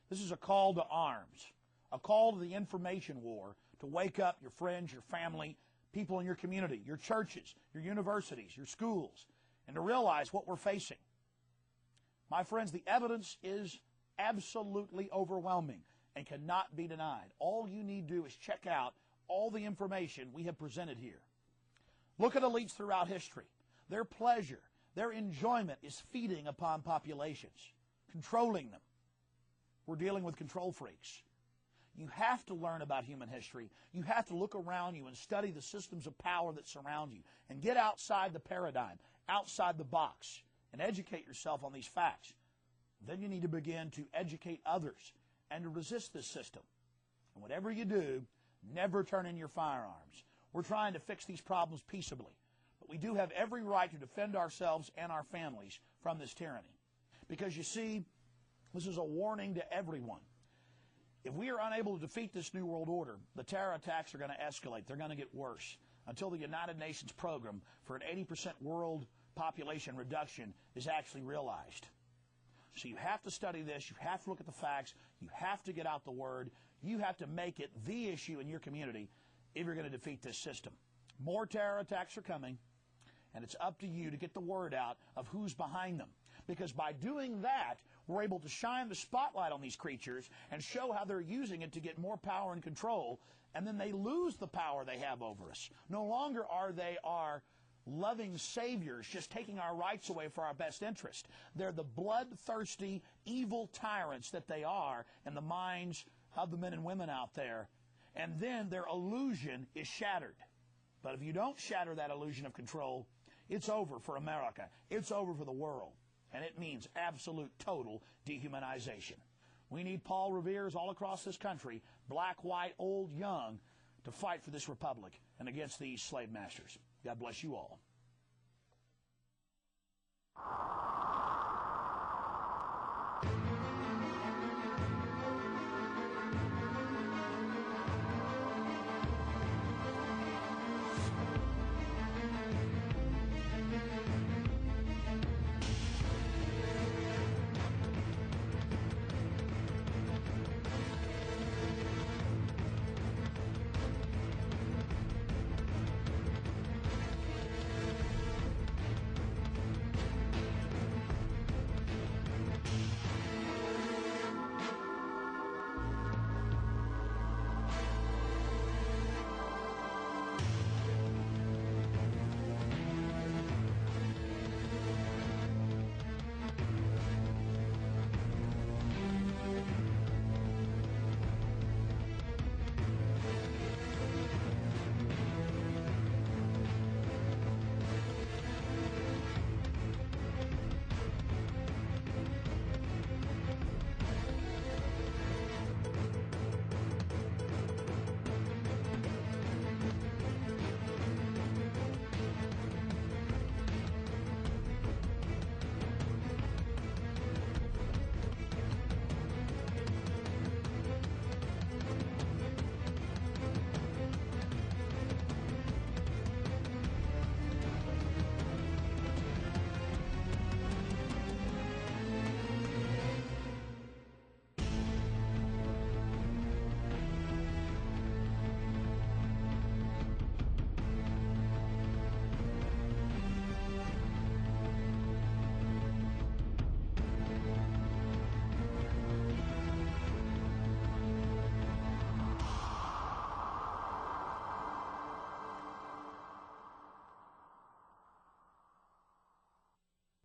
Speaker 1: This is a call to arms, a call to the information war, to wake up your friends, your family, people in your community, your churches, your universities, your schools, and to realize what we're facing. My friends, the evidence is absolutely overwhelming and cannot be denied. All you need to do is check out all the information we have presented here. Look at elites throughout history. Their pleasure, their enjoyment is feeding upon populations, controlling them. We're dealing with control freaks. You have to learn about human history. You have to look around you and study the systems of power that surround you and get outside the paradigm, outside the box, and educate yourself on these facts. Then you need to begin to educate others and to resist this system. And whatever you do, never turn in your firearms. We're trying to fix these problems peaceably, but we do have every right to defend ourselves and our families from this tyranny. Because you see, this is a warning to everyone. If we are unable to defeat this New World Order, the terror attacks are going to escalate. They're going to get worse until the United Nations program for an 80% world population reduction is actually realized. So you have to study this. You have to look at the facts. You have to get out the word. You have to make it the issue in your community if you're going to defeat this system. More terror attacks are coming, and it's up to you to get the word out of who's behind them. Because by doing that, we're able to shine the spotlight on these creatures and show how they're using it to get more power and control, and then they lose the power they have over us. No longer are they our loving saviors just taking our rights away for our best interest. They're the bloodthirsty, evil tyrants that they are in the minds of the men and women out there. And then their illusion is shattered. But if you don't shatter that illusion of control, it's over for America. It's over for the world. And it means absolute, total dehumanization. We need Paul Reveres all across this country, black, white, old, young, to fight for this republic and against these slave masters. God bless you all.